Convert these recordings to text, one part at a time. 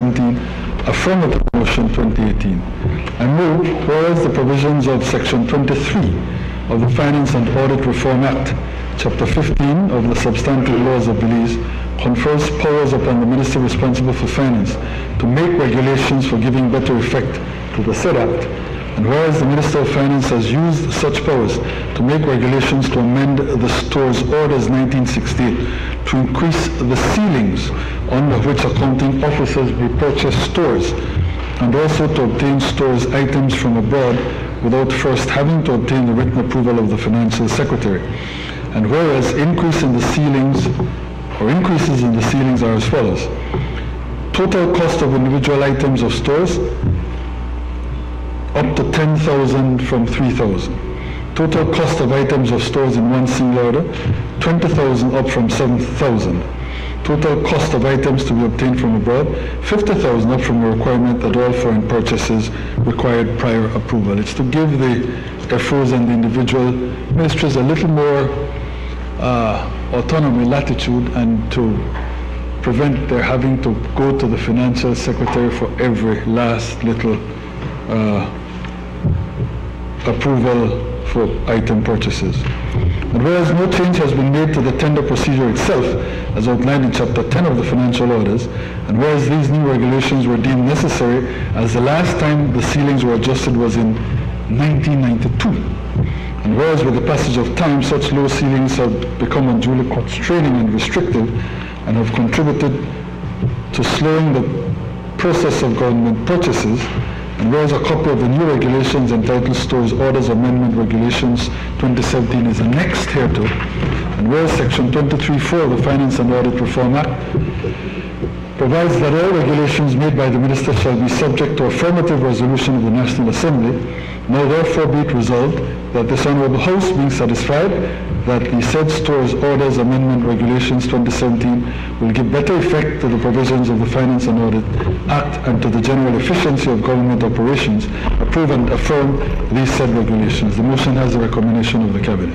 Affirmative Motion 2018. I move, whereas the provisions of Section 23 of the Finance and Audit Reform Act, Chapter 15 of the Substantive Laws of Belize, confers powers upon the Minister responsible for finance to make regulations for giving better effect to the said Act, and whereas the Minister of Finance has used such powers to make regulations to amend the Stores Orders 1968 to increase the ceilings under which accounting officers may purchase stores, and also to obtain stores items from abroad without first having to obtain the written approval of the Financial Secretary. And whereas increases in the ceilings are as follows: total cost of individual items of stores up to 10,000 from 3,000. Total cost of items of stores in one single order, 20,000 up from 7,000. Total cost of items to be obtained from abroad, 50,000 up from the requirement that all foreign purchases required prior approval. It's to give the FOs and the individual ministries a little more autonomy, latitude, and to prevent their having to go to the Financial Secretary for every last little approval for item purchases. And whereas no change has been made to the tender procedure itself, as outlined in Chapter 10 of the Financial Orders, and whereas these new regulations were deemed necessary, as the last time the ceilings were adjusted was in 1992. And whereas with the passage of time, such low ceilings have become unduly constraining and restrictive, and have contributed to slowing the process of government purchases, and whereas a copy of the new regulations entitled Stores Orders Amendment Regulations 2017 is annexed hereto, and whereas Section 23(4) of the Finance and Audit Reform Act provides that all regulations made by the Minister shall be subject to affirmative resolution of the National Assembly, now therefore be it resolved that this Honourable House, being satisfied that the said Stores Orders Amendment Regulations 2017 will give better effect to the provisions of the Finance and Audit Act and to the general efficiency of government operations, approve and affirm these said regulations. The motion has the recommendation of the Cabinet.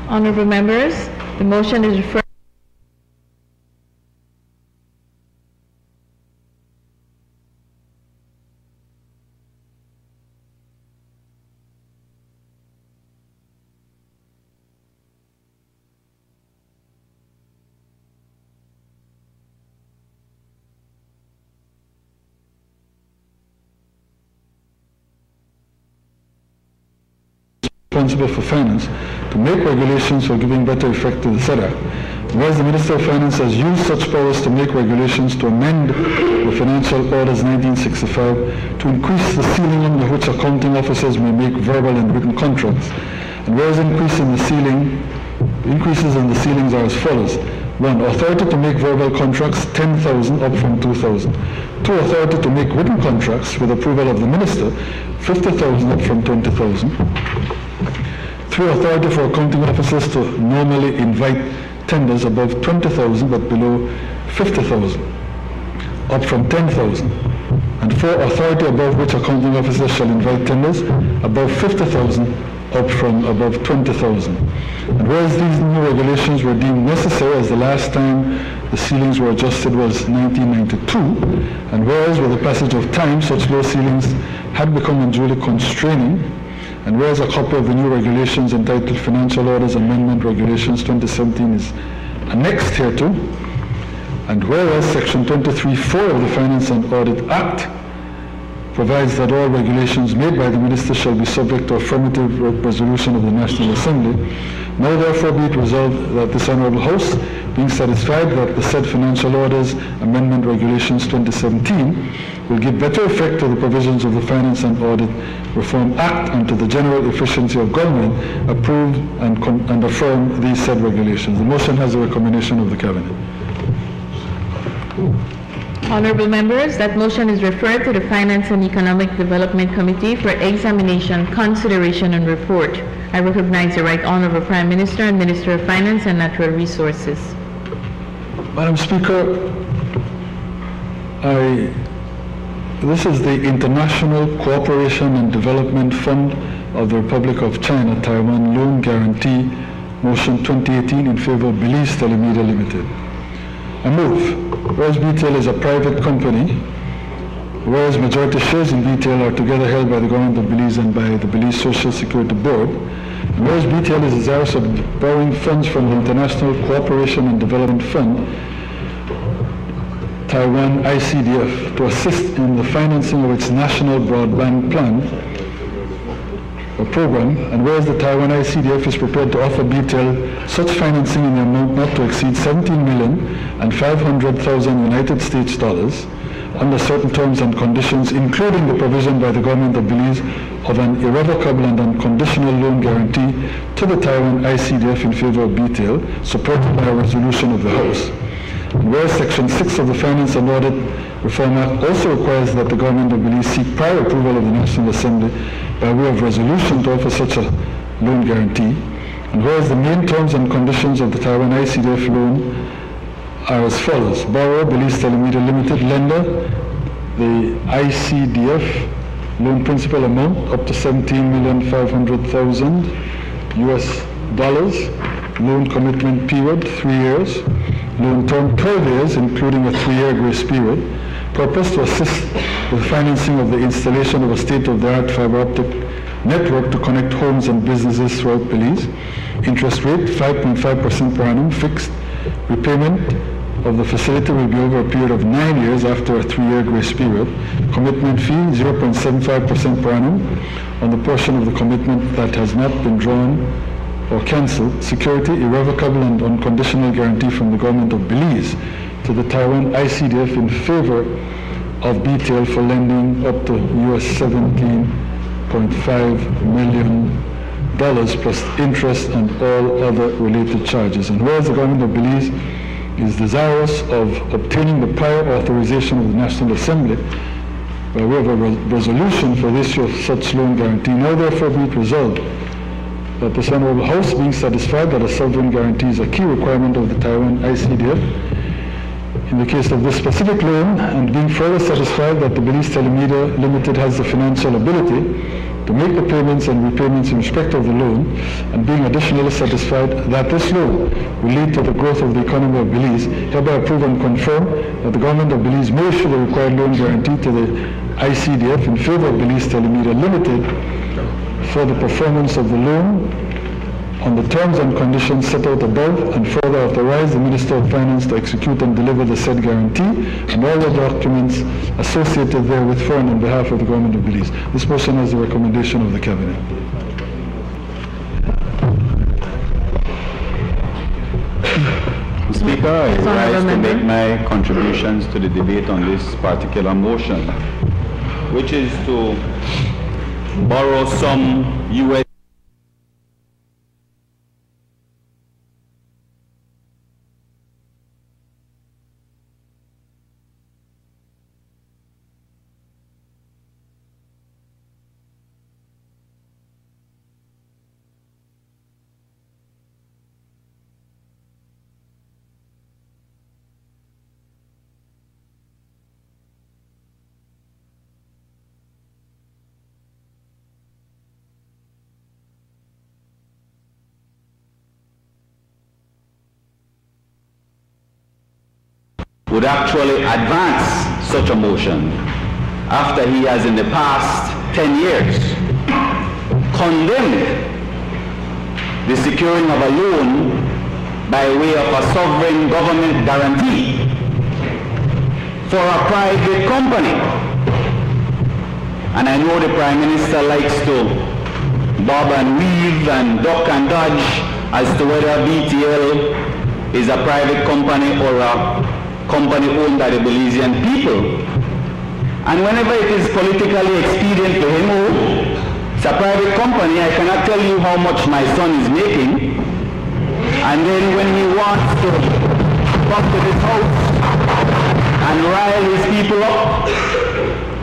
Honourable members, the motion is referred responsible for finance to make regulations for giving better effect to the said Act. Whereas the Minister of Finance has used such powers to make regulations to amend the Financial Orders 1965 to increase the ceiling under which accounting officers may make verbal and written contracts, and whereas increases in the ceilings are as follows: 1. Authority to make verbal contracts, 10,000 up from 2,000. 2. Authority to make written contracts with approval of the Minister, 50,000 up from 20,000. 3. Authority for accounting officers to normally invite tenders above 20,000 but below 50,000, up from 10,000. And 4. Authority above which accounting officers shall invite tenders above 50,000, up from above 20,000. And whereas these new regulations were deemed necessary, as the last time the ceilings were adjusted was 1992, and whereas with the passage of time such low ceilings had become unduly constraining, and whereas a copy of the new regulations entitled Financial Orders Amendment Regulations 2017 is annexed hereto, and whereas Section 23(4) of the Finance and Audit Act provides that all regulations made by the Minister shall be subject to affirmative resolution of the National Assembly, now therefore be it resolved that this Honourable House, being satisfied that the said Financial Orders Amendment Regulations 2017 will give better effect to the provisions of the Finance and Audit Reform Act and to the general efficiency of government, approve and affirm these said regulations. The motion has the recommendation of the Cabinet. Honourable members, that motion is referred to the Finance and Economic Development Committee for examination, consideration, and report. I recognize the Right Honourable Prime Minister and Minister of Finance and Natural Resources. Madam Speaker, this is the International Cooperation and Development Fund of the Republic of China Taiwan Loan Guarantee Motion 2018 in favor of Belize Telemedia Limited. I move, whereas BTL is a private company, whereas majority shares in BTL are together held by the government of Belize and by the Belize Social Security Board, and whereas BTL is desirous of borrowing funds from the International Cooperation and Development Fund, Taiwan ICDF, to assist in the financing of its national broadband plan or program, and whereas the Taiwan ICDF is prepared to offer BTL such financing in the amount not to exceed $17,500,000 United States dollars under certain terms and conditions, including the provision by the government of Belize of an irrevocable and unconditional loan guarantee to the Taiwan ICDF in favor of BTL, supported by a resolution of the House. And whereas Section 6 of the Finance and Audit Reform Act also requires that the government of Belize seek prior approval of the National Assembly by way of resolution to offer such a loan guarantee, and whereas the main terms and conditions of the Taiwan ICDF loan are as follows: borrower, Belize Telemedia Limited; lender, the ICDF; loan principal amount up to $17,500,000 US dollars; loan commitment period 3 years; loan term 12 years, including a 3-year grace period; purpose to assist with financing of the installation of a state-of-the-art fiber optic network to connect homes and businesses throughout Belize; interest rate 5.5% per annum, fixed; repayment of the facility will be over a period of 9 years after a 3-year grace period; commitment fee 0.75% per annum on the portion of the commitment that has not been drawn or cancelled; security, irrevocable and unconditional guarantee from the government of Belize to the Taiwan ICDF in favor of BTL for lending up to US $17.5 million plus interest and all other related charges. And whereas the government of Belize is desirous of obtaining the prior authorization of the National Assembly by way of a resolution for the issue of such loan guarantee, now therefore be it resolved that this Honorable House, being satisfied that a sovereign guarantee is a key requirement of the Taiwan ICDF in the case of this specific loan, and being further satisfied that the Belize Telemedia Limited has the financial ability to make the payments and repayments in respect of the loan, and being additionally satisfied that this loan will lead to the growth of the economy of Belize, hereby approve and confirm that the government of Belize may issue the required loan guarantee to the ICDF in favor of Belize Telemedia Limited for the performance of the loan on the terms and conditions set out above, and further authorize the Minister of Finance to execute and deliver the said guarantee and all the documents associated therewith for and on behalf of the government of Belize. This motion has the recommendation of the Cabinet. Speaker, I rise to make my contributions to the debate on this particular motion, which is to borrow some US would actually advance such a motion after he has in the past 10 years condemned the securing of a loan by way of a sovereign government guarantee for a private company. And I know the Prime Minister likes to bob and weave and duck and dodge as to whether BTL is a private company or a company owned by the Belizean people. And whenever it is politically expedient to him, it's a private company, I cannot tell you how much my son is making. And then when he wants to come to this house and rile his people up,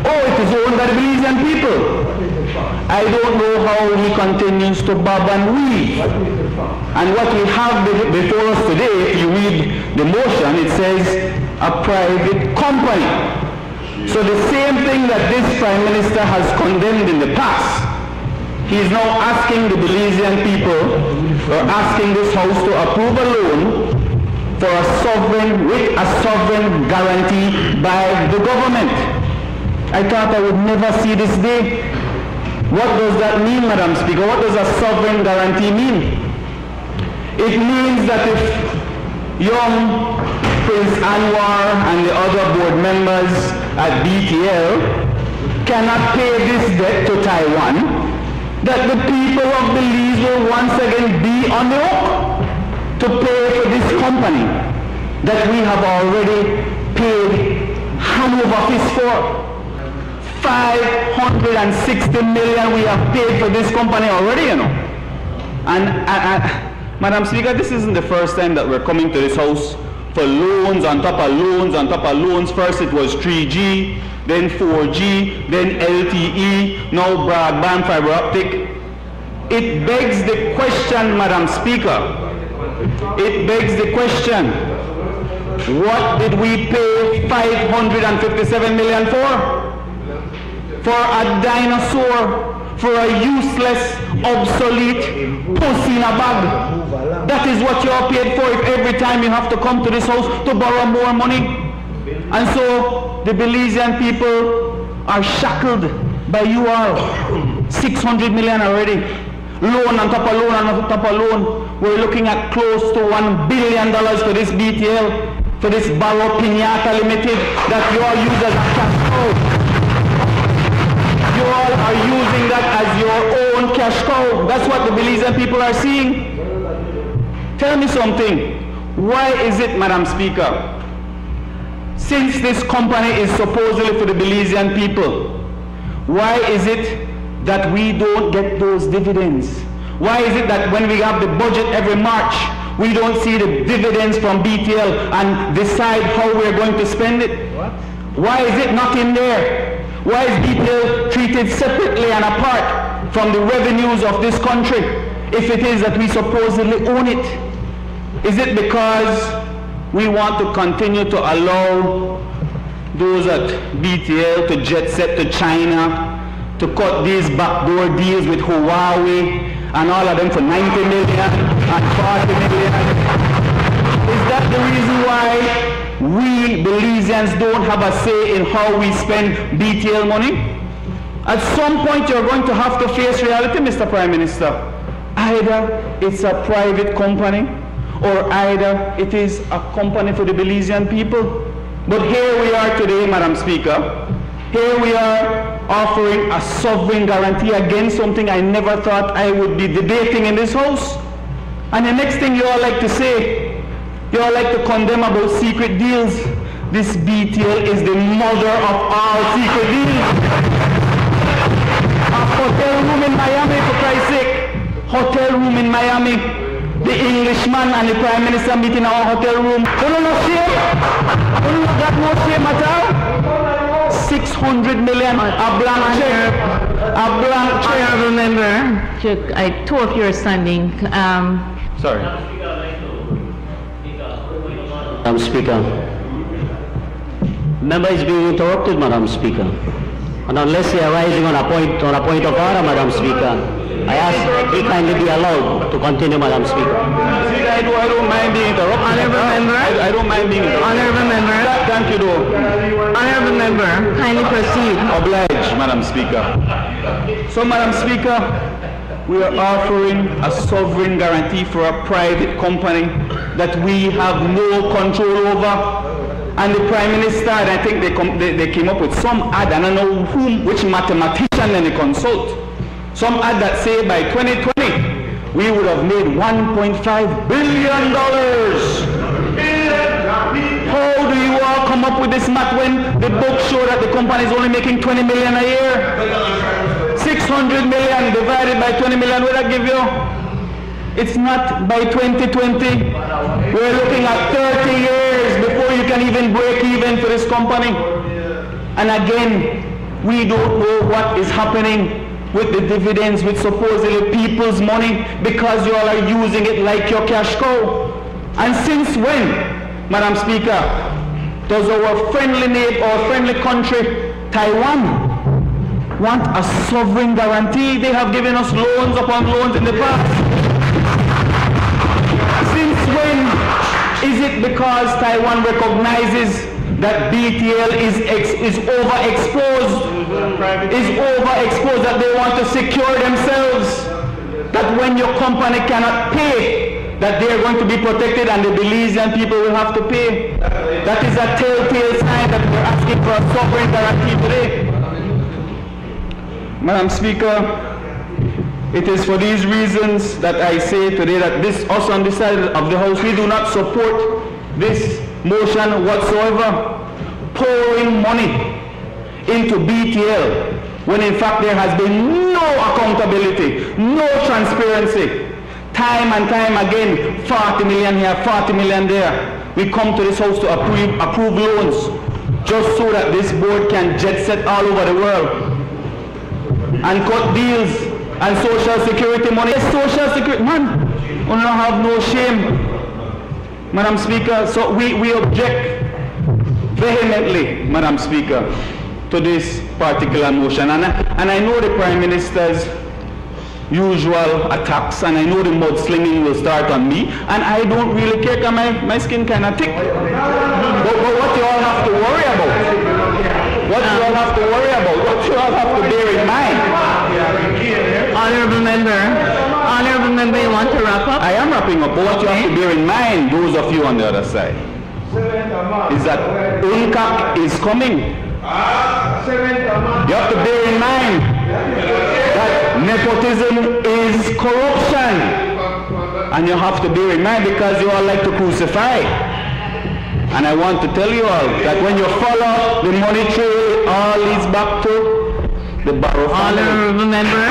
oh, it is owned by the Belizean people. I don't know how he continues to bob and weave. And what we have before us today, if you read the motion, it says a private company. So the same thing that this Prime Minister has condemned in the past, He's now asking the Belizean people, or asking this House to approve a loan for a sovereign guarantee by the government. I thought I would never see this day. What does that mean, Madam Speaker? What does a sovereign guarantee mean? It means that if young Prince Anwar and the other board members at BTL cannot pay this debt to Taiwan, that the people of Belize will once again be on the hook to pay for this company that we have already paid hand over fist for. 560 million we have paid for this company already, you know. And Madam Speaker, this isn't the first time that we're coming to this House for loans on top of loans on top of loans. First it was 3G, then 4G, then LTE, now broadband fiber optic. It begs the question, Madam Speaker, it begs the question, what did we pay 557 million for? For a dinosaur, for a useless, obsolete pussy in a bag. That is what you're paid for if every time you have to come to this House to borrow more money. And so the Belizean people are shackled by you all. 600 million already. Loan on top of loan on top of loan. We're looking at close to $1 billion for this BTL, for this Barrow Pinata Limited that you all use as a cash cow. You all are using that as your own cash cow. That's what the Belizean people are seeing. Tell me something. Why is it, Madam Speaker, since this company is supposedly for the Belizean people, why is it that we don't get those dividends? Why is it that when we have the budget every March, we don't see the dividends from BTL and decide how we're going to spend it? What? Why is it not in there? Why is BTL treated separately and apart from the revenues of this country if it is that we supposedly own it? Is it because we want to continue to allow those at BTL to jet set to China, to cut these backdoor deals with Huawei and all of them for 90 million and 40 million? Is that the reason why we Belizeans don't have a say in how we spend BTL money? At some point you're going to have to face reality, Mr. Prime Minister. Either it's a private company or either it is a company for the Belizean people. But here we are today, Madam Speaker. Here we are offering a sovereign guarantee against something I never thought I would be debating in this House. And the next thing you all like to say, you all like to condemn about secret deals. This BTL is the mother of all secret deals. A hotel room in Miami, for Christ's sake. Hotel room in Miami. The Englishman and the Prime Minister meet in our hotel room. You know no shame? You know got no shame at all? 600 million, a blank check. A blank check. Honorable member, two of you are standing. Sorry. Madam Speaker. Member is being interrupted, Madam Speaker. And unless they are rising on a point of order, Madam Speaker, I ask he kindly be allowed to continue, Madam Speaker. I don't mind being interrupted. Honorable member. I don't mind being interrupted. Honorable member. Thank you, though. Honorable member, kindly proceed. Obliged, Madam Speaker. So, Madam Speaker, we are offering a sovereign guarantee for a private company that we have no control over. And the Prime Minister, and I think they came up with some ad, and I don't know which mathematician then they consult. Some ad that say by 2020, we would have made $1.5 billion. How do you all come up with this math when the books show that the company is only making 20 million a year? 600 million divided by 20 million, what that give you? It's not by 2020. We're looking at 30 years before you can even break even for this company. And again, we don't know what is happening with the dividends, with supposedly people's money, because you all are using it like your cash cow. And since when, Madam Speaker, does our friendly neighbor or friendly country, Taiwan, want a sovereign guarantee. They have given us loans upon loans in the past. Since when is it because Taiwan recognizes that BTL is overexposed, that they want to secure themselves, that when your company cannot pay, that they are going to be protected and the Belizean people will have to pay? That is a telltale sign that we're asking for a sovereign guarantee today. Madam Speaker, it is for these reasons that I say today that us on this side of the House, we do not support this motion whatsoever. Pouring money into BTL when in fact there has been no accountability, no transparency. Time and time again, 40 million here, 40 million there. We come to this House to approve loans just so that this board can jet set all over the world and cut deals and social security money. Social security, man, we don't have no shame, Madam Speaker. So we object vehemently, Madam Speaker, to this particular motion. And I know the Prime Minister's usual attacks, and I know the mudslinging will start on me, and I don't really care because my skin kind of thick. But what you all have to worry about, what you all have to bear in mind. Honorable member, you want to wrap up? I am wrapping up, but what you have to bear in mind, those of you on the other side, is that UNCAC is coming. You have to bear in mind that nepotism is corruption. And you have to bear in mind because you all like to crucify. And I want to tell you all that when you follow the money trail, it all leads back to the Barrow family. Honorable member.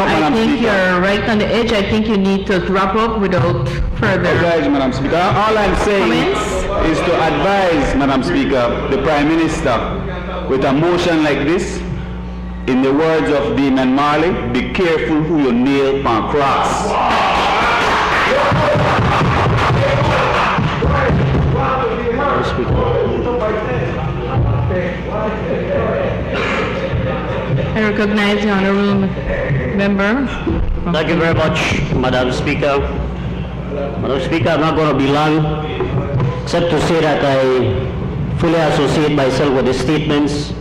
I think you're right on the edge. I think you need to wrap up without further. Okay, Madam Speaker. All I'm saying is to advise, Madam Speaker, the Prime Minister, with a motion like this, in the words of Damian Marley, be careful who you nail upon cross. I recognize the honorable member. Thank you very much, Madam Speaker. Madam Speaker, I'm not going to be long, except to say that I fully associate myself with the statements,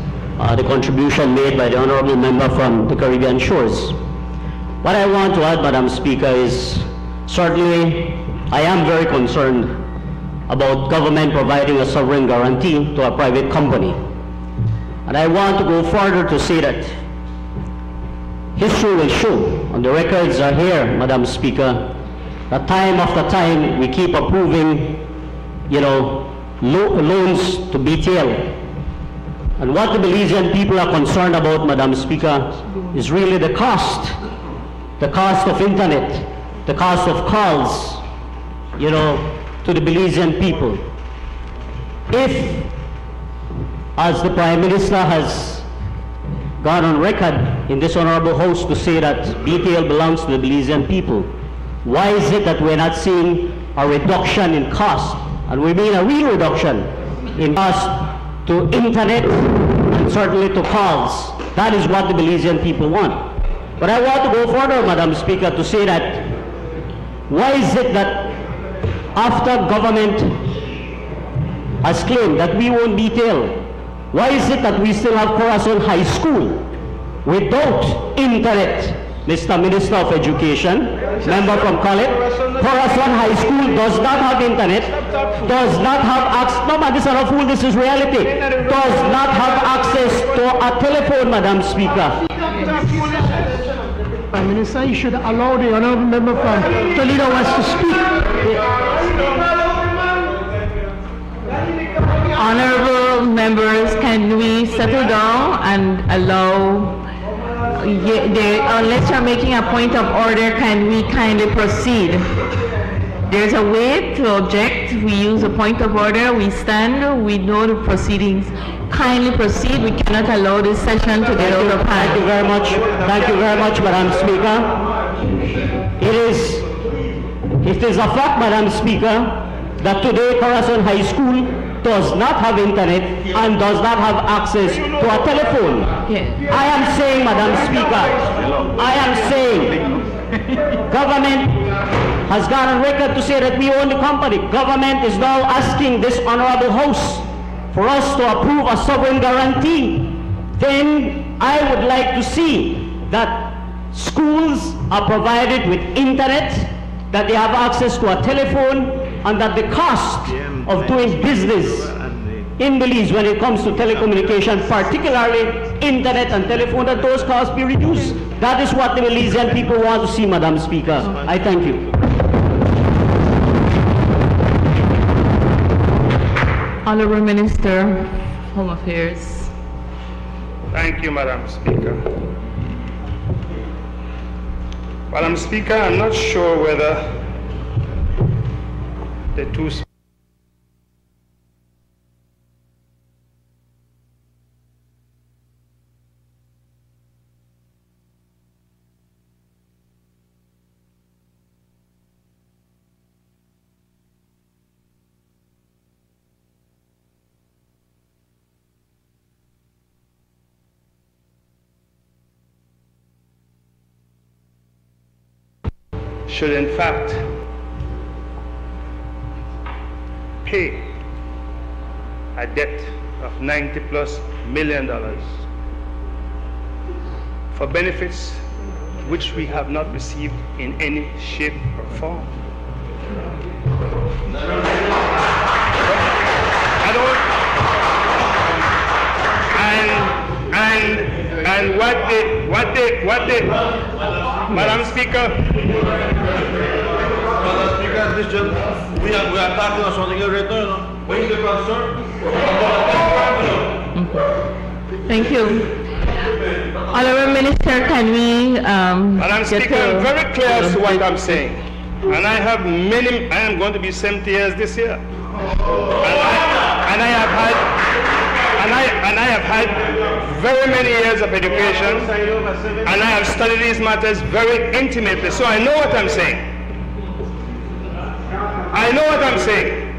the contribution made by the honorable member from the Caribbean shores. What I want to add, Madam Speaker, is certainly I am very concerned about government providing a sovereign guarantee to a private company. And I want to go further to say that history will show, and the records are here, Madam Speaker, that time after time we keep approving, loans to BTL. And what the Belizean people are concerned about, Madam Speaker, is really the cost of internet, the cost of calls, to the Belizean people. If, as the Prime Minister has gone on record in this honorable House to say that BTL belongs to the Belizean people, why is it that we're not seeing a reduction in cost? And we mean a real reduction in cost to internet and certainly to calls. That is what the Belizean people want. But I want to go further, Madam Speaker, to say that why is it that after government has claimed that we won't BTL, why is it that we still have Corazon High School without internet? Mr. Minister of Education, member from College, Corazon High School does not have internet, does not have access, no, but this is not a fool, this is reality, does not have access to a telephone, Madam Speaker. Prime Minister, you should allow the honorable member from Toledo West to speak. Honorable members, can we settle down and allow, unless you're making a point of order, can we kindly proceed? There's a way to object. We use a point of order. We stand. We know the proceedings. Kindly proceed. We cannot allow this session to get out of hand. Thank you very much. Thank you very much, Madam Speaker. It is a fact, Madam Speaker, that today Corazon High School does not have internet and does not have access to a telephone. I am saying, Madam Speaker, I am saying government has gone on record to say that we own the company. Government is now asking this honorable House for us to approve a sovereign guarantee. Then I would like to see that schools are provided with internet, that they have access to a telephone, and that the cost of doing business in Belize when it comes to telecommunication, particularly internet and telephone, that those costs be reduced. That is what the Belizean people want to see, Madam Speaker. I thank you. Honorable Minister, Home Affairs. Thank you, Madam Speaker. Madam Speaker, I'm not sure whether the two should in fact pay a debt of $90+ million for benefits which we have not received in any shape or form. And what they, Madam Speaker. Madam Speaker, we are talking on something in return. What is the concern? Thank you. Honorable Minister, can we Madam Speaker, I'm very clear as to what I'm saying. And I have many, I am going to be 70 years this year. And I have had very many years of education, and I have studied these matters very intimately, so I know what I'm saying. I know what I'm saying.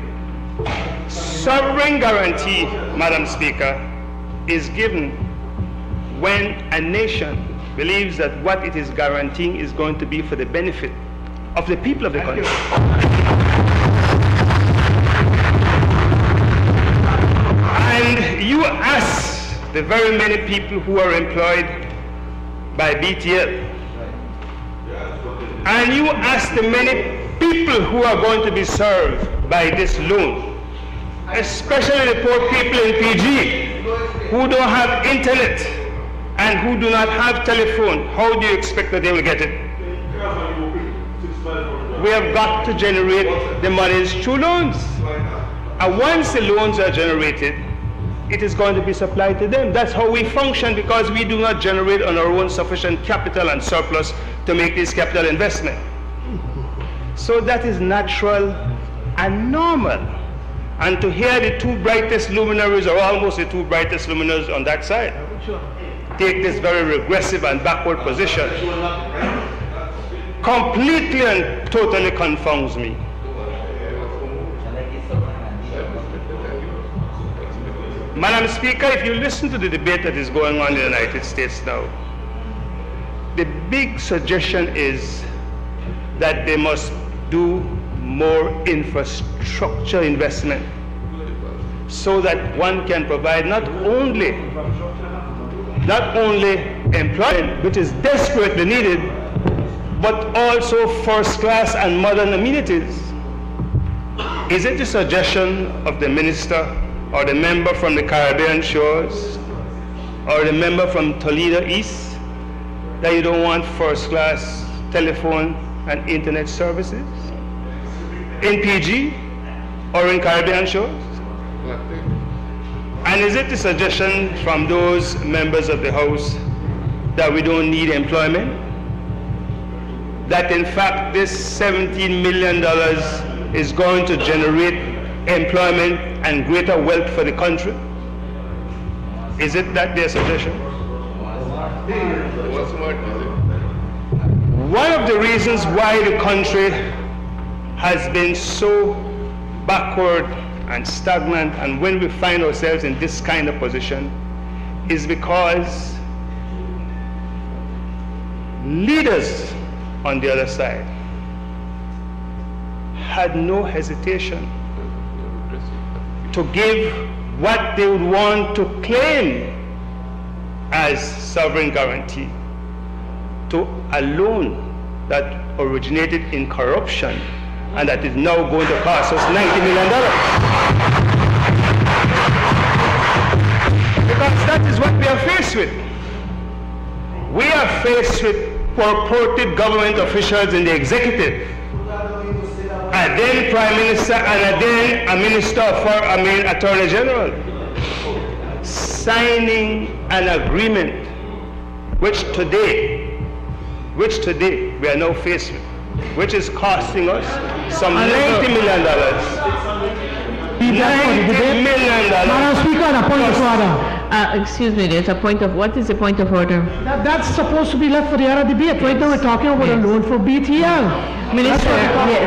Sovereign guarantee, Madam Speaker, is given when a nation believes that what it is guaranteeing is going to be for the benefit of the people of the country. And you ask the very many people who are employed by BTL, and you ask the many people who are going to be served by this loan, especially the poor people in PG who don't have internet and who do not have telephone, how do you expect that they will get it? We have got to generate the monies through loans. And once the loans are generated, it is going to be supplied to them. That's how we function, because we do not generate on our own sufficient capital and surplus to make this capital investment. So that is natural and normal. And to hear the two brightest luminaries, or almost the two brightest luminaries on that side, take this very regressive and backward position, completely and totally confounds me. Madam Speaker, if you listen to the debate that is going on in the United States now, the big suggestion is that they must do more infrastructure investment so that one can provide not only employment, which is desperately needed, but also first-class and modern amenities. Is it the suggestion of the minister or the member from the Caribbean shores or the member from Toledo East that you don't want first-class telephone and internet services in PG or in Caribbean shores? And is it the suggestion from those members of the House that we don't need employment? That in fact this $17 million is going to generate employment and greater wealth for the country? Is it that their suggestion? One of the reasons why the country has been so backward and stagnant, and when we find ourselves in this kind of position, is because leaders on the other side had no hesitation to give what they would want to claim as sovereign guarantee to a loan that originated in corruption and that is now going to cost us $90 million. Because that is what we are faced with. We are faced with purported government officials in the executive, and then Prime Minister, and then a Minister for, Attorney General, signing an agreement which today we are now faced with, which is costing us some $90 million. $90 million. Madam Speaker, a point of order. Excuse me, there's a point of, what is the point of order? That's supposed to be left for the other debate. Right now we're talking about a loan for BTL. Minister,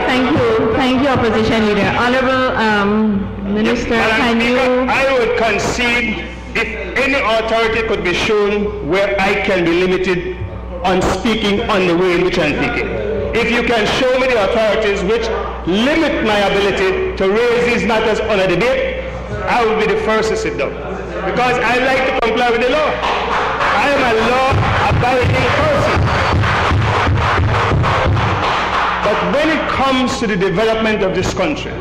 thank you, Opposition Leader. Honorable Minister, can you... I would concede if any authority could be shown where I can be limited on speaking on the way in which I'm speaking. If you can show me the authorities which limit my ability to raise these matters on a debate, I will be the first to sit down. Because I like to comply with the law. I am a law-abiding person. But when it comes to the development of this country,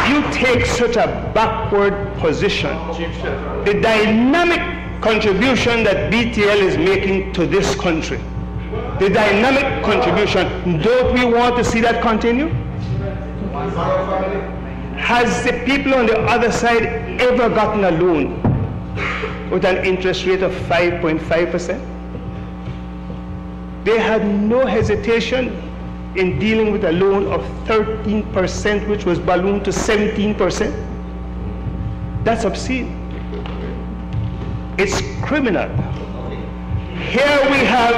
you take such a backward position. The dynamic contribution that BTL is making to this country, the dynamic contribution, don't we want to see that continue? Has the people on the other side ever gotten a loan with an interest rate of 5.5%? They had no hesitation in dealing with a loan of 13%, which was ballooned to 17%. That's obscene. It's criminal. Here we have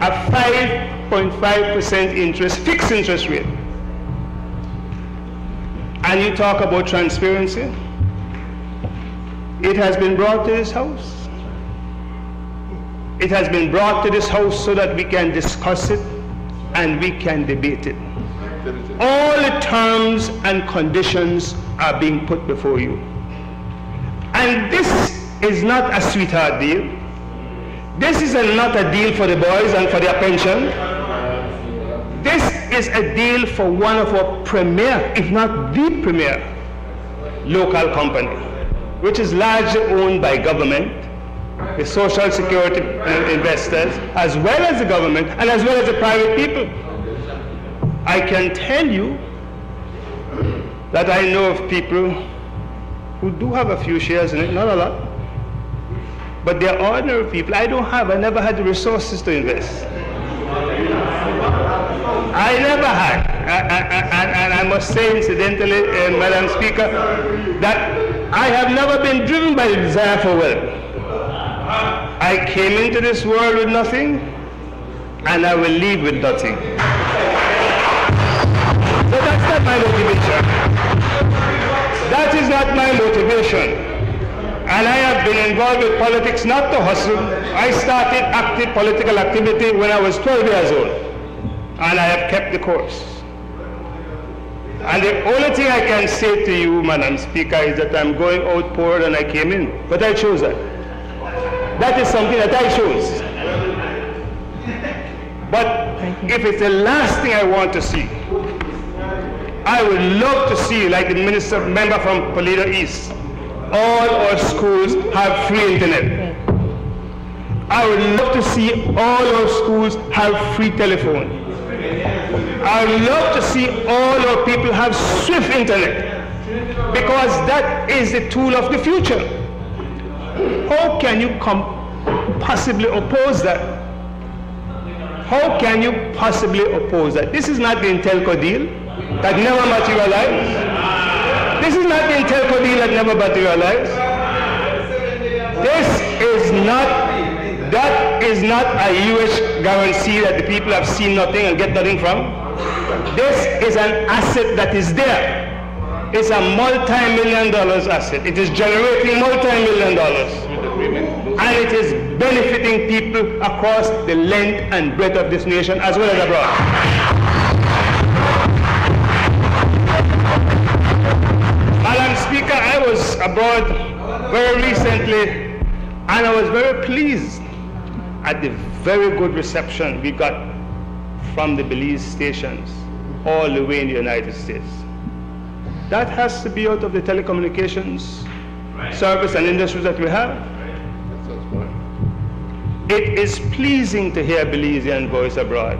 a 5.5% interest, fixed interest rate. And you talk about transparency. It has been brought to this house. It has been brought to this house so that we can discuss it and we can debate it. All the terms and conditions are being put before you. And this is not a sweetheart deal. This is not a deal for the boys and for their pension. This is a deal for one of our premier, if not the premier, local company, which is largely owned by government, the social security investors, as well as the government, and as well as the private people. I can tell you that I know of people who do have a few shares in it, not a lot, but they're ordinary people. I never had the resources to invest. I never had, and I must say incidentally, Madam Speaker, that I have never been driven by the desire for wealth. I came into this world with nothing, and I will leave with nothing. So that's not my motivation. That is not my motivation. And I have been involved with politics not to hustle. I started active political activity when I was 12 years old. And I have kept the course. And the only thing I can say to you, Madam Speaker, is that I'm going out poorer than I came in. But I chose that. That is something that I chose. But if it's the last thing I want to see, I would love to see, like the member from Toledo East, all our schools have free internet. I would love to see all our schools have free telephone. I would love to see all our people have swift internet, because that is the tool of the future. How can you possibly oppose that? How can you possibly oppose that? This is not the Intelco deal that never materialized. This is not the Intelco deal that never materialized. This is not, that is not a US guarantee that the people have seen nothing and get nothing from. This is an asset that is there. It's a multi-million dollars asset. It is generating multi-million dollars. And it is benefiting people across the length and breadth of this nation as well as abroad. Madam Speaker, I was abroad very recently and I was very pleased at the very good reception we got from the Belize stations all the way in the United States. That has to be out of the telecommunications service and industries that we have. It is pleasing to hear Belizean voice abroad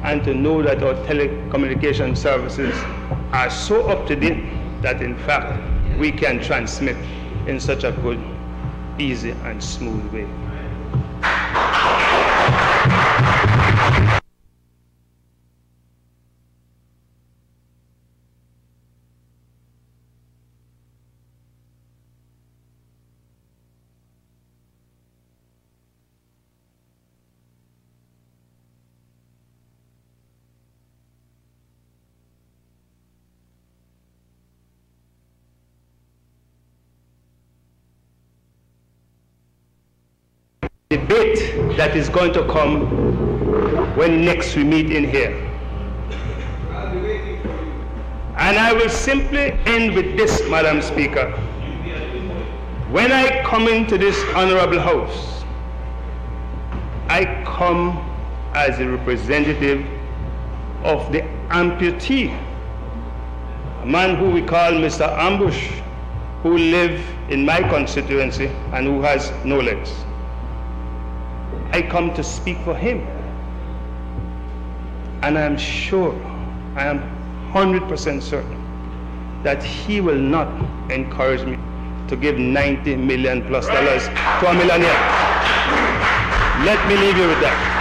and to know that our telecommunication services are so up to date that in fact we can transmit in such a good, easy and smooth way. Debate that is going to come when next we meet in here. And I will simply end with this, Madam Speaker. When I come into this honorable house, I come as a representative of the amputee, a man who we call Mr. Ambush, who lives in my constituency and who has no legs. I come to speak for him. And I am sure, I am 100% certain that he will not encourage me to give $90 million plus to a millionaire. Let me leave you with that.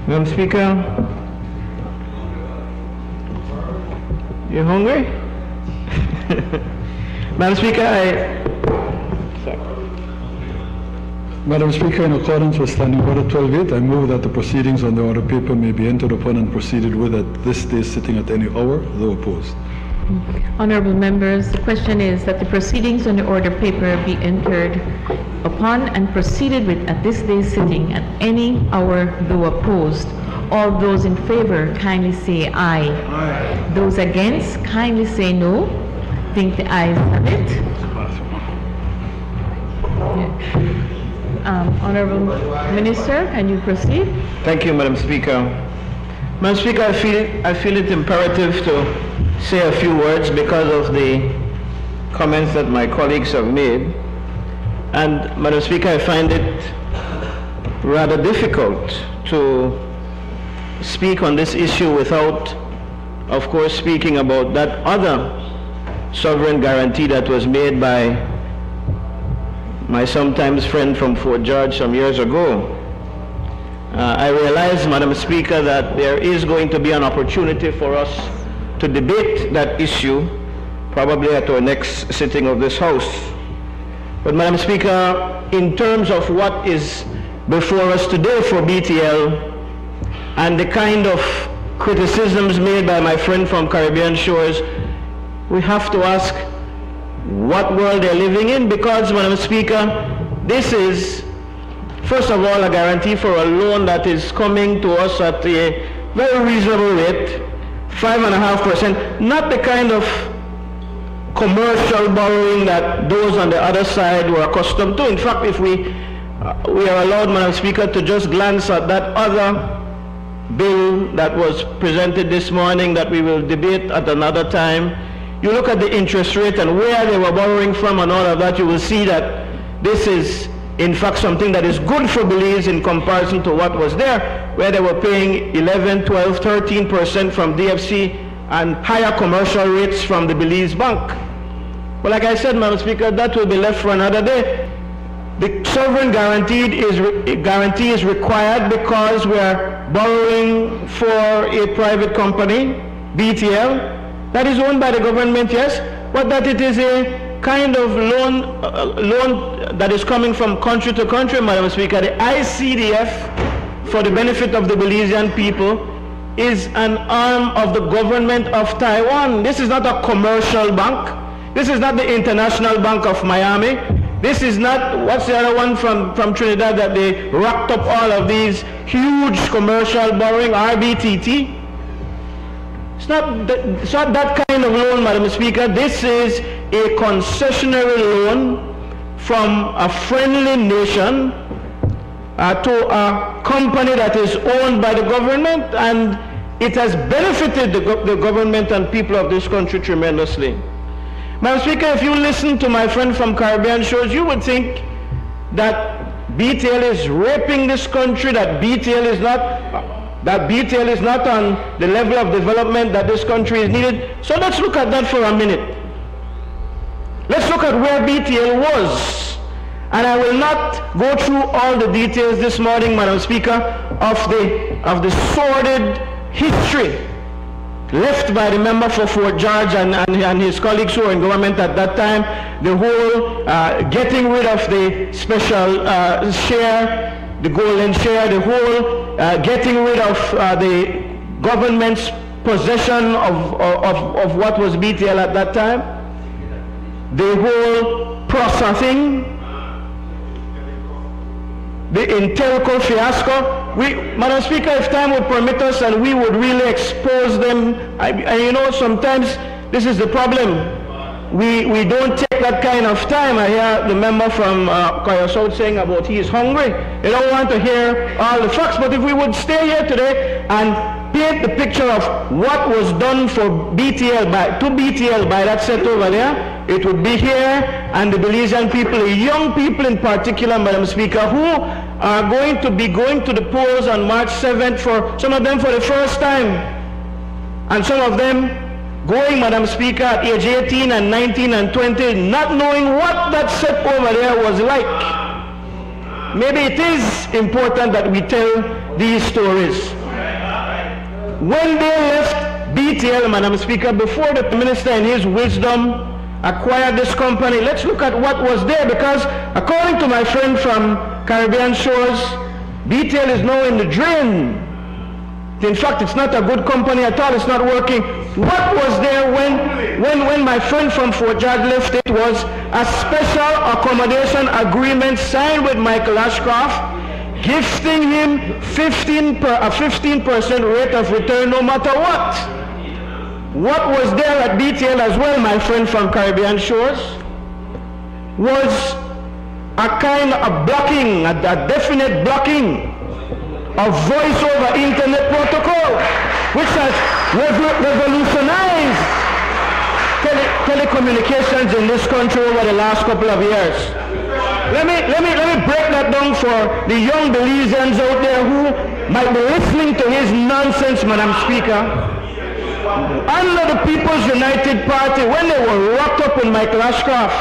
Madam Speaker, you hungry? Madam Speaker, Madam Speaker, in accordance with Standing Order 12.8, I move that the proceedings on the order paper may be entered upon and proceeded with at this day's sitting at any hour, though opposed. Honorable members, the question is that the proceedings on the order paper be entered upon and proceeded with at this day's sitting at any hour, though opposed. All those in favor kindly say aye. Aye. Those against kindly say no. Think the ayes have it. Honorable Minister, can you proceed? Thank you, Madam Speaker. Madam Speaker, I feel it imperative to say a few words because of the comments that my colleagues have made. And Madam Speaker, I find it rather difficult to speak on this issue without, of course, speaking about that other sovereign guarantee that was made by my sometimes friend from Fort George some years ago. I realize, Madam Speaker, that there is going to be an opportunity for us to debate that issue, probably at our next sitting of this House. But Madam Speaker, in terms of what is before us today for BTL and the kind of criticisms made by my friend from Caribbean Shores, we have to ask what world they're living in, because, Madam Speaker, this is, first of all, a guarantee for a loan that is coming to us at a very reasonable rate, 5.5%, not the kind of commercial borrowing that those on the other side were accustomed to. In fact, if we are allowed, Madam Speaker, to just glance at that other bill that was presented this morning that we will debate at another time, you look at the interest rate and where they were borrowing from and all of that, you will see that this is in fact something that is good for Belize in comparison to what was there, where they were paying 11, 12, 13% from DFC and higher commercial rates from the Belize Bank. But like I said, Madam Speaker, that will be left for another day. The sovereign guarantee is required because we are borrowing for a private company, BTL, that is owned by the government, yes, but that it is a kind of loan that is coming from country to country, Madam Speaker. The ICDF, for the benefit of the Belizean people, is an arm of the government of Taiwan. This is not a commercial bank. This is not the International Bank of Miami. This is not, what's the other one from Trinidad that they racked up all of these huge commercial borrowing, RBTT. It's not that kind of loan, Madam Speaker. This is a concessionary loan from a friendly nation to a company that is owned by the government, and it has benefited the government and people of this country tremendously. Madam Speaker, if you listen to my friend from Caribbean Shores, you would think that BTL is raping this country, that BTL is not on the level of development that this country is needed. So let's look at that for a minute. Let's look at where BTL was. And I will not go through all the details this morning, Madam Speaker, of the sordid history left by the member for Fort George and his colleagues who were in government at that time. The whole getting rid of the special share, the golden share, the whole getting rid of the government's possession of what was BTL at that time, the whole processing, the Intelco fiasco. Madam Speaker, if time would permit us, and we would really expose them, and you know, sometimes this is the problem. We don't take that kind of time. I hear the member from Koya South saying about he is hungry. They don't want to hear all the facts. But if we would stay here today and paint the picture of what was done for BTL to BTL by that set over there, it would be here, and the Belizean people, the young people in particular, Madam Speaker, who are going to be going to the polls on March 7th, for some of them for the first time, and some of them going, Madam Speaker, at age 18 and 19 and 20, not knowing what that set over there was like. Maybe it is important that we tell these stories. When they left BTL, Madam Speaker, before the Minister in his wisdom acquired this company, let's look at what was there, because according to my friend from Caribbean Shores, BTL is now in the drain. In fact, it's not a good company at all. It's not working. What was there when my friend from Fort George left? It was a special accommodation agreement signed with Michael Ashcroft, gifting him a 15% rate of return no matter what. What was there at BTL as well, my friend from Caribbean Shores, was a kind of blocking, a definite blocking of voice over internet protocol, which has revolutionized telecommunications in this country over the last couple of years. Let me break that down for the young Belizeans out there who might be listening to his nonsense, Madam Speaker. Under the People's United Party, when they were wrapped up in Michael Ashcroft,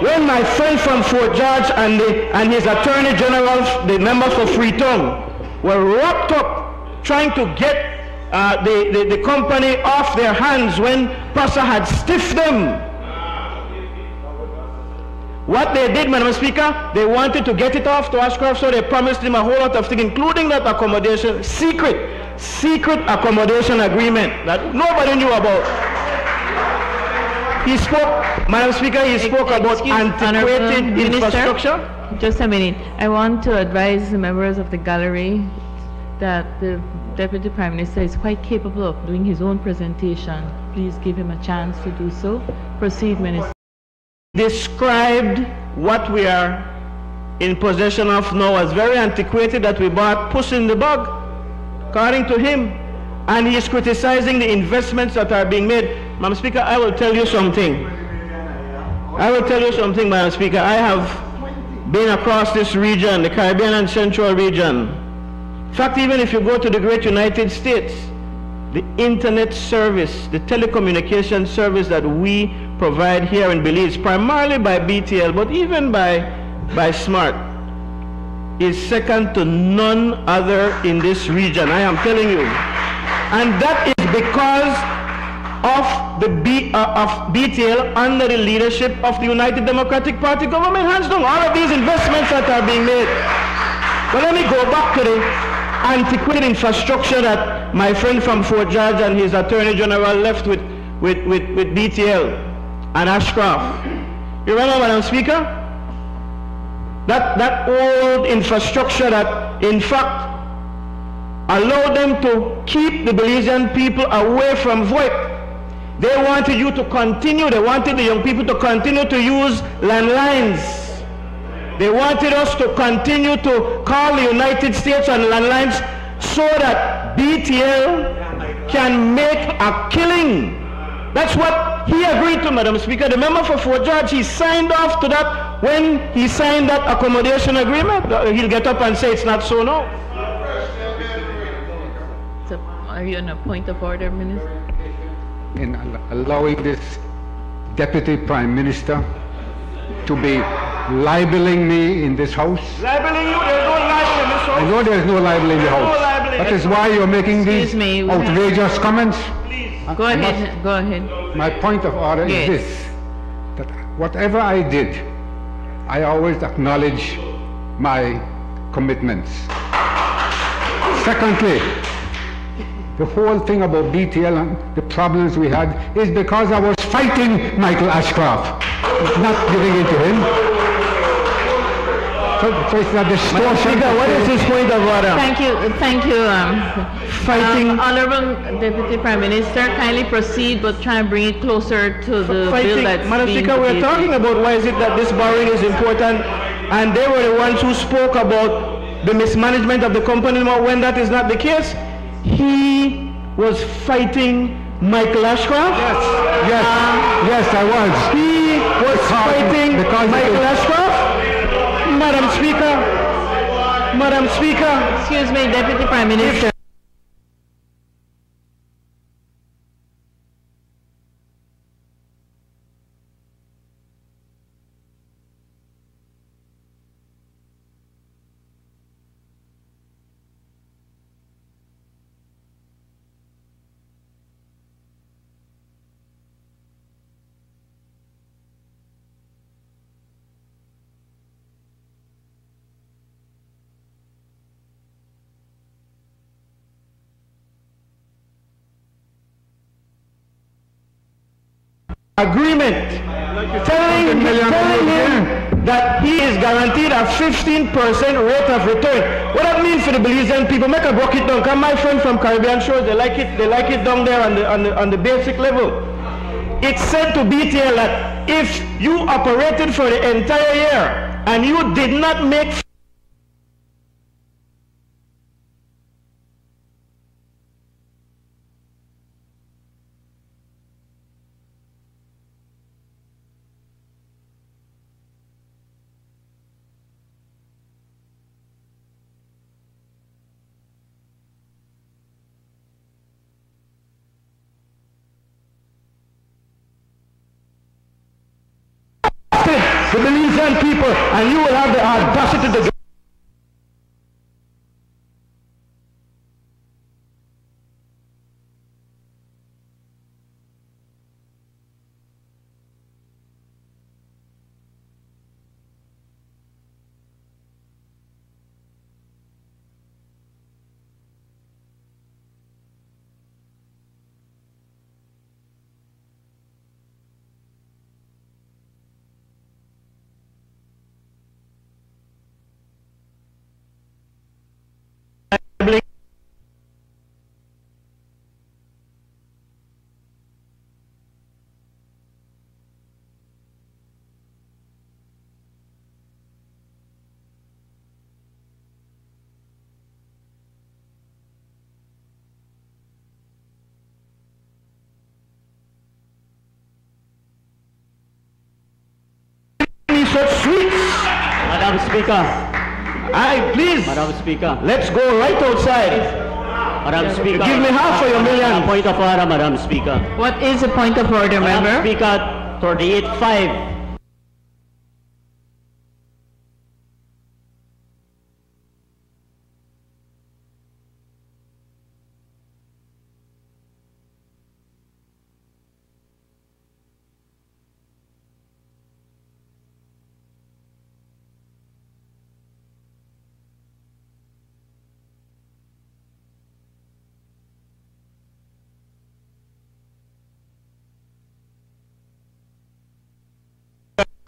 when my friend from Fort George and his Attorney General, the member for Freetown, were wrapped up trying to get the company off their hands when PRASA had stiffed them. What they did, Madam Speaker, they wanted to get it off to Ashcroft, so they promised him a whole lot of things, including that accommodation, secret accommodation agreement that nobody knew about. He spoke, Madam Speaker, he spoke about antiquated infrastructure. Just a minute. I want to advise the members of the gallery that the Deputy Prime Minister is quite capable of doing his own presentation. Please give him a chance to do so. Proceed, Minister. Described what we are in possession of now as very antiquated, that we bought puss in the bug, according to him. And he is criticizing the investments that are being made. Madam Speaker, I will tell you something. Madam Speaker. I have been across this region, the Caribbean and Central region. In fact, even if you go to the great United States, the internet service, the telecommunication service that we provide here in Belize, primarily by BTL, but even by Smart, is second to none other in this region. I am telling you. And that is because of BTL under the leadership of the United Democratic Party government. Hands down, all of these investments that are being made. But let me go back to the antiquated infrastructure that my friend from Fort George and his Attorney General left with BTL and Ashcroft. You remember, Madam Speaker? That old infrastructure that, in fact, allowed them to keep the Belizean people away from VoIP. They wanted you to continue, they wanted the young people to continue to use landlines. They wanted us to continue to call the United States on landlines so that BTL can make a killing. That's what he agreed to, Madam Speaker. The member for Fort George, he signed off to that when he signed that accommodation agreement. He'll get up and say it's not so now. So, are you on a point of order, Minister? In allowing this Deputy Prime Minister to be libeling me in this House. Libeling you? There's no libel in this House. I know there's no libel in the House. That is why you're making these outrageous comments. Go ahead. Go ahead. My point of order is this, that whatever I did, I always acknowledge my commitments. Secondly, the whole thing about BTL and the problems we had is because I was fighting Michael Ashcroft, not giving in to him. So it's a distortion. What is his point of order? Thank you. Fighting. Honorable Deputy Prime Minister, kindly proceed, but try and bring it closer to the bill that's Madam being Speaker, we're debated. talking about why is it that this borrowing is important, and they were the ones who spoke about the mismanagement of the company. When that is not the case, he was fighting Michael Ashcroft. Yes, I was. He was fighting Michael Ashcroft. Madam Speaker. Excuse me, Deputy Prime Minister. Agreement telling him that he is guaranteed a 15% rate of return. What that means for the Belizean people, make a broke it down. Come, my friend from Caribbean Shores, they like it down there on the basic level. It's said to BTL that if you operated for the entire year and you did not make the Belizean people, and you will have the audacity to such sweets. Madam Speaker. Please. Madam Speaker. Let's go right outside. Madam Speaker. Give me half of your million. Point of order, Madam Speaker. What is the point of order, member? Madam Speaker, 38.5.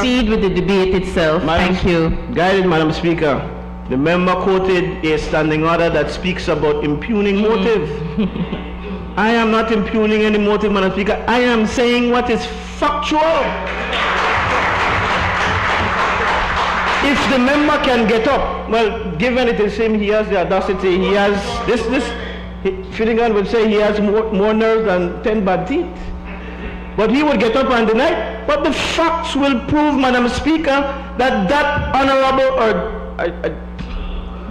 proceed with the debate itself. Thank you. Guided, Madam Speaker, the member quoted a standing order that speaks about impugning motive. I am not impugning any motive, Madam Speaker. I am saying what is factual. If the member can get up, well, given it is him, he has the audacity, he has Finnegan would say he has more nerve than 10 bad teeth. But he would get up and deny. But the facts will prove, Madam Speaker, that that honorable or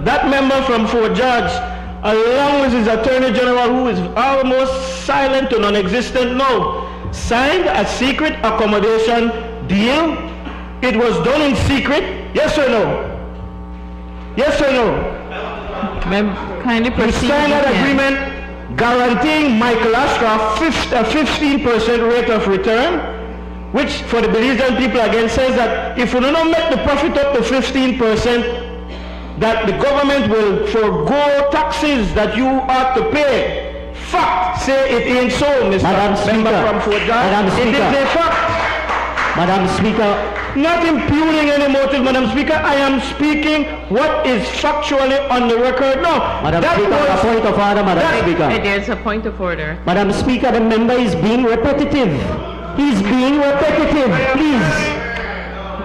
that member from Fort George, along with his Attorney General, who is almost silent to non-existent now, signed a secret accommodation deal. It was done in secret. Yes or no? Yes or no? Kindly proceed. You signed that agreement guaranteeing Michael Ashcroft a 15% rate of return, which for the Belizean people again says that if we do not make the profit up to 15%, that the government will forgo taxes that you ought to pay. Fact, say it ain't so, Mr. Member from Fort George. It is a fact. Madam Speaker. Not impugning any motive, Madam Speaker. I am speaking what is factually on the record now. Madam Speaker, a point of order, Madam Speaker. There's a point of order. Madam Speaker, the member is being repetitive. He's being repetitive. Please.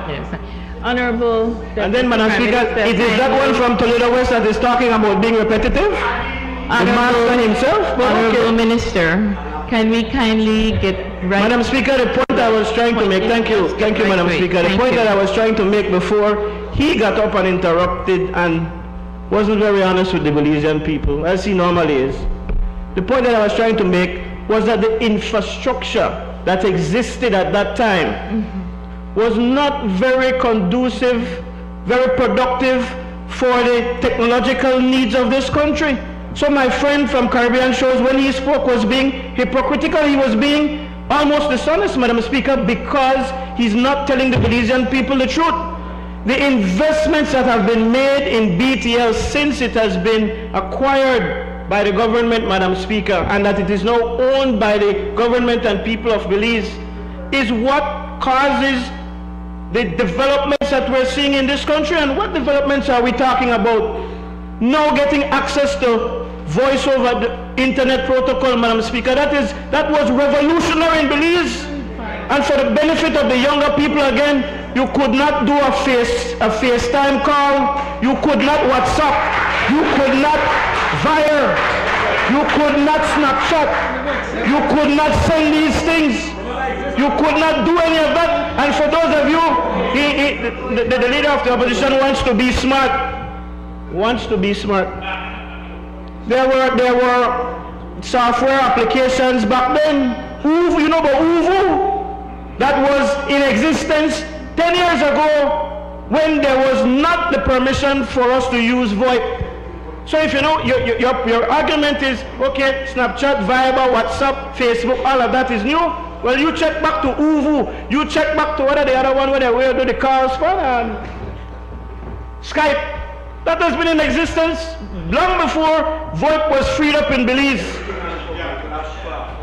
Yes. Honorable. And then, Madam Speaker, it is that one from Toledo West that is talking about being repetitive? The master himself? Honorable Minister, can we kindly get right... Madam Speaker, the point I was trying to make, thank you, Madam Speaker. The point that I was trying to make before, he got up and interrupted and wasn't very honest with the Belizean people, as he normally is. The point that I was trying to make was that the infrastructure that existed at that time was not very conducive, very productive for the technological needs of this country. So my friend from Caribbean Shores, when he spoke, was being hypocritical. He was being almost dishonest, Madam Speaker, because he's not telling the Belizean people the truth. The investments that have been made in BTL since it has been acquired by the government, Madam Speaker, and that it is now owned by the government and people of Belize, is what causes the developments that we're seeing in this country. And what developments are we talking about? Now getting access to voice over the internet protocol, Madam Speaker. That was revolutionary in Belize. And for the benefit of the younger people again, you could not do a FaceTime call, you could not WhatsApp, you could not Vire, you could not Snapchat, you could not send these things. You could not do any of that. And for those of you, the leader of the opposition wants to be smart. There were software applications back then. Uvu, you know about Uvu? That was in existence 10 years ago when there was not the permission for us to use VoIP. So if you know, your argument is, okay, Snapchat, Viber, WhatsApp, Facebook, all of that is new. Well, you check back to Uvu. You check back to what are the other one where they do the calls for, Skype. That has been in existence long before VoIP was freed up in Belize.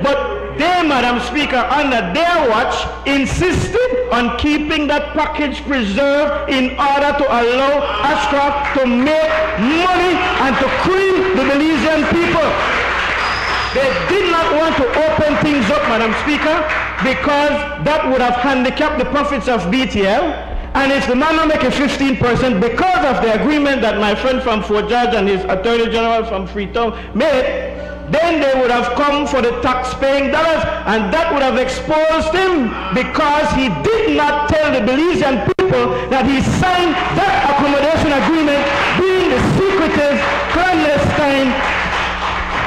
But they, Madam Speaker, under their watch, insisted on keeping that package preserved in order to allow Ashcroft to make money and to cream the Belizean people. They did not want to open things up, Madam Speaker, because that would have handicapped the profits of BTL. And if the man will make a 15% because of the agreement that my friend from Fort George and his Attorney General from Freetown made, then they would have come for the tax-paying dollars, and that would have exposed him because he did not tell the Belizean people that he signed that accommodation agreement, being the secretive, clandestine,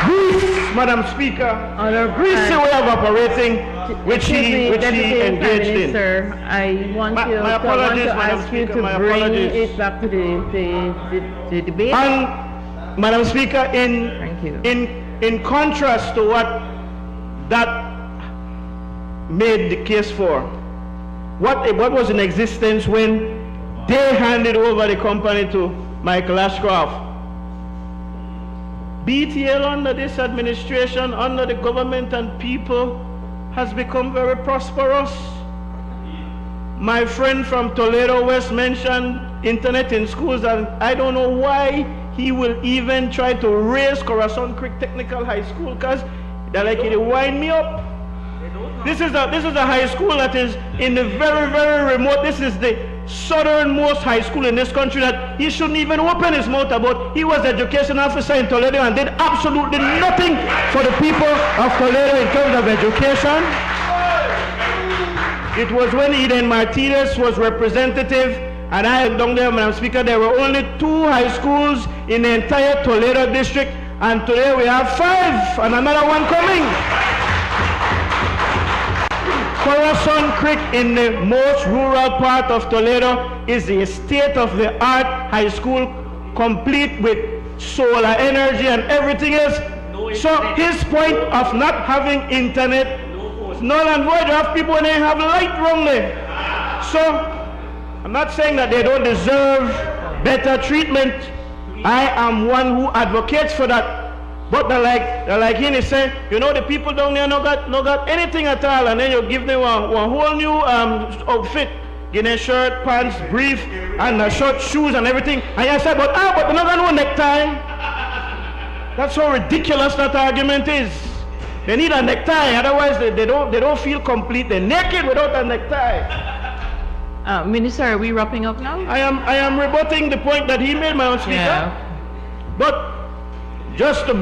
greasy, Madam Speaker, greasy way of operating, which he engaged in. Sir, I want to ask you to bring it back to the debate. And Madam Speaker, in contrast to what that made the case for, what was in existence when they handed over the company to Michael Ashcroft, BTL under this administration, under the government and people, has become very prosperous. My friend from Toledo West mentioned internet in schools, and I don't know why he will even try to raise Corazon Creek Technical High School, because they're like, it wind me up. This is a high school that is in the very, very remote. This is the southernmost high school in this country that he shouldn't even open his mouth about. He was education officer in Toledo and did absolutely nothing for the people of Toledo in terms of education. It was when Eden Martinez was representative and I down there, Madam Speaker, there were only 2 high schools in the entire Toledo district, and today we have 5 and another one coming. Corazon Creek in the most rural part of Toledo is the state-of-the-art high school, complete with solar energy and everything else. So his point of not having internet is null and void. You have people when they have light wrongly. So I'm not saying that they don't deserve better treatment. I am one who advocates for that. But they're like him, he say, you know, the people down there no got anything at all, and then you give them one whole new outfit, give them shirt, pants, brief, and short shoes and everything. And I said, but they're not got no necktie. That's how ridiculous that argument is. They need a necktie, otherwise they don't feel complete. They're naked without a necktie. Minister, are we wrapping up now? I am rebutting the point that he made, Madam Speaker. Yeah. But just to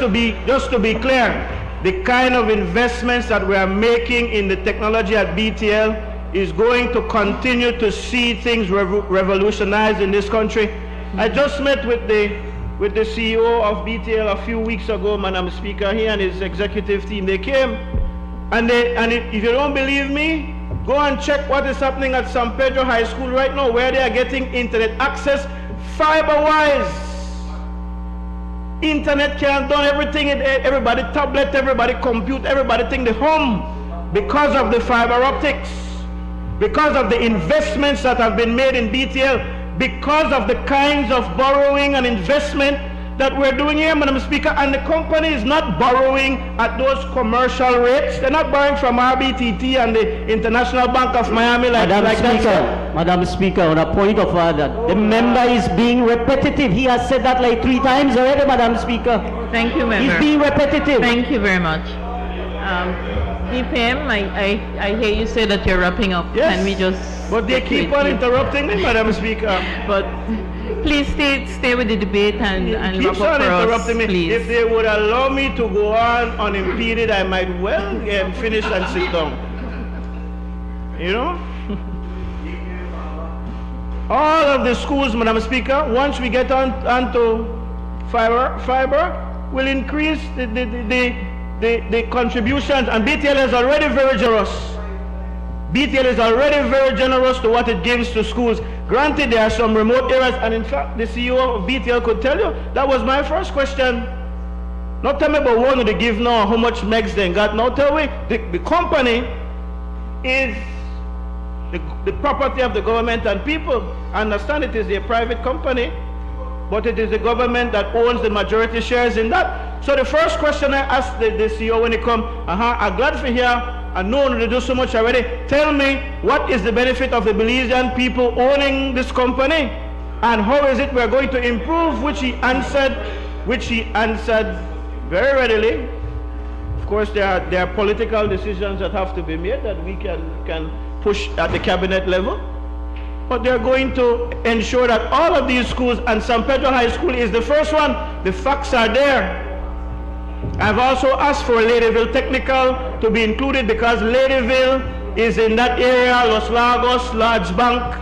be clear, the kind of investments that we are making in the technology at BTL is going to continue to see things revolutionized in this country. I just met with the CEO of BTL a few weeks ago, Madam Speaker. He and his executive team, they came, and if you don't believe me, go and check what is happening at San Pedro High School right now, where they are getting internet access fiber-wise. Internet can't do everything, everybody tablet, everybody compute, everybody think the home, because of the fiber optics, because of the investments that have been made in BTL, because of the kinds of borrowing and investment that we're doing here, Madam Speaker. And the company is not borrowing at those commercial rates. They're not borrowing from RBTT and the International Bank of Miami Madam Speaker, on a point of order, the member is being repetitive. He has said that like 3 times already, Madam Speaker. Thank you, Member. He's being repetitive. Thank you very much. DPM, I hear you say that you're wrapping up. Yes, Can we just... but they keep on interrupting me, Madam Speaker. But please stay with the debate and wrap up for us, please. If they would allow me to go on unimpeded, I might well finish and sit down. You know? All of the schools, Madam Speaker, once we get onto fiber will increase the contributions, and BTL is already very generous. BTL is already very generous to what it gives to schools. Granted, there are some remote areas, and in fact, the CEO of BTL could tell you, that was my first question. Not tell me about one they give now, how much megs they got. Now tell me, the company is the property of the government and people. I understand it is a private company, but it is the government that owns the majority shares in that. So the first question I asked the CEO when he come, I'm glad for here, I know they do so much already. Tell me, what is the benefit of the Belizean people owning this company? And how is it we're going to improve? Which he answered very readily. Of course, there are political decisions that have to be made that we can push at the cabinet level. But they're going to ensure that all of these schools, and San Pedro High School is the first one, the facts are there. I've also asked for Ladyville Technical to be included because Ladyville is in that area, Los Lagos, Large Bank.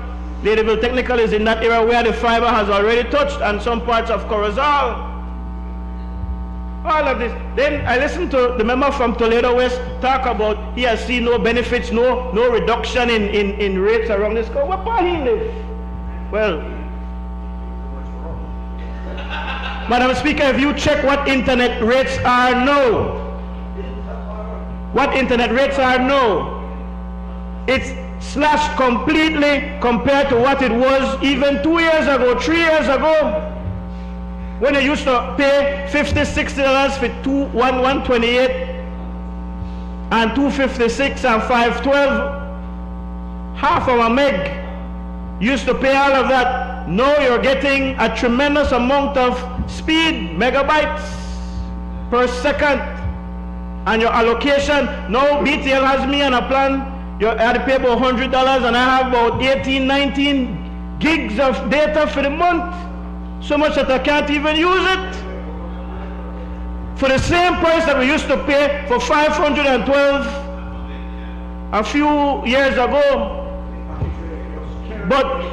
Ladyville Technical is in that area where the fiber has already touched, and some parts of Corozal. All of this. Then I listened to the member from Toledo West talk about he has seen no benefits, no reduction in rates around this. What part he live? Well, Madam Speaker, if you check what internet rates are now, it's slashed completely compared to what it was even 2 years ago, 3 years ago, when they used to pay $50, $60 for 128 and 256 and 512. half of a meg. Used to pay all of that. Now you're getting a tremendous amount of speed, megabytes per second. And your allocation, now BTL has me on a plan. You had to pay about $100 and I have about 18, 19 gigs of data for the month. So much that I can't even use it. For the same price that we used to pay for 512 a few years ago. But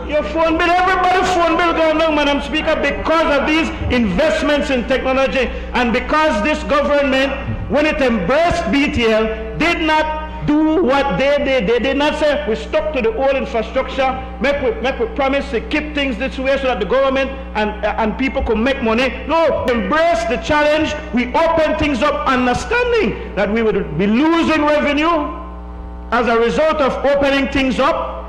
your phone bill, everybody's phone bill going down, Madam Speaker, because of these investments in technology and because this government, when it embraced BTL, did not do what they did. They did not say, we stuck to the old infrastructure, make we promise to keep things this way so that the government and people could make money. No, embrace the challenge. We open things up understanding that we would be losing revenue as a result of opening things up.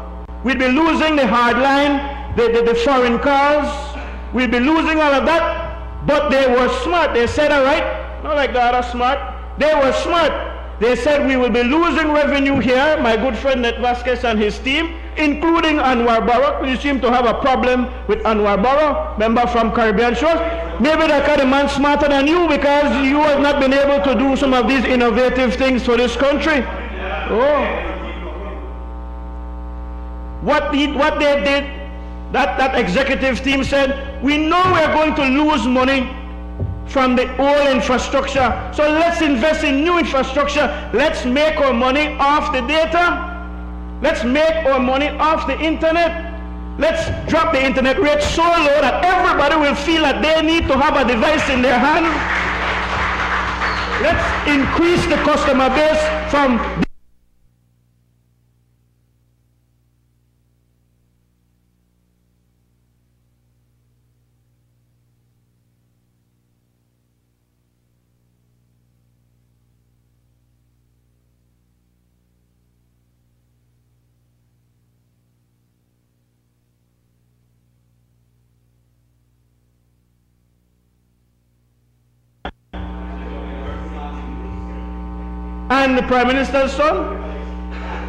We'd be losing the hard line, the foreign cars. We'd be losing all of that. But they were smart. They said, all right, not like the other smart. They were smart. They said we will be losing revenue here, my good friend Ned Vasquez and his team, including Anwar Barrow. You seem to have a problem with Anwar Barrow, member from Caribbean Shores. Maybe that kind of man smarter than you because you have not been able to do some of these innovative things for this country. Oh. What they did, that executive team said, we know we're going to lose money from the old infrastructure. So let's invest in new infrastructure. Let's make our money off the data. Let's make our money off the internet. Let's drop the internet rate so low that everybody will feel that they need to have a device in their hand. Let's increase the customer base from and the Prime Minister's son.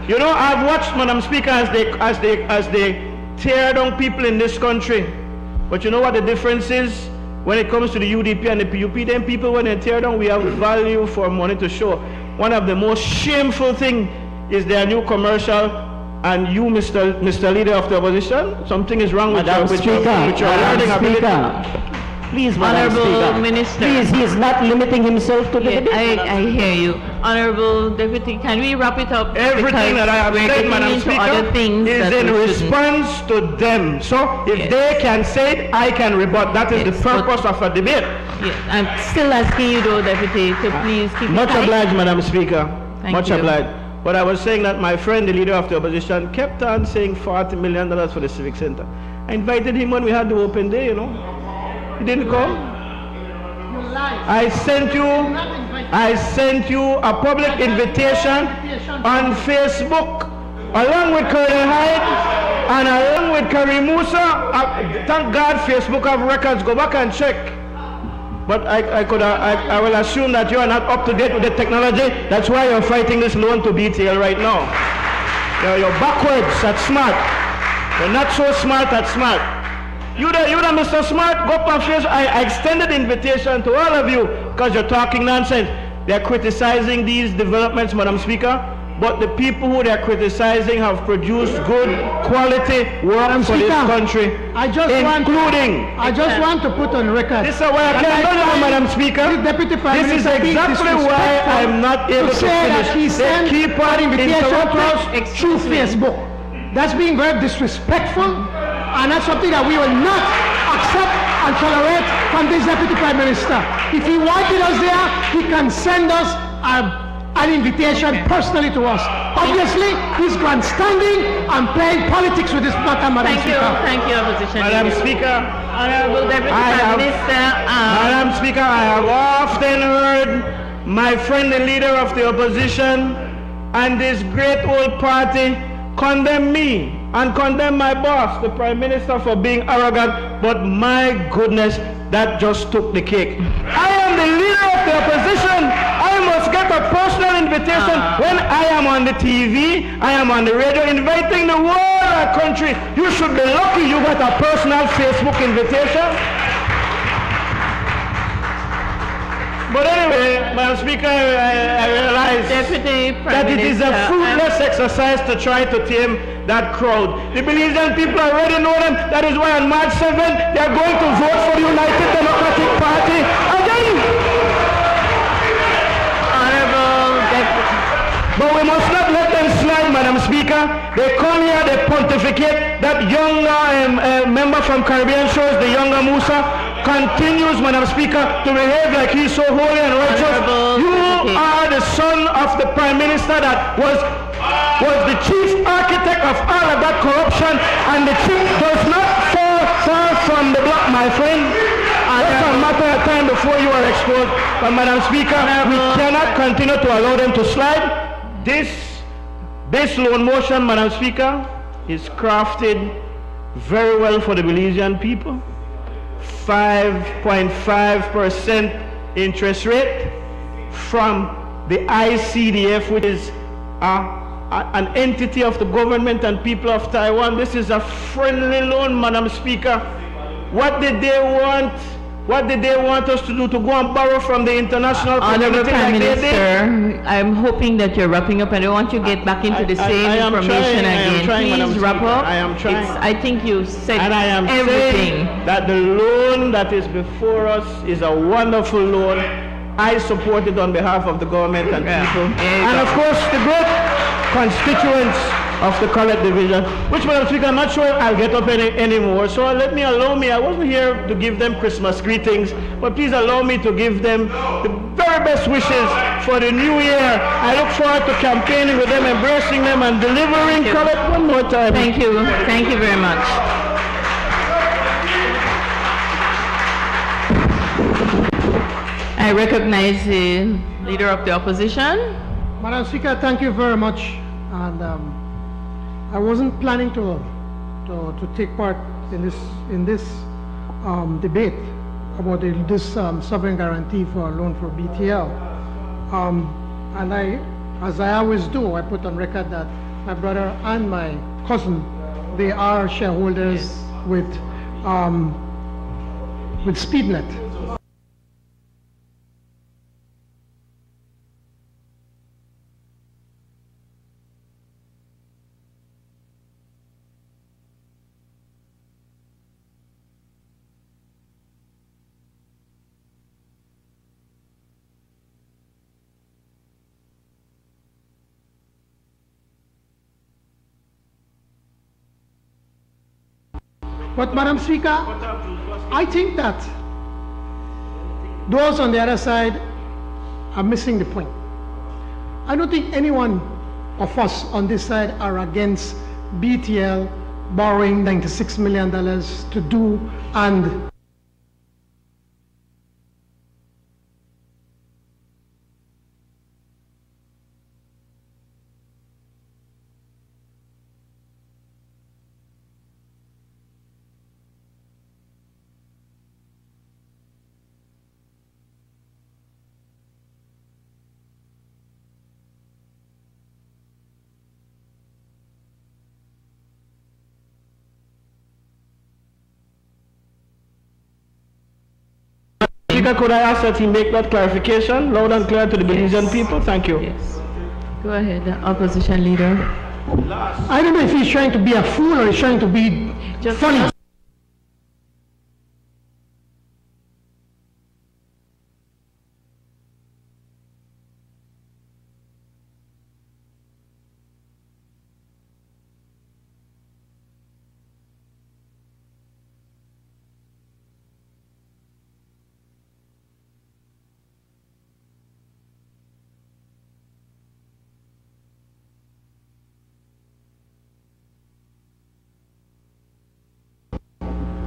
You know, I've watched, Madam Speaker, as they tear down people in this country. But you know what the difference is when it comes to the UDP and the PUP? Then people, when they tear down, we have value for money to show. One of the most shameful things is their new commercial, and you, Mr. Leader of the Opposition, something is wrong with your learning ability. Please, Madam Honorable Minister. Please, he is not limiting himself to the debate. I hear you. Honorable Deputy, can we wrap it up? Everything that I have said, Madam Speaker, is in response to them. So if they can say it, I can rebut. That is the purpose of a debate. Yes, I'm still asking you though, Deputy, to please keep Much it obliged, Madam Speaker. Thank you. Obliged. But I was saying that my friend, the Leader of the Opposition, kept on saying $40 million for the Civic Center. I invited him when we had the open day, you know. He didn't come. I sent you a public invitation on Facebook along with Colonel Hyde and along with Karim Musa. Thank God Facebook have records. Go back and check. But I will assume that you are not up to date with the technology. That's why you're fighting this loan to BTL right now. You're backwards at smart. You're not so smart at smart. You there, Mr. Smart, go up on Facebook. I extended invitation to all of you because you're talking nonsense. They're criticizing these developments, Madam Speaker, but the people who they're criticizing have produced good quality work for this country, I just want to put on record. This is why I can't do that, Madam Speaker. This is exactly why I'm not able to finish. They keep on interrupting us through Facebook. That's being very disrespectful. And that's something that we will not accept and tolerate from this Deputy Prime Minister. If he wanted us there, he can send us an invitation personally to us. Obviously, he's grandstanding and playing politics with this matter, Madam Speaker. Thank you, Opposition Madam Leader. Speaker. Honorable Deputy Prime Minister. Madam Speaker, I have often heard my friend, the Leader of the Opposition, and this great old party condemn me and condemn my boss, the Prime Minister, for being arrogant, but my goodness, that just took the cake. I am the Leader of the Opposition. I must get a personal invitation invitation when I am on the TV, I am on the radio inviting the whole country. You should be lucky you got a personal Facebook invitation. But anyway, Madam Speaker, I realize that it is a fruitless exercise to try to tame that crowd. The Belizean people already know them. That is why on March 7th, they are going to vote for the United Democratic Party again. But we must not let them slide, Madam Speaker. They come here, they pontificate. That young member from Caribbean Shores, the younger Musa, continues, Madam Speaker, to behave like he's so holy and righteous. You are the son of the Prime Minister that was the chief architect of all of that corruption, and the chief does not fall far from the block, my friend. It's a matter of time before you are exposed. But Madam Speaker, we cannot continue to allow them to slide. This loan motion, Madam Speaker, is crafted very well for the Belizean people. 5.5% interest rate from the ICDF, which is an entity of the government and people of Taiwan. This is a friendly loan, Madam Speaker. What did they want? What did they want us to do? To go and borrow from the international community? Honourable Prime Minister, I'm hoping that you're wrapping up. I don't want you to get back into the same information again. Please wrap up. I am trying. I think you said and I am everything. That the loan that is before us is a wonderful loan. I support it on behalf of the government and people. And of course, the great constituents of the College Division, which, Madam Speaker, I'm not sure I'll get up anymore. So allow me, I wasn't here to give them Christmas greetings, but please allow me to give them the very best wishes for the new year. I look forward to campaigning with them, embracing them, and delivering College one more time. Thank you. Thank you very much. I recognize the Leader of the Opposition. Madam Speaker, thank you very much. And I wasn't planning to take part in this debate about this sovereign guarantee for a loan for BTL. And as I always do, I put on record that my brother and my cousin, they are shareholders with SpeedNet. But, Madam Speaker, I think that those on the other side are missing the point. I don't think anyone of us on this side are against BTL borrowing $96 million to do and Speaker, could I ask that he make that clarification loud and clear to the Belizean people? Thank you. Yes. Go ahead, the Opposition Leader. I don't know if he's trying to be a fool or he's trying to be funny.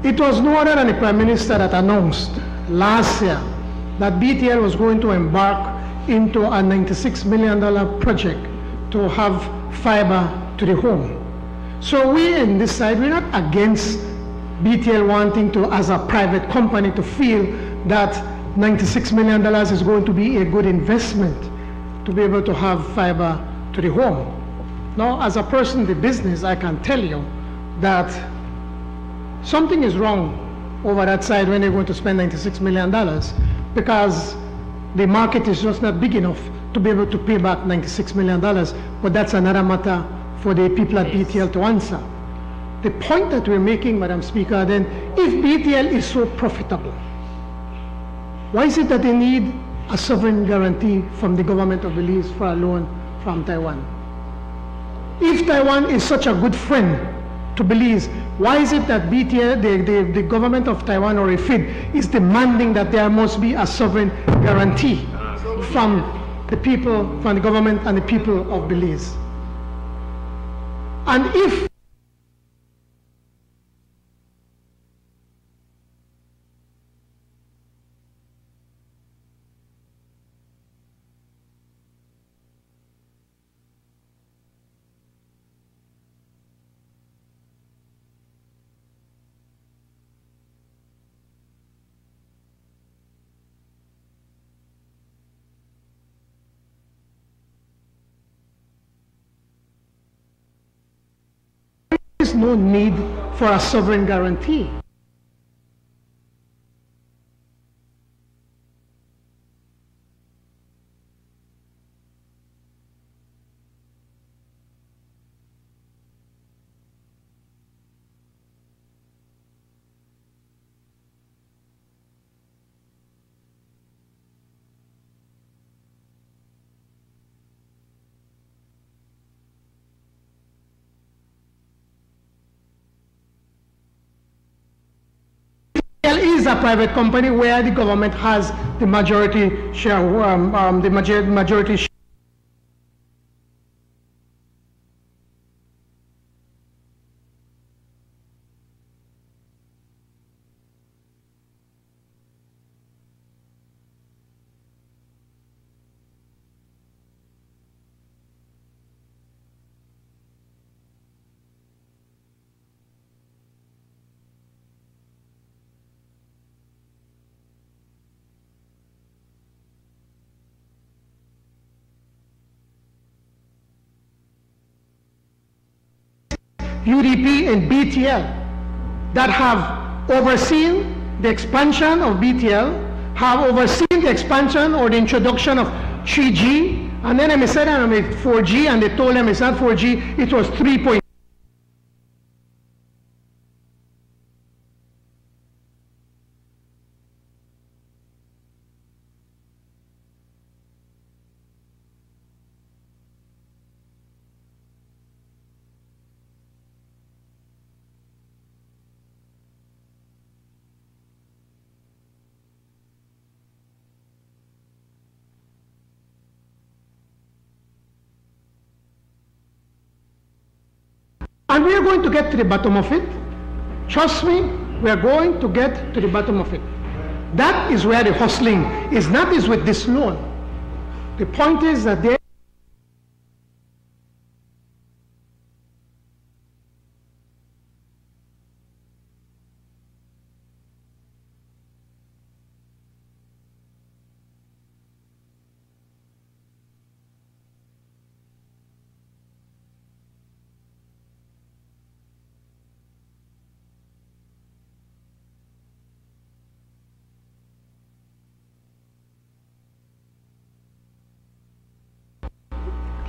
It was no other than the Prime Minister that announced last year that BTL was going to embark into a $96 million project to have fiber to the home. So we in this side, we're not against BTL wanting to, as a private company, to feel that $96 million is going to be a good investment to be able to have fiber to the home. Now, as a person in the business, I can tell you that something is wrong over that side when they're going to spend $96 million, because the market is just not big enough to be able to pay back $96 million, but that's another matter for the people at BTL to answer. The point that we're making, Madam Speaker, then, if BTL is so profitable, why is it that they need a sovereign guarantee from the government of Belize for a loan from Taiwan? If Taiwan is such a good friend to Belize, why is it that BTL, the government of Taiwan or IFID is demanding that there must be a sovereign guarantee from the people, from the government and the people of Belize? And if there is no need for a sovereign guarantee. Is a private company where the government has the majority share, majority share. UDP and BTL that have overseen the expansion of BTL, have overseen the expansion or the introduction of 3G, and then I said 4G, and they told them it's not 4G, it was 3.0. And we are going to get to the bottom of it. Trust me, we are going to get to the bottom of it. That is where the hustling is, not is with this loan. The point is that they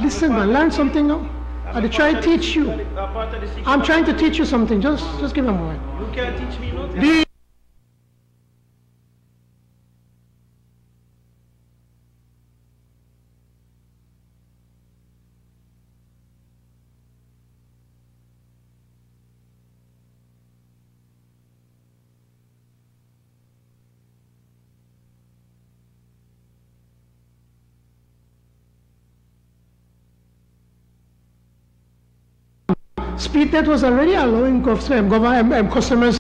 listen, man, learn something now. I'll try to teach you. I'm trying to teach you something. Just give me a moment. You can't teach me nothing. Speednet was already allowing customers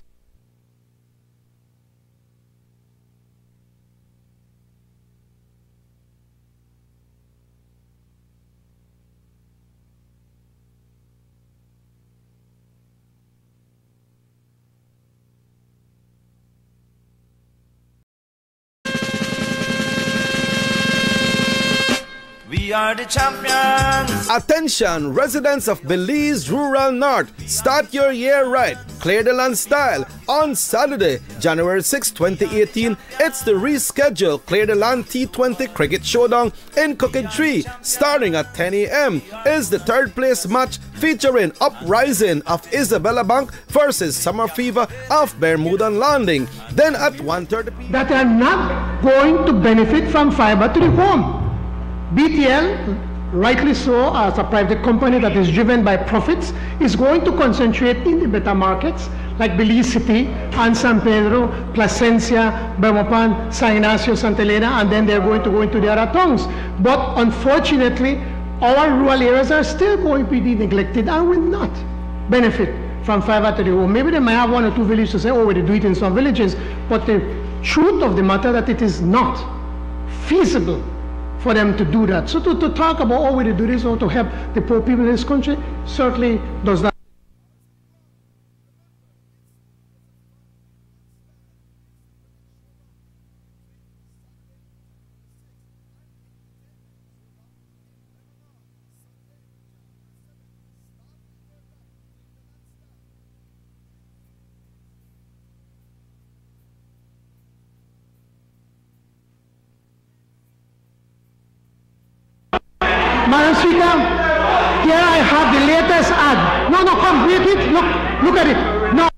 We We are the champions. Attention, residents of Belize Rural North. Start your year right. Clear the land style. On Saturday, January 6, 2018, it's the rescheduled Clear the Land T20 Cricket Showdown in Crooked Tree. Starting at 10 a.m. is the third place match featuring Uprising of Isabella Bank versus Summer Fever of Bermudan Landing. Then at 1:30 p.m. that are not going to benefit from fiber to the home. BTL, rightly so, as a private company that is driven by profits, is going to concentrate in the better markets like Belize City and San Pedro, Placencia, Bermopan, San Ignacio, Santa Elena, and then they're going to go into the other towns. But unfortunately, our rural areas are still going to be neglected and will not benefit from fiber to the home. Maybe they might have one or two villages to say, oh, we do it in some villages, but the truth of the matter that it is not feasible for them to do that. So to talk about, oh, we do this or to help the poor people in this country certainly does not. Madam Speaker, here I have the latest ad. No, come, wait, look at it. No.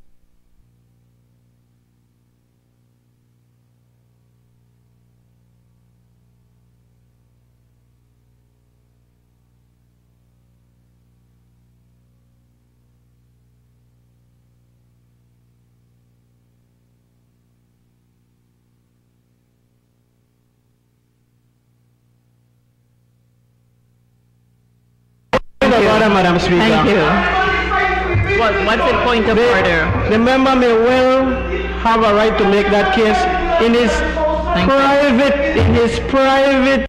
Madam Speaker. Thank you. What's the point of order? The member may well have a right to make that case in his private.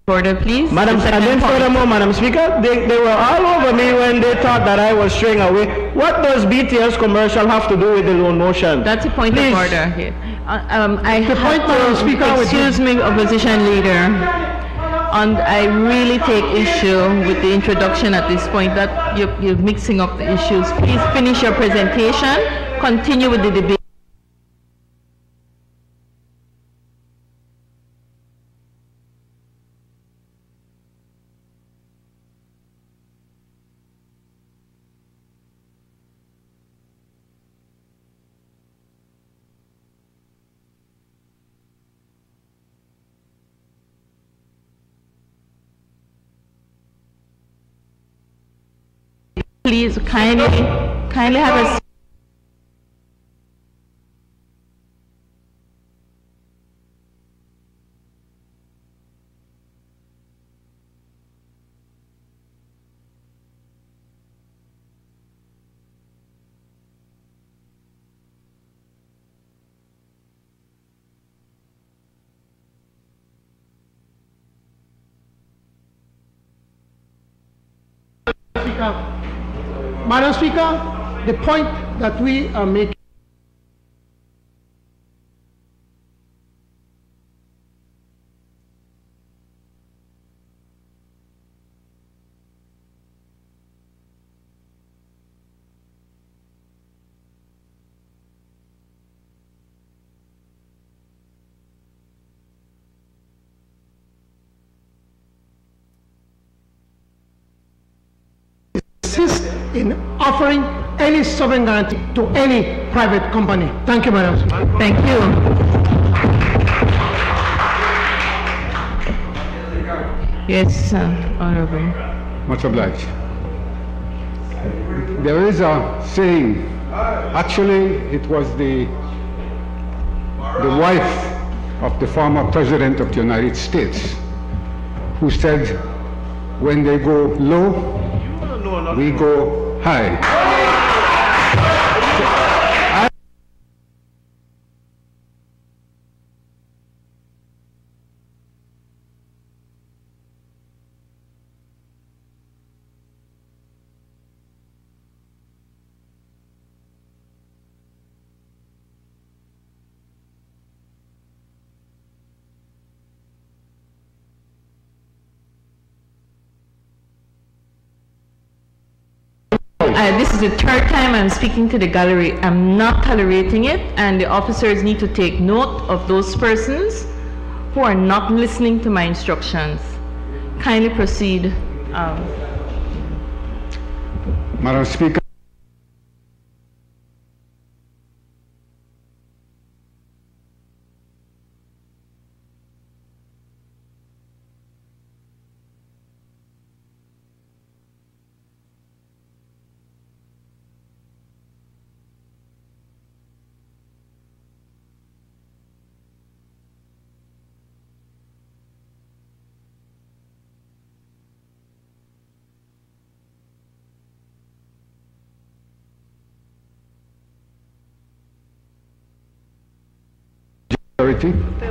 Order, please. Madam, and then furthermore, Madam Speaker, they were all over me when they thought that I was straying away. What does BTL's commercial have to do with the loan motion? That's a point of order here. I The point, Madam Speaker, excuse me, opposition leader. And I really take issue with the introduction at this point that you're mixing up the issues. Please finish your presentation. Continue with the debate. Please kindly have a Madam Speaker, the point that we are making in offering any sovereign guarantee to any private company. Thank you, Madam Speaker. Thank you. Yes, Honorable. Much obliged. There is a saying, actually it was the wife of the former President of the United States who said, when they go low, we go high. This is the third time I'm speaking to the gallery. I'm not tolerating it, and the officers need to take note of those persons who are not listening to my instructions. Kindly proceed. Madam Speaker.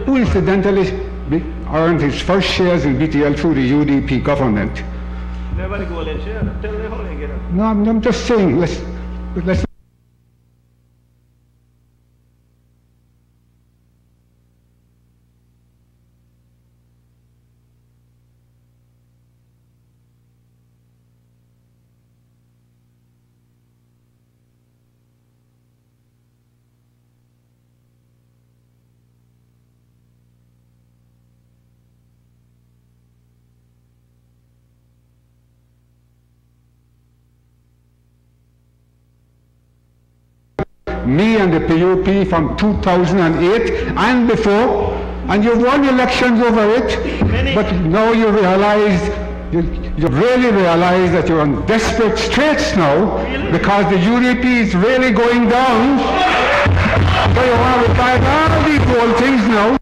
Who incidentally earned his first shares in BTL through the UDP government. No, I'm just saying, let's me and the PUP from 2008 and before, and you've won elections over it, but now you realize, you really realize that you're on desperate straits now because the UDP is really going down. So you want to revive all these old things now.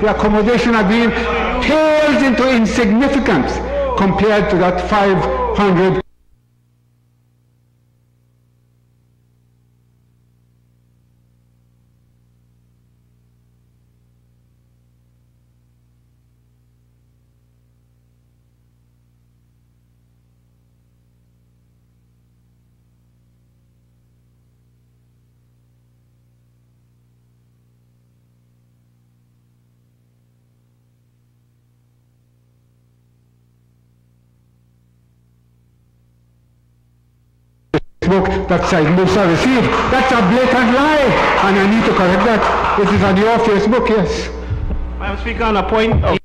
The accommodation agreement pales into insignificance compared to that 500. That Said Musa received. That's a blatant lie, and I need to correct that. It is on your Facebook, yes. Madam Speaker, on a point of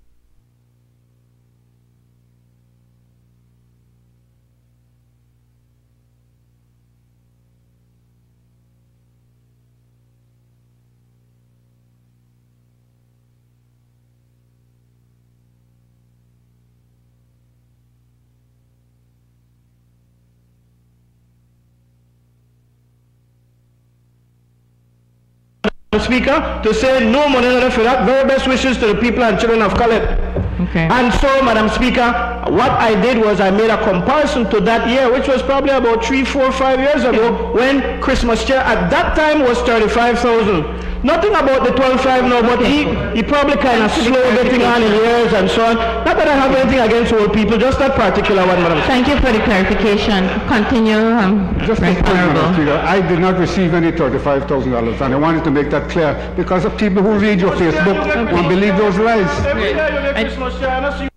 Speaker, to say no money for that. Very best wishes to the people and children of Khaled. Okay. And so, Madam Speaker, what I did was I made a comparison to that year, which was probably about 3, 4, 5 years ago, when Christmas cheer at that time was 35,000. Nothing about the 12.5 now, but he probably kind of slow getting on in years and so on. Not that I have anything against old people, just that particular one, Madam Speaker. Thank you for the clarification. Continue, just Right Honorable. Speaker, I did not receive any $35,000, and I wanted to make that clear because of people who read your Facebook won't believe those lies. Every year you get Christmas cheer, and I see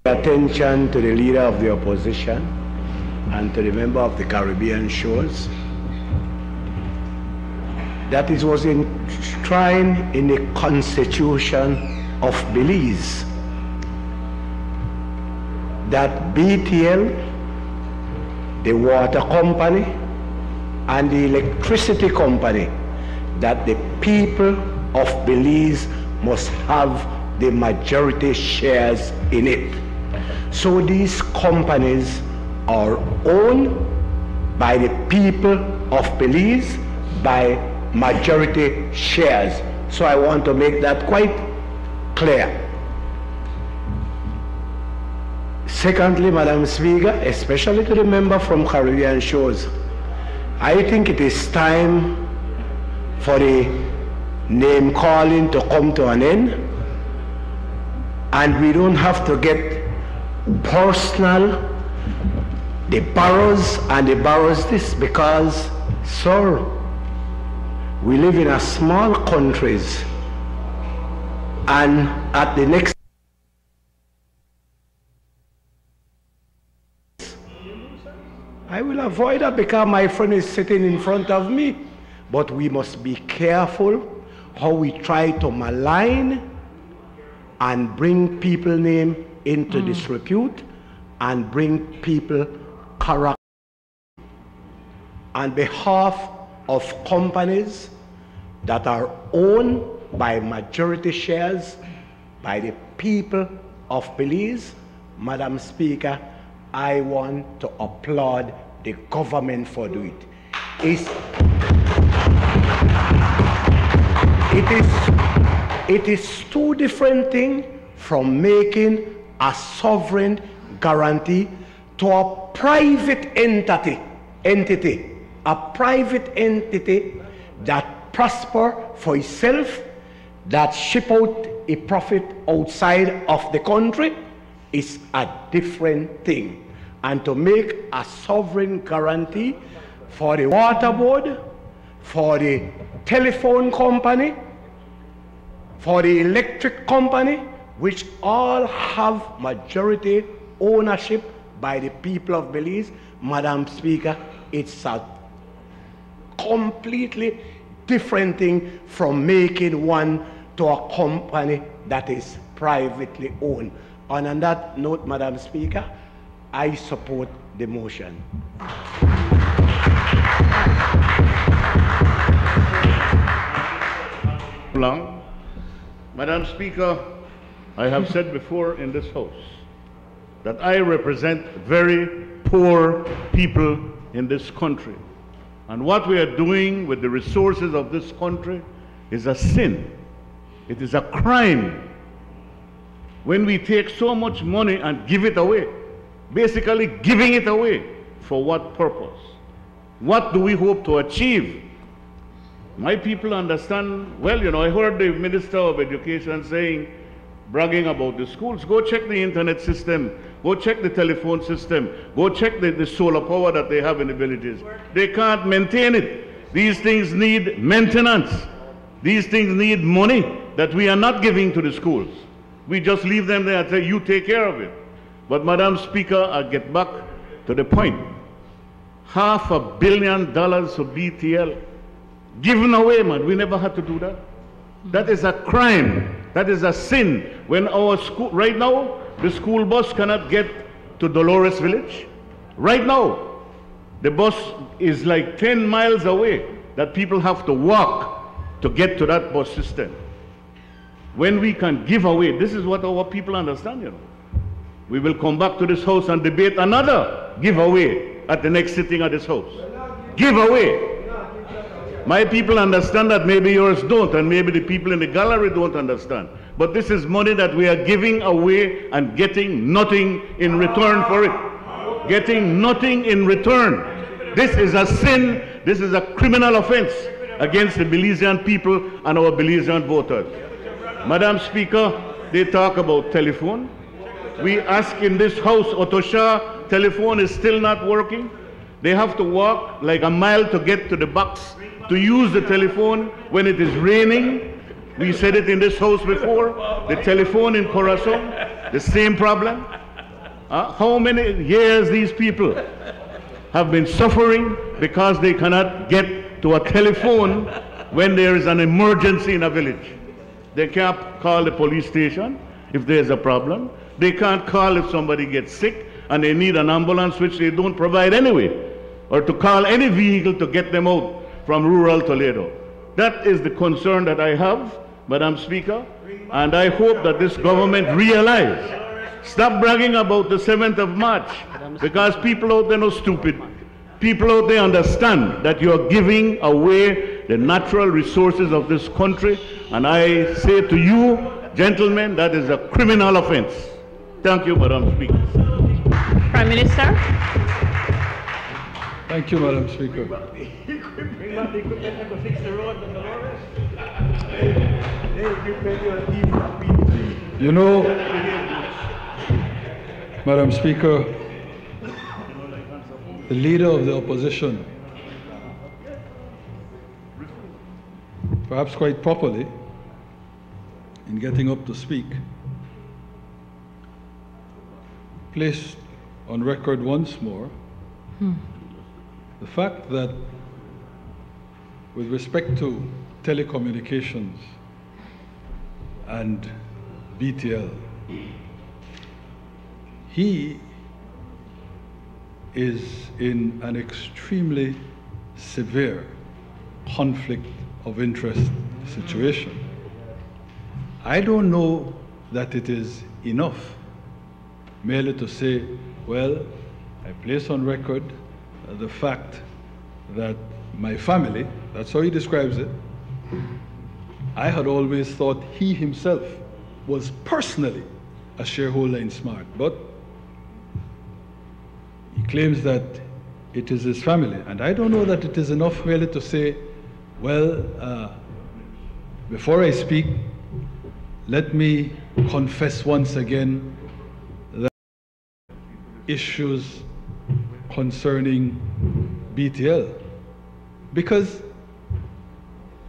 Attention to the leader of the opposition and to the member of the Caribbean Shores that it was enshrined in the Constitution of Belize that BTL, the water company, and the electricity company, that the people of Belize must have the majority shares in it. So these companies are owned by the people of Belize by majority shares. So I want to make that quite clear. Secondly, Madam Speaker, especially to the member from Caribbean Shores, I think it is time for the name calling to come to an end, and we don't have to get personal, the boroughs and the boroughs this, because, sir, we live in a small countries, and at the next I will avoid that because my friend is sitting in front of me. But we must be careful how we try to malign and bring people name into disrepute and bring people character. On behalf of companies that are owned by majority shares by the people of Belize, Madam Speaker, I want to applaud the government for doing it. It is two different things from making a sovereign guarantee to a private entity, a private entity that prosper for itself, that ship out a profit outside of the country, is a different thing. And to make a sovereign guarantee for the water board, for the telephone company, for the electric company, which all have majority ownership by the people of Belize, Madam Speaker, it's a completely different thing from making one to a company that is privately owned. And on that note, Madam Speaker, I support the motion. Long. Madam Speaker, I have said before in this House that I represent very poor people in this country. And what we are doing with the resources of this country is a sin. It is a crime when we take so much money and give it away. Basically giving it away. For what purpose? What do we hope to achieve? My people understand, well, you know, I heard the Minister of Education saying, bragging about the schools. Go check the internet system. Go check the telephone system. Go check the solar power that they have in the villages. They can't maintain it. These things need maintenance. These things need money that we are not giving to the schools. We just leave them there and say, you take care of it. But Madam Speaker, I get back to the point. $500 million for BTL. Given away, man. We never had to do that. That is a crime. That is a sin. When our school, right now, the school bus cannot get to Dolores Village. Right now, the bus is like 10 miles away that people have to walk to get to that bus system. When we can give away, this is what our people understand, you know. We will come back to this House and debate another giveaway at the next sitting of this House. Giveaway. My people understand that, maybe yours don't, and maybe the people in the gallery don't understand. But this is money that we are giving away and getting nothing in return for it. Getting nothing in return. This is a sin, this is a criminal offense against the Belizean people and our Belizean voters. Madam Speaker, they talk about telephone. We ask in this House, Otosha, telephone is still not working. They have to walk like a mile to get to the box to use the telephone when it is raining. We said it in this House before. The telephone in Corazon, the same problem. How many years these people have been suffering because they cannot get to a telephone when there is an emergency in a village. They can't call the police station if there's a problem. They can't call if somebody gets sick and they need an ambulance, which they don't provide anyway, or to call any vehicle to get them out from rural Toledo. That is the concern that I have, Madam Speaker, and I hope that this government realize. Stop bragging about the 7th of March, because people out there are stupid. People out there understand that you are giving away the natural resources of this country, and I say to you, gentlemen, that is a criminal offense. Thank you, Madam Speaker. Prime Minister. Thank you, Madam Speaker. You know, Madam Speaker, the leader of the opposition, perhaps quite properly, in getting up to speak, placed on record once more the fact that with respect to telecommunications and BTL, he is in an extremely severe conflict of interest situation. I don't know that it is enough merely to say, well, I place on record the fact that my family, that's how he describes it, I had always thought he himself was personally a shareholder in SMART, but he claims that it is his family. And I don't know that it is enough merely to say, well, before I speak, let me confess once again that issues concerning BTL. Because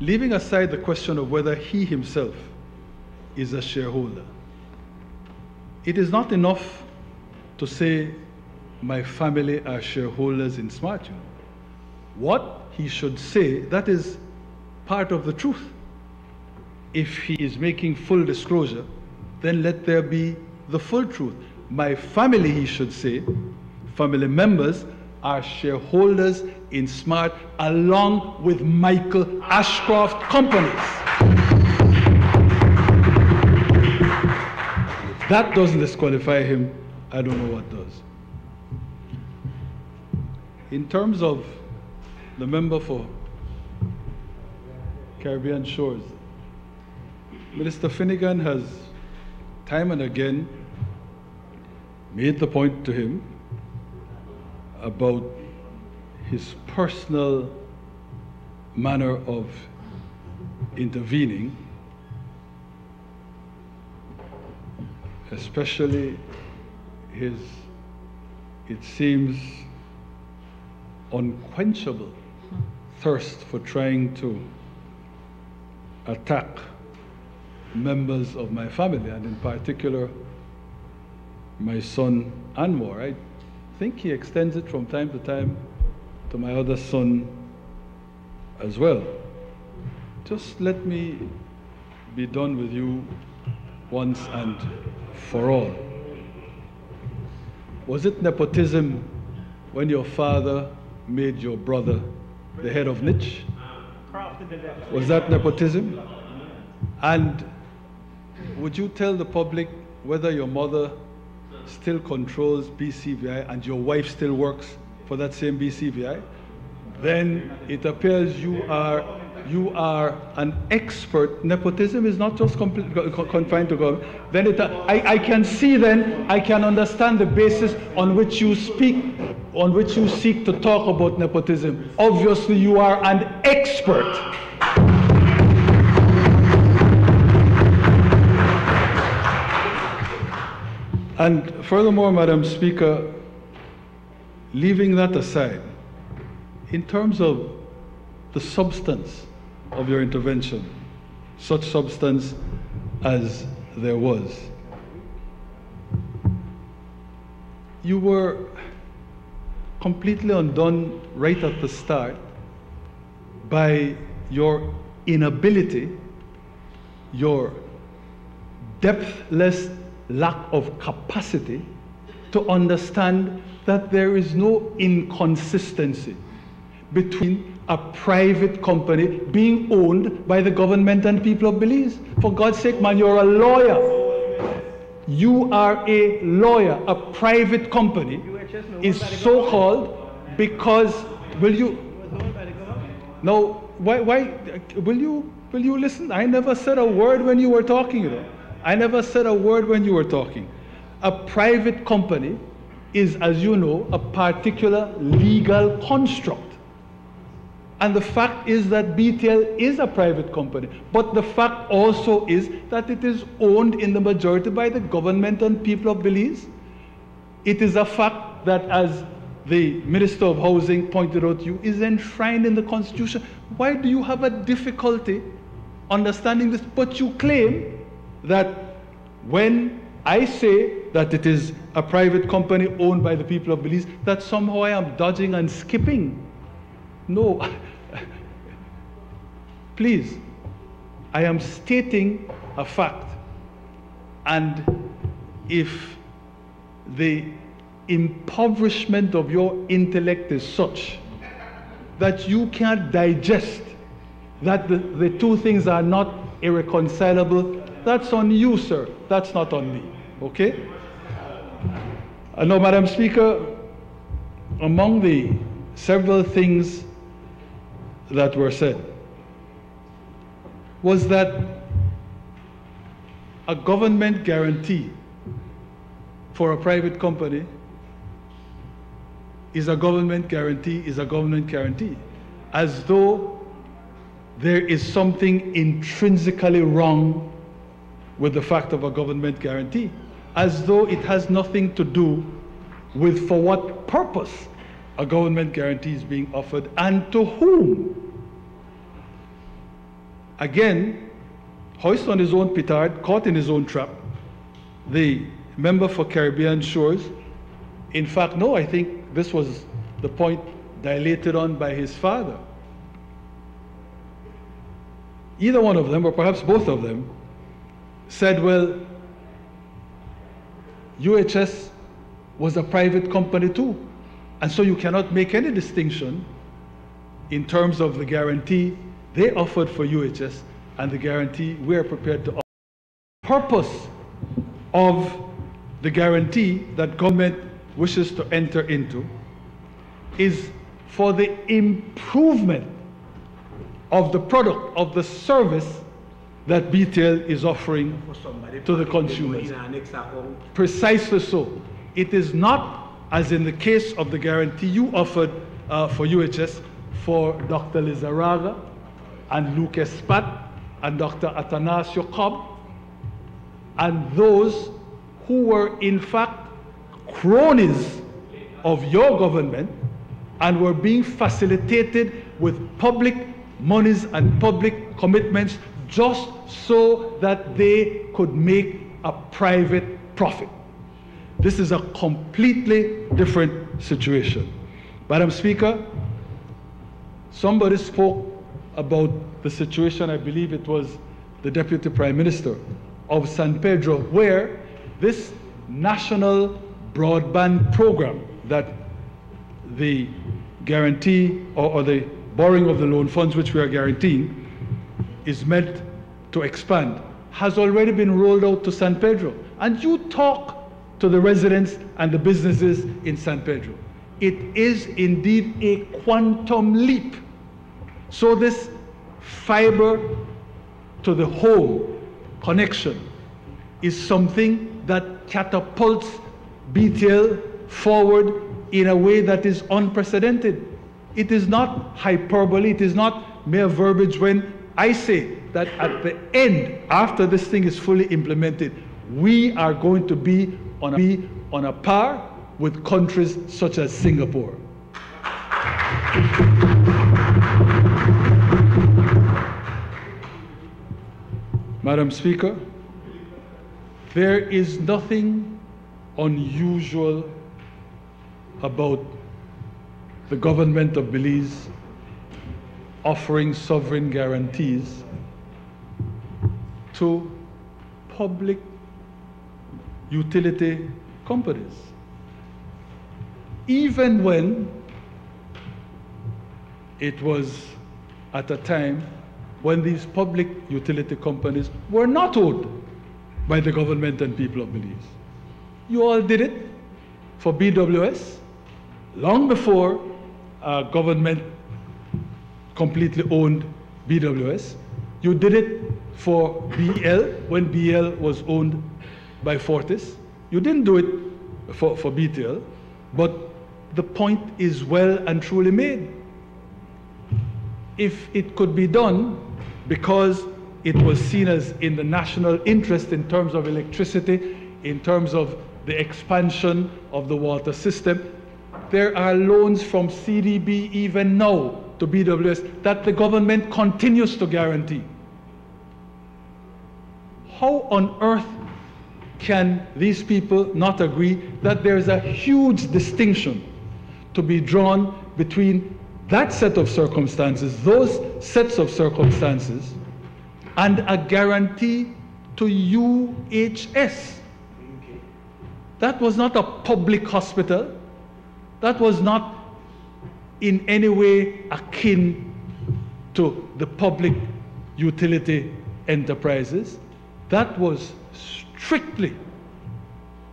leaving aside the question of whether he himself is a shareholder, it is not enough to say my family are shareholders in SMART. What he should say, that is part of the truth. If he is making full disclosure, then let there be the full truth. My family, he should say, family members are shareholders in SMART along with Michael Ashcroft Companies. If that doesn't disqualify him, I don't know what does. In terms of the member for Caribbean Shores, Minister Finnegan has time and again made the point to him about his personal manner of intervening, especially his, it seems, unquenchable thirst for trying to attack members of my family, and in particular my son Anwar. I think he extends it from time to time to my other son as well. Just let me be done with you once and for all. Was it nepotism when your father made your brother the head of Niche? Was that nepotism? And would you tell the public whether your mother still controls BCVI and your wife still works for that same BCVI? Then it appears you are an expert. Nepotism is not just confined to government. Then I can see, then I can understand the basis on which you speak, on which you seek to talk about nepotism. Obviously you are an expert. And furthermore, Madam Speaker, leaving that aside, in terms of the substance of your intervention, such substance as there was, you were completely undone right at the start by your inability, your depthless lack of capacity to understand that there is no inconsistency between a private company being owned by the government and people of Belize. For God's sake, man, you're a lawyer. You are a lawyer. A private company is so-called because, will you, no, why, will you listen? I never said a word when you were talking, you know. I never said a word when you were talking. A private company is, as you know, a particular legal construct. And the fact is that BTL is a private company. But the fact also is that it is owned in the majority by the government and people of Belize. It is a fact that, as the Minister of Housing pointed out to you, is enshrined in the Constitution. Why do you have a difficulty understanding this? But you claim that when I say that it is a private company owned by the people of Belize, that somehow I am dodging and skipping. No. Please, I am stating a fact. And if the impoverishment of your intellect is such that you can't digest that the two things are not irreconcilable, that's on you, sir. That's not on me. Okay? Now, Madam Speaker, among the several things that were said was that a government guarantee for a private company is a government guarantee, as though there is something intrinsically wrong with the fact of a government guarantee, as though it has nothing to do with for what purpose a government guarantee is being offered and to whom. Again, hoist on his own petard, caught in his own trap, the member for Caribbean Shores, in fact, no, I think this was the point dilated on by his father. Either one of them, or perhaps both of them, said, well, UHS was a private company too, and so you cannot make any distinction in terms of the guarantee they offered for UHS and the guarantee we are prepared to offer. The purpose of the guarantee that government wishes to enter into is for the improvement of the product, of the service that BTL is offering to the consumers. Precisely so. It is not, as in the case of the guarantee you offered for UHS for Dr. Lizarraga and Lucas Spat and Dr. Atanasio Cobb and those who were in fact cronies of your government and were being facilitated with public monies and public commitments just so that they could make a private profit. This is a completely different situation. Madam Speaker, somebody spoke about the situation, I believe it was the Deputy Prime Minister of San Pedro, where this national broadband program that the guarantee or the borrowing of the loan funds which we are guaranteeing is meant to expand has already been rolled out to San Pedro. And you talk to the residents and the businesses in San Pedro. It is indeed a quantum leap. So this fiber to the home connection is something that catapults BTL forward in a way that is unprecedented. It is not hyperbole, it is not mere verbiage when I say that at the end, after this thing is fully implemented, we are going to be on a par with countries such as Singapore. Madam Speaker, there is nothing unusual about the government of Belize offering sovereign guarantees to public utility companies, even when it was at a time when these public utility companies were not owned by the government and people of Belize. You all did it for BWS long before government completely owned BWS. You did it for BL when BL was owned by Fortis. You didn't do it for BTL, but the point is well and truly made. If it could be done because it was seen as in the national interest in terms of electricity, in terms of the expansion of the water system, there are loans from CDB even now to BWS that the government continues to guarantee. How on earth can these people not agree that there's a huge distinction to be drawn between that set of circumstances, those sets of circumstances, and a guarantee to UHS? That was not a public hospital. That was not in any way akin to the public utility enterprises. That was strictly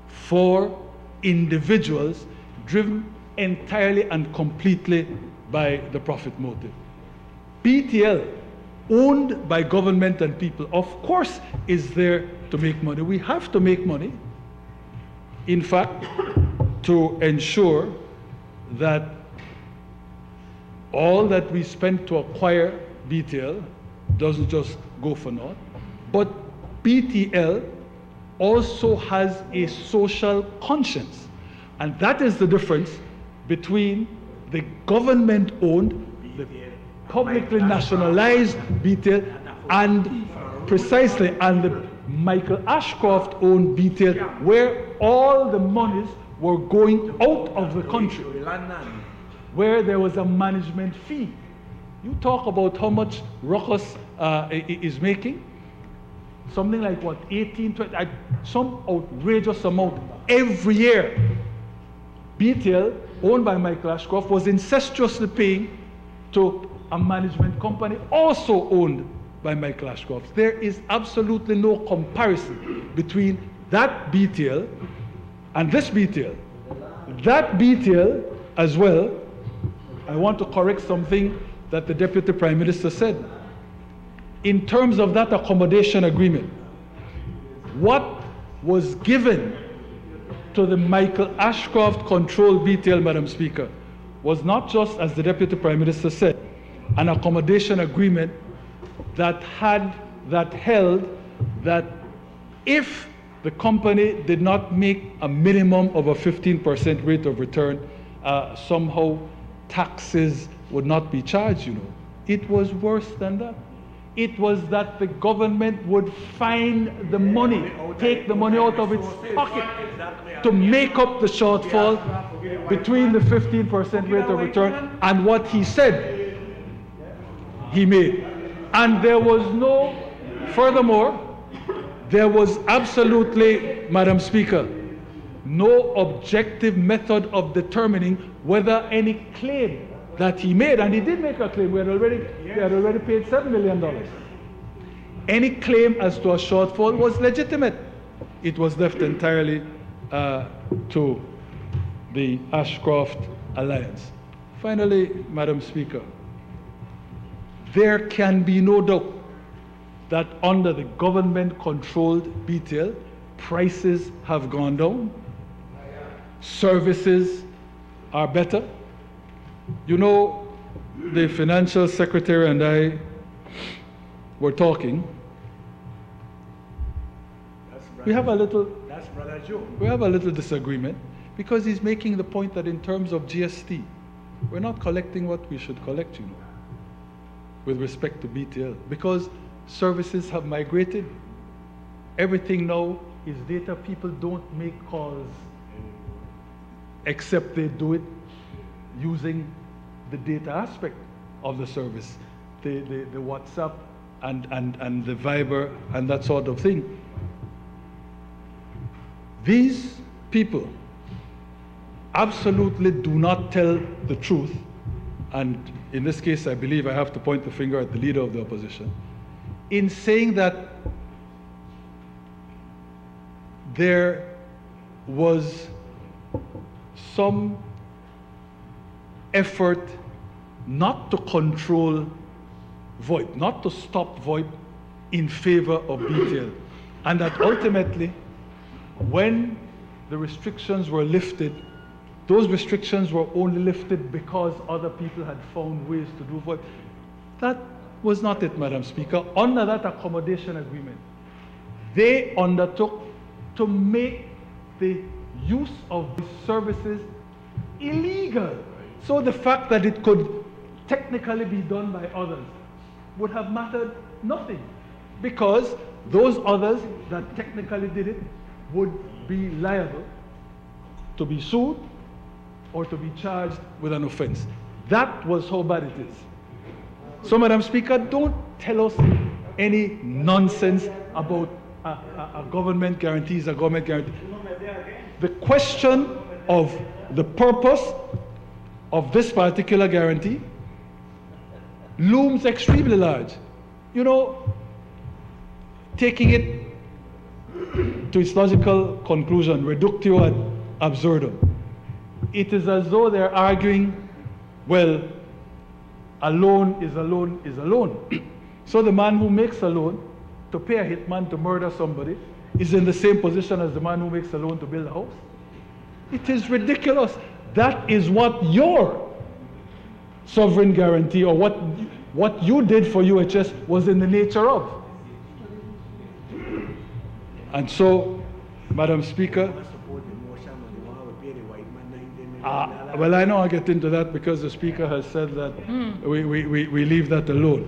for individuals driven entirely and completely by the profit motive. BTL, owned by government and people, of course is there to make money. We have to make money, in fact, to ensure that all that we spend to acquire BTL doesn't just go for naught. But BTL also has a social conscience. And that is the difference between the government-owned, the publicly nationalized BTL, and precisely, and the Michael Ashcroft-owned BTL, where all the monies were going out of the country, where there was a management fee. You talk about how much Ruckus is making, something like what, 18, 20, some outrageous amount every year. BTL, owned by Michael Ashcroft, was incestuously paying to a management company also owned by Michael Ashcroft. There is absolutely no comparison between that BTL and this BTL. That BTL as well, I want to correct something that the Deputy Prime Minister said. In terms of that accommodation agreement, what was given to the Michael Ashcroft-controlled BTL, Madam Speaker, was not just, as the Deputy Prime Minister said, an accommodation agreement that held that if the company did not make a minimum of a 15% rate of return, somehow taxes would not be charged, you know. It was worse than that. It was that the government would find the money, take the money out of its pocket to make up the shortfall between the 15% rate of return and what he said he made. And there was no, furthermore, there was absolutely, Madam Speaker, no objective method of determining whether any claim that he made, and he did make a claim, we had already paid $7 million. Any claim as to a shortfall was legitimate. It was left entirely to the Ashcroft Alliance. Finally, Madam Speaker, there can be no doubt that under the government-controlled BTL, prices have gone down, services are better. You know, the Financial Secretary and I were talking. We have a little disagreement because he's making the point that in terms of GST, we're not collecting what we should collect, you know, with respect to BTL, because services have migrated. Everything now is data. People don't make calls except they do it using the data aspect of the service, the WhatsApp and the Viber and that sort of thing. These people absolutely do not tell the truth, and in this case I believe I have to point the finger at the leader of the opposition, in saying that there was some effort not to control VoIP, not to stop VoIP in favor of BTL, and that ultimately when the restrictions were lifted, those restrictions were only lifted because other people had found ways to do VoIP. That was not it, Madam Speaker. Under that accommodation agreement, they undertook to make the use of the services illegal. So the fact that it could technically be done by others would have mattered nothing, because those others that technically did it would be liable to be sued or to be charged with an offense. That was how bad it is. So, Madam Speaker, don't tell us any nonsense about a government guarantee is a government guarantee. The question of the purpose of this particular guarantee looms extremely large. You know, taking it to its logical conclusion, reductio ad absurdum, it is as though they're arguing, well, a loan is a loan is a loan. So the man who makes a loan to pay a hitman to murder somebody is in the same position as the man who makes a loan to build a house. It is ridiculous. That is what your sovereign guarantee, or what you did for UHS, was in the nature of. And so, Madam Speaker, well, I know I'll get into that because the Speaker has said that we leave that alone.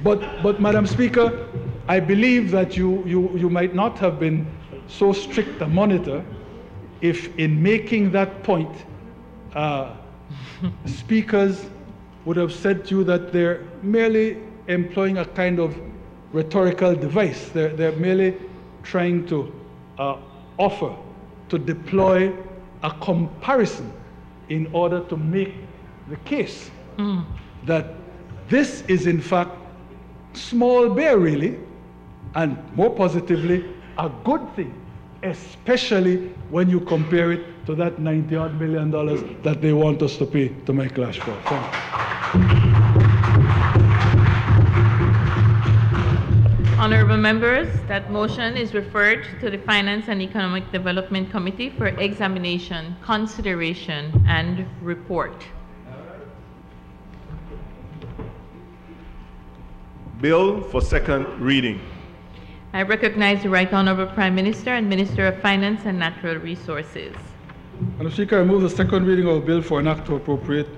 But Madam Speaker, I believe that you might not have been so strict a monitor if in making that point, speakers would have said to you that they're merely employing a kind of rhetorical device. They're merely trying to offer, to deploy a comparison in order to make the case that this is in fact small beer really, and more positively, a good thing, especially when you compare it to that $90-odd million that they want us to pay to Michael Ashcroft. Honorable members, that motion is referred to the Finance and Economic Development Committee for examination, consideration, and report. Bill for second reading. I recognize the Right Honorable Prime Minister and Minister of Finance and Natural Resources. Madam Speaker, I move the second reading of a bill for an act to appropriate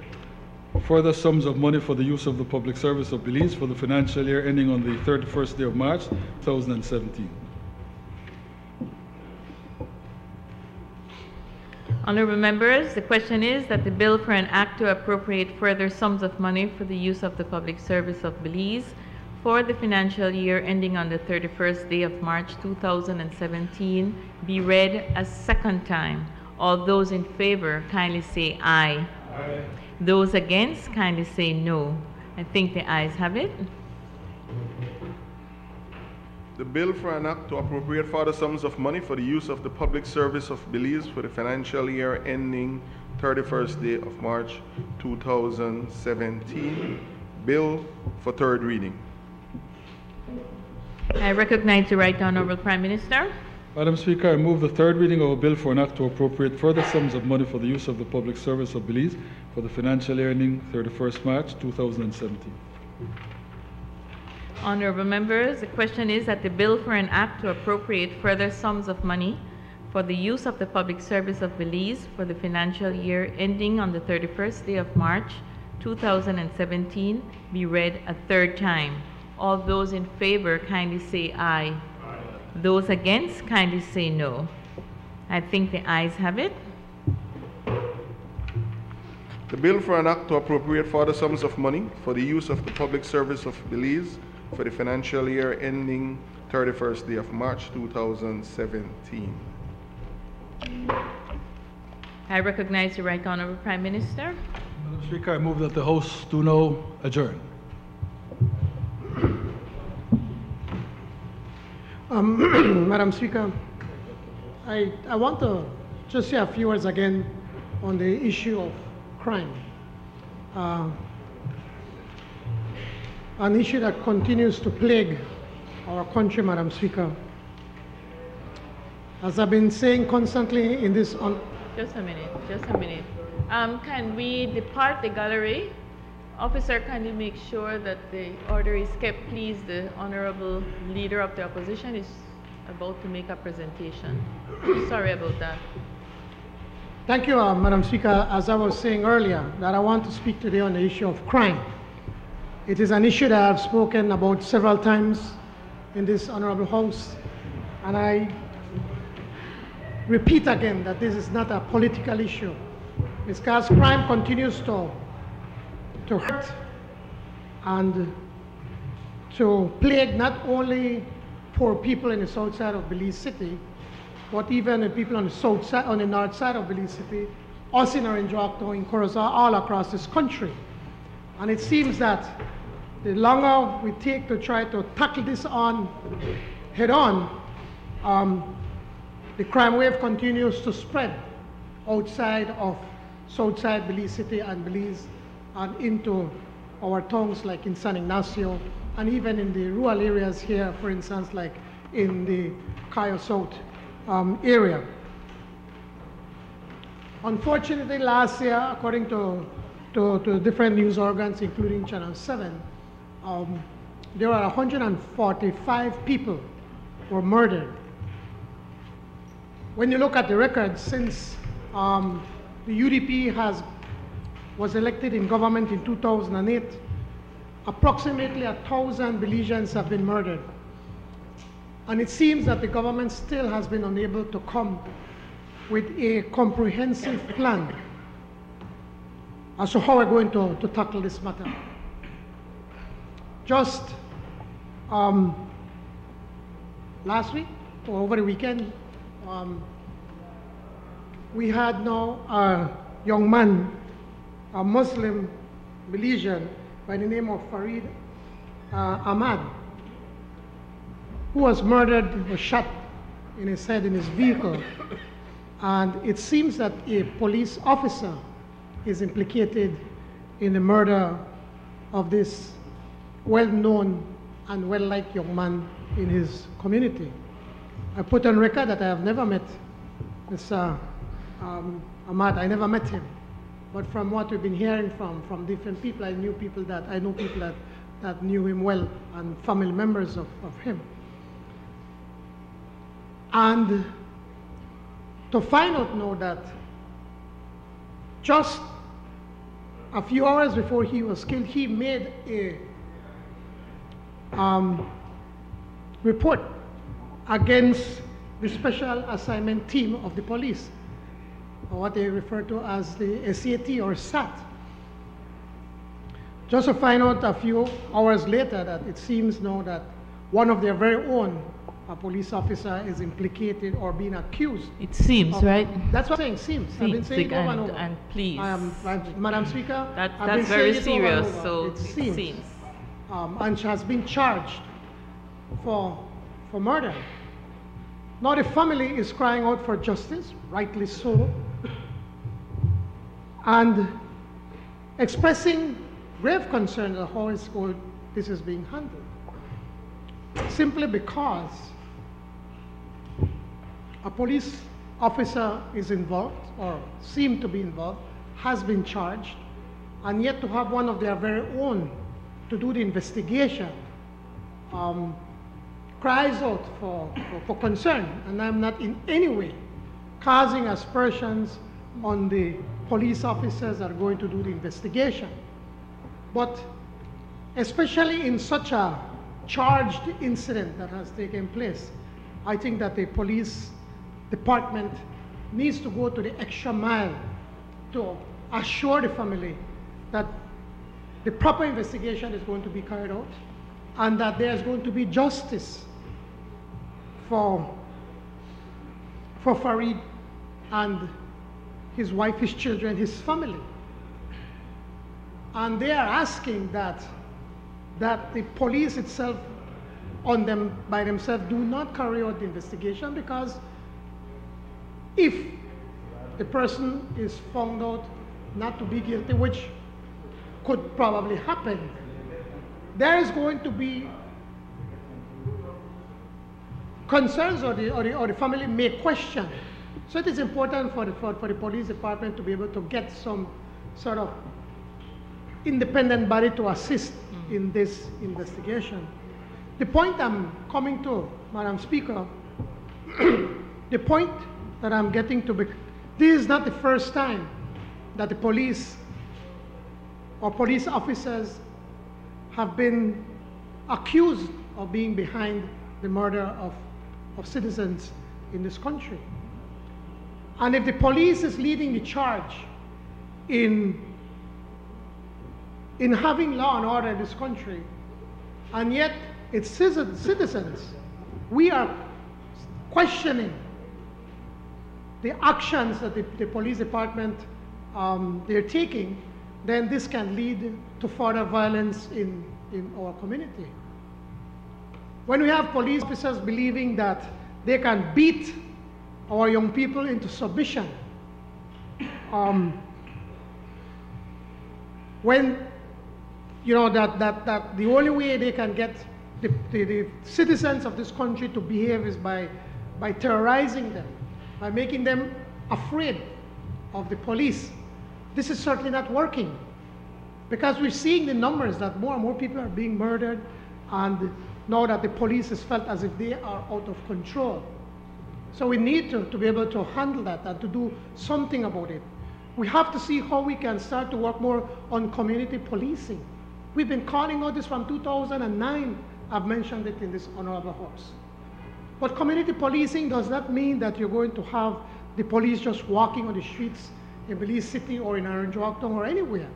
further sums of money for the use of the public service of Belize for the financial year ending on the 31st day of March 2017. Honorable members, the question is that the bill for an act to appropriate further sums of money for the use of the public service of Belize for the financial year ending on the 31st day of March 2017 be read a second time. All those in favor kindly say aye. Aye. Those against kindly say no. I think the ayes have it. The bill for an act to appropriate further sums of money for the use of the public service of Belize for the financial year ending 31st day of March 2017. Bill for third reading. I recognize the Right Honorable Prime Minister. Madam Speaker, I move the third reading of a bill for an act to appropriate further sums of money for the use of the public service of Belize for the financial year ending 31st March 2017. Honorable members, the question is that the bill for an act to appropriate further sums of money for the use of the public service of Belize for the financial year ending on the 31st day of March 2017 be read a third time. All those in favor kindly say aye. Those against kindly say no. I think the ayes have it. The bill for an act to appropriate further sums of money for the use of the public service of Belize for the financial year ending 31st day of March 2017. I recognize the Right Honorable Prime Minister. Madam Speaker, I move that the House do now adjourn. Madam Speaker, I want to just say a few words again on the issue of crime. An issue that continues to plague our country, Madam Speaker. As I've been saying constantly in this... Just a minute, just a minute. Can we depart the gallery? Officer, can you make sure that the order is kept, please? The Honorable Leader of the Opposition is about to make a presentation. Sorry about that. Thank you, Madam Speaker. As I was saying earlier, that I want to speak today on the issue of crime. It is an issue that I've spoken about several times in this Honorable House, and I repeat again that this is not a political issue, because crime continues to hurt and to plague not only poor people in the south side of Belize City, but even the people on the south side, on the north side of Belize City, us in Orange Octo, in Corozal, all across this country. And it seems that the longer we take to try to tackle this on head on, the crime wave continues to spread outside of Southside Belize City and Belize and into our towns like in San Ignacio and even in the rural areas here, for instance, like in the Cayo South area. Unfortunately, last year, according to different news organs, including Channel 7, there were 145 people were murdered. When you look at the records, since the UDP was elected in government in 2008, approximately 1,000 Belizeans have been murdered. And it seems that the government still has been unable to come with a comprehensive plan as to how we're going to tackle this matter. Just last week, or over the weekend, we had now a young man, a Muslim Belizean by the name of Farid Ahmad, who was murdered, was shot in his head in his vehicle. And it seems that a police officer is implicated in the murder of this well-known and well-liked young man in his community. I put on record that I have never met Mr. Ahmad. I never met him. But from what we've been hearing from different people, I know people that knew him well and family members of him. And to find out now that just a few hours before he was killed, he made a report against the Special Assignment Team of the police, or what they refer to as the SAT or SAT. Just to find out a few hours later that it seems now that one of their very own, a police officer, is implicated or being accused. It seems, right? That's what I'm saying. Seems. I've been saying over and over. And please. Madam Speaker, that's very serious, so it seems. And she has been charged for murder. Now the family is crying out for justice, rightly so, and expressing grave concern at how this is being handled. Simply because a police officer is involved, or seemed to be involved, has been charged, and yet to have one of their very own to do the investigation cries out for concern. And I'm not in any way causing aspersions on the police officers that are going to do the investigation. But especially in such a charged incident that has taken place, I think that the police department needs to go to the extra mile to assure the family that the proper investigation is going to be carried out and that there's going to be justice for Farid and his wife, his children, his family. And they are asking that the police itself by themselves do not carry out the investigation, because if the person is found out not to be guilty, which could probably happen, there is going to be concerns, or the family may question. So it is important for the police department to be able to get some sort of independent body to assist in this investigation. The point I'm coming to, Madam Speaker, the point that I'm getting to, this is not the first time that the police or police officers have been accused of being behind the murder of citizens in this country. And if the police is leading the charge in having law and order in this country, and yet its citizens, we are questioning the actions that the police department they're taking, then this can lead to further violence in our community. When we have police officers believing that they can beat our young people into submission, when you know that the only way they can get the citizens of this country to behave is by terrorizing them, by making them afraid of the police. This is certainly not working, because we're seeing the numbers that more and more people are being murdered, and now that the police is felt as if they are out of control. So we need to be able to handle that and to do something about it. We have to see how we can start to work more on community policing. We've been calling out this from 2009. I've mentioned it in this honorable house. But community policing does not mean that you're going to have the police just walking on the streets in Belize City or in Orange Walktown or anywhere.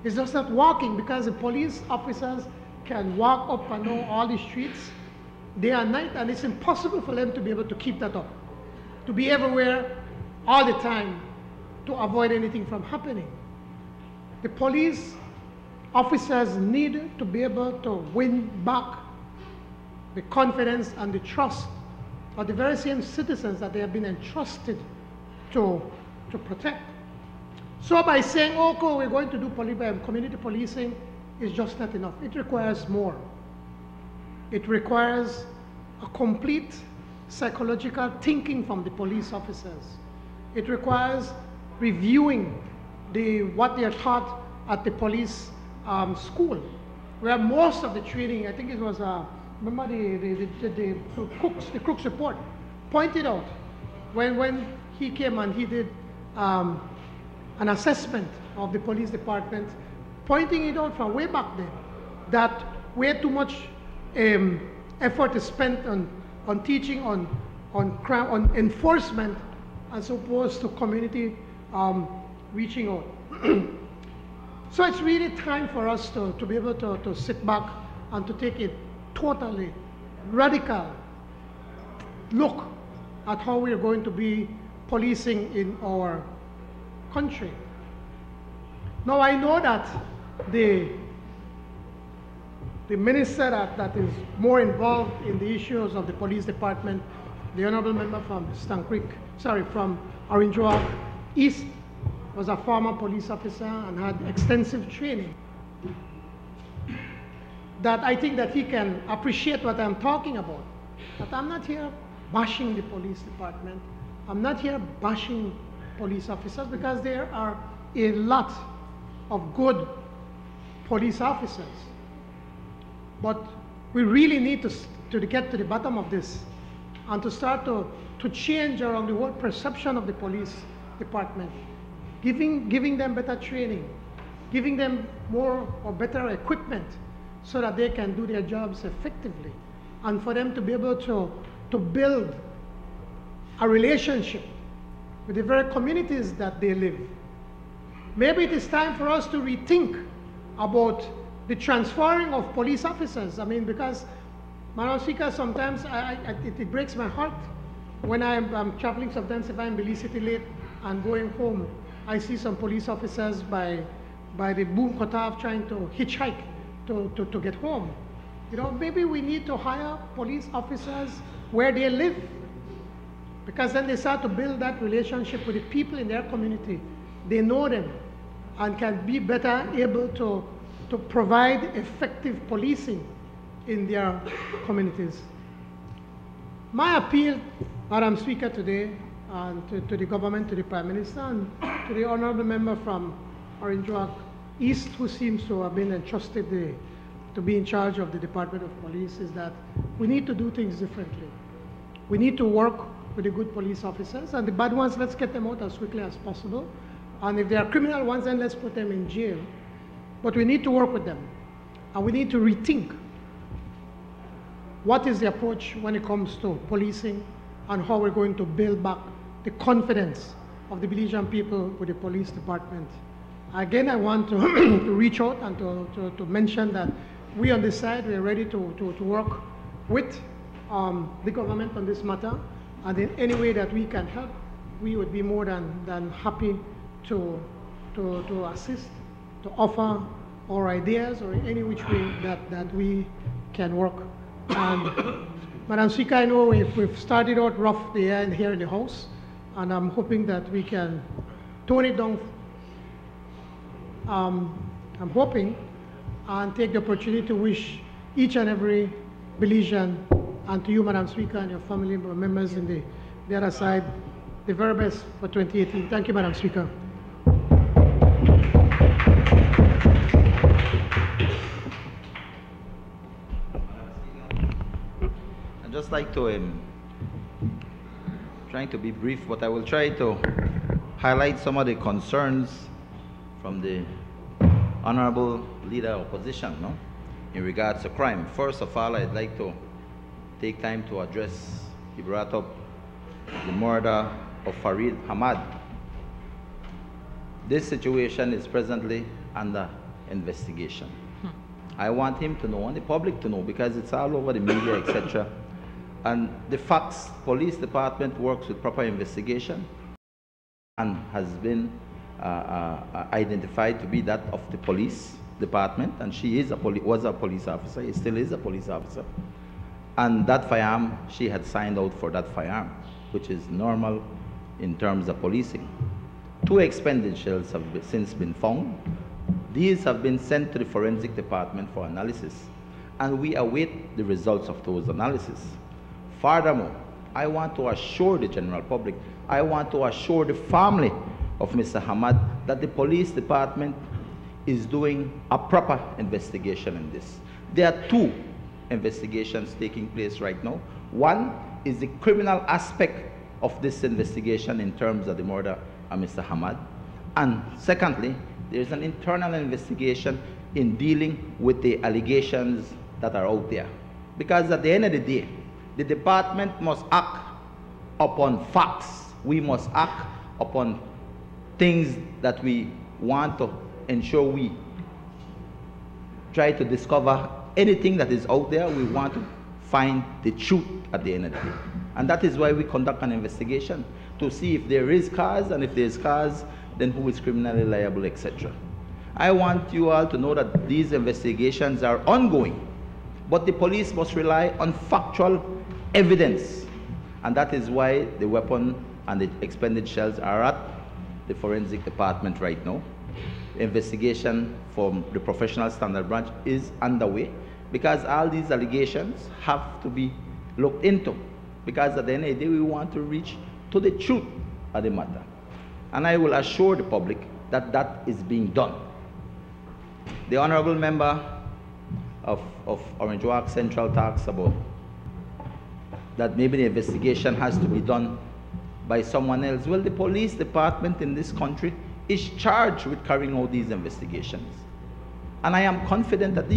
It's just not walking, because the police officers can walk up and down all the streets day and night, and it's impossible for them to be able to keep that up, to be everywhere all the time to avoid anything from happening. The police officers need to be able to win back the confidence and the trust of the very same citizens that they have been entrusted to protect. So by saying, okay, we're going to do community policing, is just not enough. It requires more. It requires a complete psychological thinking from the police officers. It requires reviewing what they are taught at the police school, where most of the training, I think it was, remember the Crooks report pointed out when he came and he did an assessment of the police department, pointing it out from way back then, that way too much effort is spent on teaching, on enforcement, as opposed to community reaching out. So it's really time for us to be able to sit back and to take a totally radical look at how we are going to be policing in our country. Now I know that the minister that is more involved in the issues of the police department, the honorable member from from Orange Walk East, was a former police officer and had extensive training. That I think that he can appreciate what I'm talking about. But I'm not here bashing the police department. I'm not here bashing police officers, because there are a lot of good police officers. But we really need to get to the bottom of this and to start to change around the whole perception of the police department, giving them better training, giving them more or better equipment so that they can do their jobs effectively, and for them to be able to build a relationship with the very communities that they live. maybe it is time for us to rethink about the transferring of police officers. I mean, because, Madam Speaker, sometimes it breaks my heart when I'm traveling, sometimes if I'm in Belize City late and going home, I see some police officers by the Boom Kotav trying to hitchhike to get home. You know, maybe we need to hire police officers where they live, because then they start to build that relationship with the people in their community. They know them and can be better able to provide effective policing in their communities. My appeal, Madam Speaker, today to the government, to the Prime Minister, and to the honorable member from Orange Walk East, who seems to have been entrusted to be in charge of the Department of Police, is that we need to do things differently. We need to work with the good police officers, and the bad ones, let's get them out as quickly as possible. And if they are criminal ones, then let's put them in jail. But we need to work with them, and we need to rethink what is the approach when it comes to policing and how we're going to build back the confidence of the Belizean people with the police department. Again, I want to, to reach out and to mention that we on this side, we're ready to work with the government on this matter, and in any way that we can help, we would be more than happy to assist, to offer our ideas, or in any which way that we can work. And Madam Speaker, I know we've started out rough here in the House, and I'm hoping that we can tone it down. I'm hoping and take the opportunity to wish each and every Belizean, and to you, Madam Speaker, and your family members in the other side, the very best for 2018. Thank you, Madam Speaker. I'd just like to, trying to be brief, but I will try to highlight some of the concerns from the Honorable Leader of Opposition, in regards to crime. First of all, I'd like to take time to address, he brought up the murder of Farid Hamad. This situation is presently under investigation. I want him to know, and the public to know, because it's all over the media, etc. And the facts, police department works with proper investigation and has been identified to be that of the police department, and she is was a police officer, he still is a police officer. And that firearm, she had signed out for that firearm, which is normal in terms of policing. 2 expended shells have since been found. These have been sent to the forensic department for analysis, and we await the results of those analyses. Furthermore, I want to assure the general public, I want to assure the family of Mr. Hamad that the police department is doing a proper investigation in this. There are 2 investigations taking place right now. One is the criminal aspect of this investigation in terms of the murder of Mr. Hamad. And secondly, there is an internal investigation in dealing with the allegations that are out there. Because at the end of the day, the department must act upon facts. We must act upon things that we want to ensure we try to discover anything that is out there. We want to find the truth at the end of the day. And that is why we conduct an investigation, to see if there is cause, and if there is cause, then who is criminally liable, etc. I want you all to know that these investigations are ongoing, but the police must rely on factual evidence. And that is why the weapon and the expended shells are at the forensic department right now. Investigation from the professional standard branch is underway, because all these allegations have to be looked into, because at the end of the day we want to reach to the truth of the matter. And I will assure the public that that is being done. The honorable member of Orange Walk Central talks about that maybe the investigation has to be done by someone else. Well, the police department in this country is charged with carrying out these investigations. And I am confident that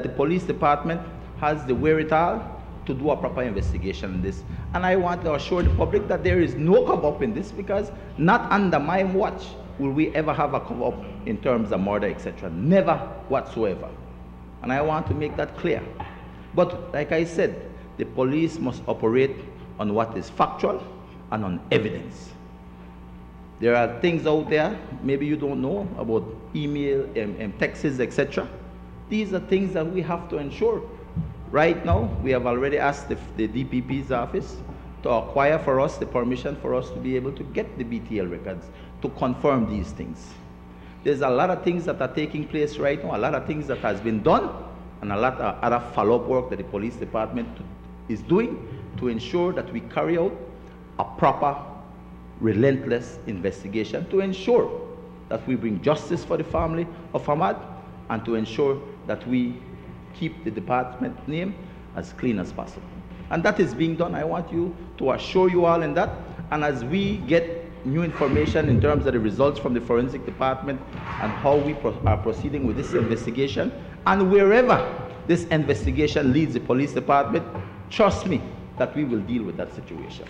the police department has the wherewithal to do a proper investigation in this. And I want to assure the public that there is no cover-up in this, because not under my watch will we ever have a cover-up in terms of murder, etc. Never whatsoever. And I want to make that clear. But like I said, the police must operate on what is factual and on evidence. There are things out there, maybe you don't know, about email, texts, etc. These are things that we have to ensure. Right now, we have already asked the DPP's office to acquire for us the permission for us to be able to get the BTL records to confirm these things. There's a lot of things that are taking place right now, a lot of things that has been done, and a lot of other follow-up work that the police department is doing to ensure that we carry out a proper, relentless investigation to ensure that we bring justice for the family of Ahmad and to ensure that we keep the department name as clean as possible. And that is being done. I want you to assure you all in that. And as we get new information in terms of the results from the forensic department and how we are proceeding with this investigation, and wherever this investigation leads the police department, trust me that we will deal with that situation.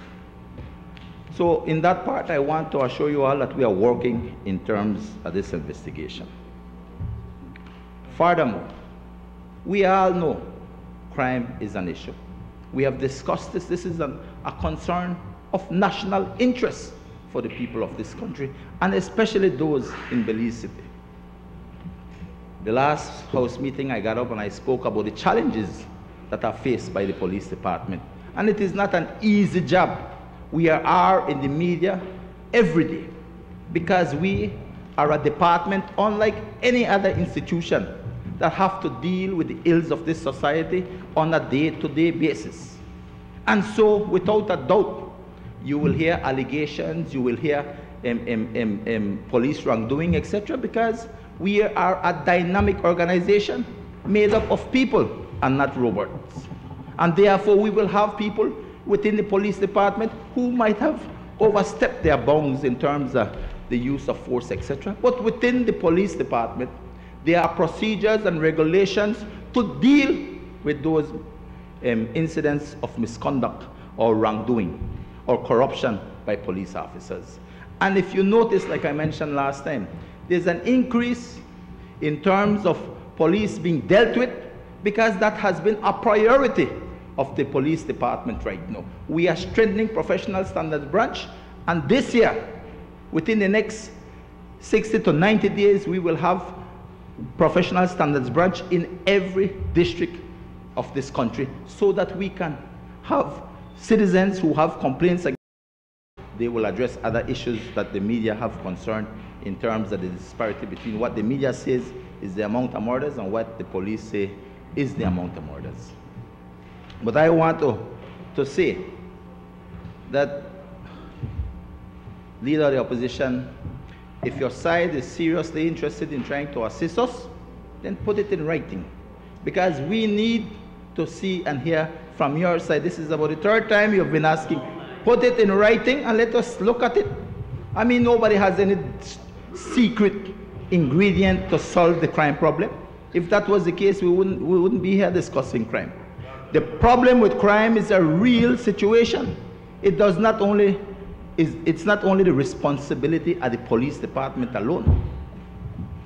So in that part, I want to assure you all that we are working in terms of this investigation. Furthermore, we all know crime is an issue. We have discussed this. This is a concern of national interest for the people of this country, and especially those in Belize City. The last House meeting, I got up and I spoke about the challenges that are faced by the police department. And it is not an easy job. We are in the media every day because we are a department unlike any other institution that have to deal with the ills of this society on a day-to-day basis. And so, without a doubt, you will hear allegations, you will hear police wrongdoing, etc., because we are a dynamic organization made up of people and not robots. And therefore, we will have people within the police department who might have overstepped their bounds in terms of the use of force, etc. But within the police department, there are procedures and regulations to deal with those incidents of misconduct or wrongdoing or corruption by police officers. And if you notice, like I mentioned last time, there's an increase in terms of police being dealt with because that has been a priority of the police department right now. We are strengthening professional standards branch, and this year, within the next 60 to 90 days, we will have professional standards branch in every district of this country so that we can have citizens who have complaints against they will address other issues that the media have concern in terms of the disparity between what the media says is the amount of murders and what the police say is the amount of murders. But I want to say that, leader of the opposition, if your side is seriously interested in trying to assist us, then put it in writing. Because we need to see and hear from your side. This is about the third time you've been asking. Put it in writing and let us look at it. I mean, nobody has any secret ingredient to solve the crime problem. If that was the case, we wouldn't be here discussing crime. The problem with crime is a real situation. It's not only the responsibility of the police department alone.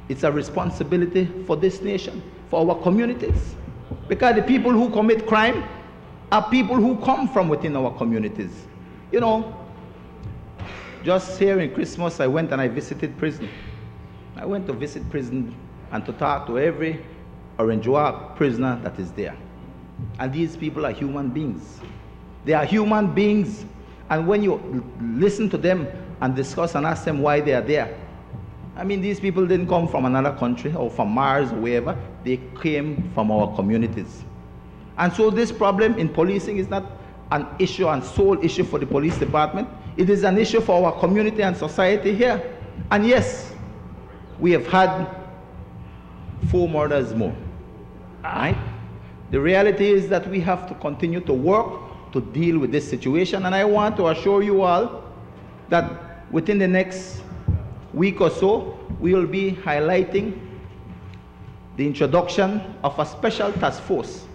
It's a responsibility for this nation, for our communities. Because the people who commit crime are people who come from within our communities. You know, just here in Christmas, I went and I visited prison. I went to visit prison and to talk to every Orange Walk prisoner that is there. And these people are human beings. They are human beings. And when you listen to them and discuss and ask them why they are there, I mean, these people didn't come from another country or from Mars or wherever. They came from our communities. And so this problem in policing is not an issue and sole issue for the police department. It is an issue for our community and society here. And yes, we have had 4 murders more. Right? The reality is that we have to continue to work to deal with this situation. And I want to assure you all that within the next week or so, we will be highlighting the introduction of a special task force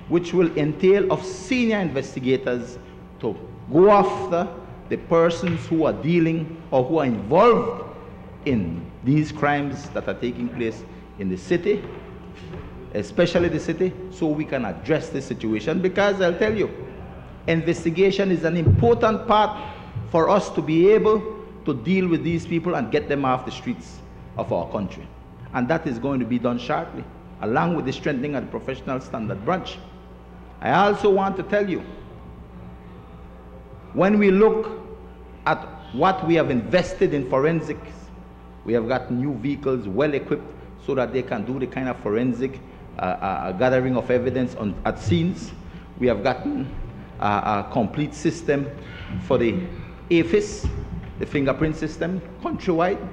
which will entail of senior investigators to go after the persons who are dealing or who are involved in these crimes that are taking place in the city, especially the city, so we can address this situation. Because I'll tell you, investigation is an important part for us to be able to deal with these people and get them off the streets of our country. And that is going to be done sharply, along with the strengthening of the professional standard branch. I also want to tell you, when we look at what we have invested in forensics, we have got new vehicles well equipped so that they can do the kind of forensic gathering of evidence at scenes. We have gotten a complete system for the AFIS, the fingerprint system, countrywide.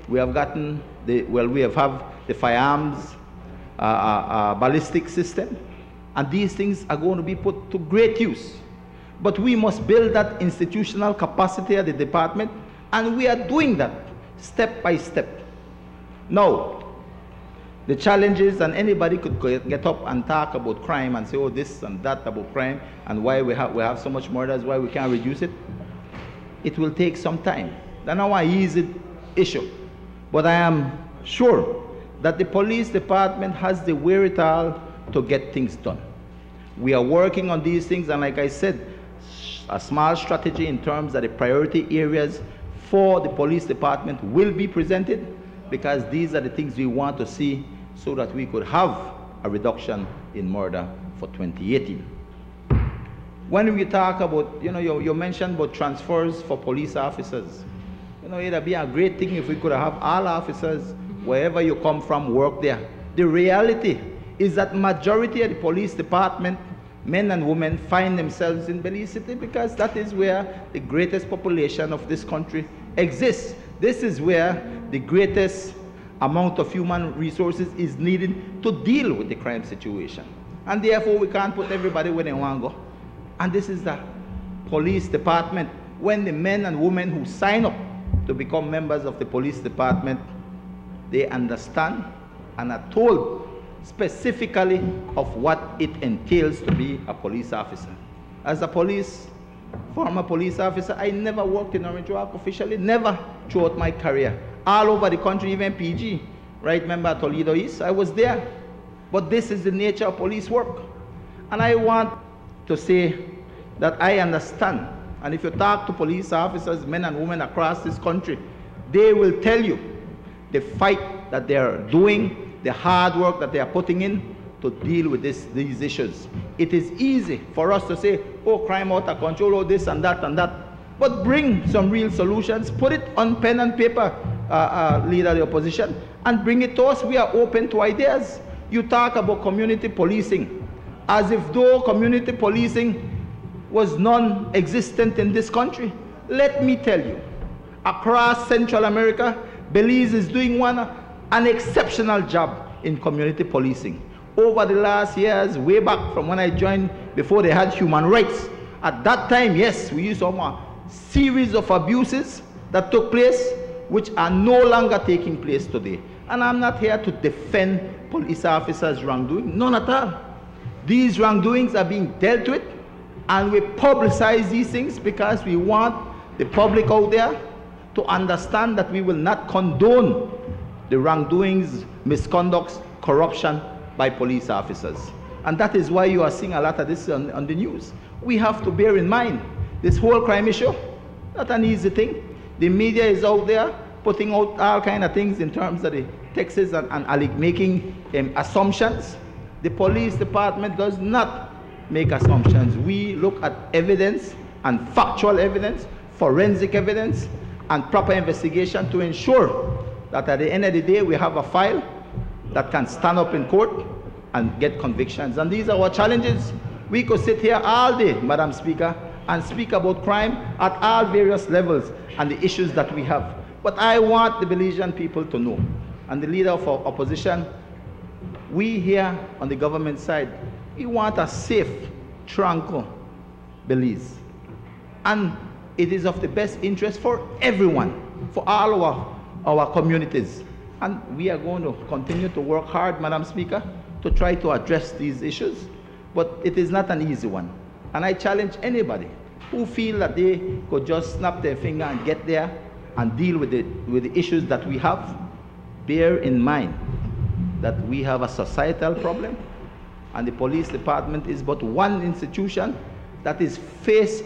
We have gotten we have the firearms ballistic system, and these things are going to be put to great use. But we must build that institutional capacity at the department, and we are doing that step by step. Now, the challenges, and anybody could get up and talk about crime and say, oh, this and that about crime, and why we have so much murders, why we can't reduce it. It will take some time. That's not an easy issue. But I am sure that the police department has the wherewithal to get things done. We are working on these things, and like I said, a small strategy in terms of the priority areas for the police department will be presented, because these are the things we want to see so that we could have a reduction in murder for 2018. When we talk about, you mentioned about transfers for police officers. It'd be a great thing if we could have all officers, wherever you come from, work there. The reality is that majority of the police department, men and women, find themselves in Belize City because that is where the greatest population of this country exists. This is where the greatest amount of human resources is needed to deal with the crime situation. And therefore, we can't put everybody where they want to go. And this is the police department. When the men and women who sign up to become members of the police department, they understand and are told specifically of what it entails to be a police officer. As a former police officer, I never worked in Orange Walk officially, never throughout my career. All over the country, even PG, right? Remember Toledo East, I was there. But this is the nature of police work. And I want to say that I understand, and if you talk to police officers, men and women across this country, they will tell you the fight that they are doing, the hard work that they are putting in to deal with these issues. It is easy for us to say, oh, crime out of control, oh, this and that and that. But bring some real solutions, put it on pen and paper, leader of the opposition, and bring it to us. We are open to ideas. You talk about community policing, as if though community policing was non-existent in this country. Let me tell you, across Central America, Belize is doing an exceptional job in community policing. Over the last years, way back from when I joined, before they had human rights, at that time, yes, we used to have a series of abuses that took place, which are no longer taking place today. And I'm not here to defend police officers' wrongdoing, none at all. These wrongdoings are being dealt with, and we publicize these things because we want the public out there to understand that we will not condone the wrongdoings, misconducts, corruption by police officers. And that is why you are seeing a lot of this on the news. We have to bear in mind this whole crime issue, not an easy thing. The media is out there putting out all kinds of things in terms of the texts and making assumptions. The police department does not make assumptions. We look at evidence and factual evidence, forensic evidence, and proper investigation to ensure that at the end of the day we have a file that can stand up in court and get convictions. And these are our challenges. We could sit here all day, Madam Speaker, and speak about crime at all various levels and the issues that we have. But I want the Belizean people to know, and the leader of our opposition, we here on the government side, we want a safe, tranquil Belize. And it is of the best interest for everyone, for all our communities. And we are going to continue to work hard, Madam Speaker, to try to address these issues. But it is not an easy one. And I challenge anybody who feel that they could just snap their finger and get there and deal with the issues that we have, bear in mind that we have a societal problem, and the police department is but one institution that is faced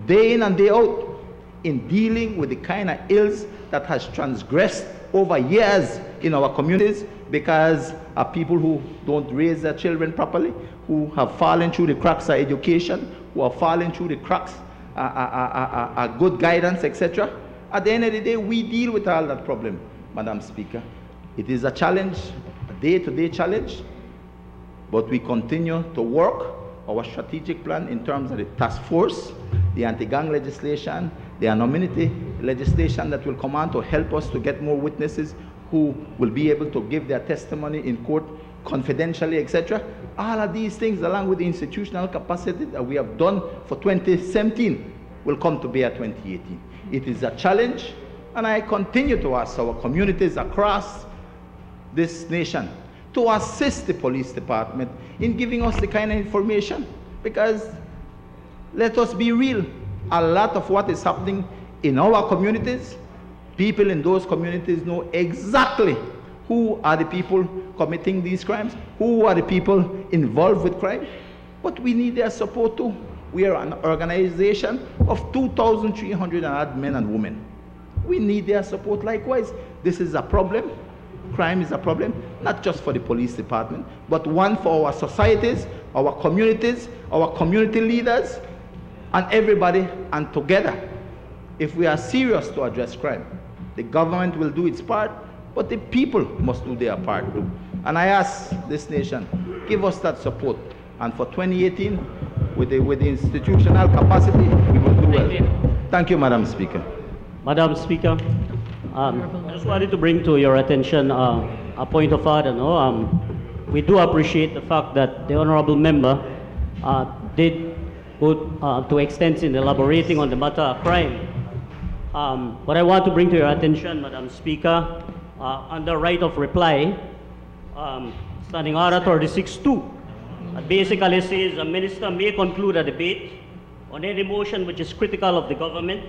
day in and day out in dealing with the kind of ills that has transgressed over years in our communities because of people who don't raise their children properly, who have fallen through the cracks of education, who have fallen through the cracks of good guidance, etc. At the end of the day, we deal with all that problem, Madam Speaker. It is a challenge, a day-to-day challenge, but we continue to work our strategic plan in terms of the task force, the anti-gang legislation, the anonymity legislation that will come on to help us to get more witnesses who will be able to give their testimony in court confidentially, etc. All of these things, along with the institutional capacity that we have done for 2017, will come to bear 2018. It is a challenge, and I continue to ask our communities across this nation to assist the police department in giving us the kind of information, because let us be real, a lot of what is happening in our communities, people in those communities know exactly who are the people committing these crimes, who are the people involved with crime, but we need their support too. We are an organization of 2,300 odd men and women. We need their support likewise. This is a problem. Crime is a problem, not just for the police department, but one for our societies, our communities, our community leaders, and everybody, and together. If we are serious to address crime, the government will do its part, but the people must do their part too. And I ask this nation, give us that support. And for 2018, with the institutional capacity, we will do well. Thank you, Madam Speaker. Madam Speaker, I just wanted to bring to your attention a point of order. We do appreciate the fact that the honourable member did go to extent in elaborating on the matter of crime. But I want to bring to your attention, Madam Speaker, under right of reply, Standing Order 36-2, basically says a minister may conclude a debate on any motion which is critical of the government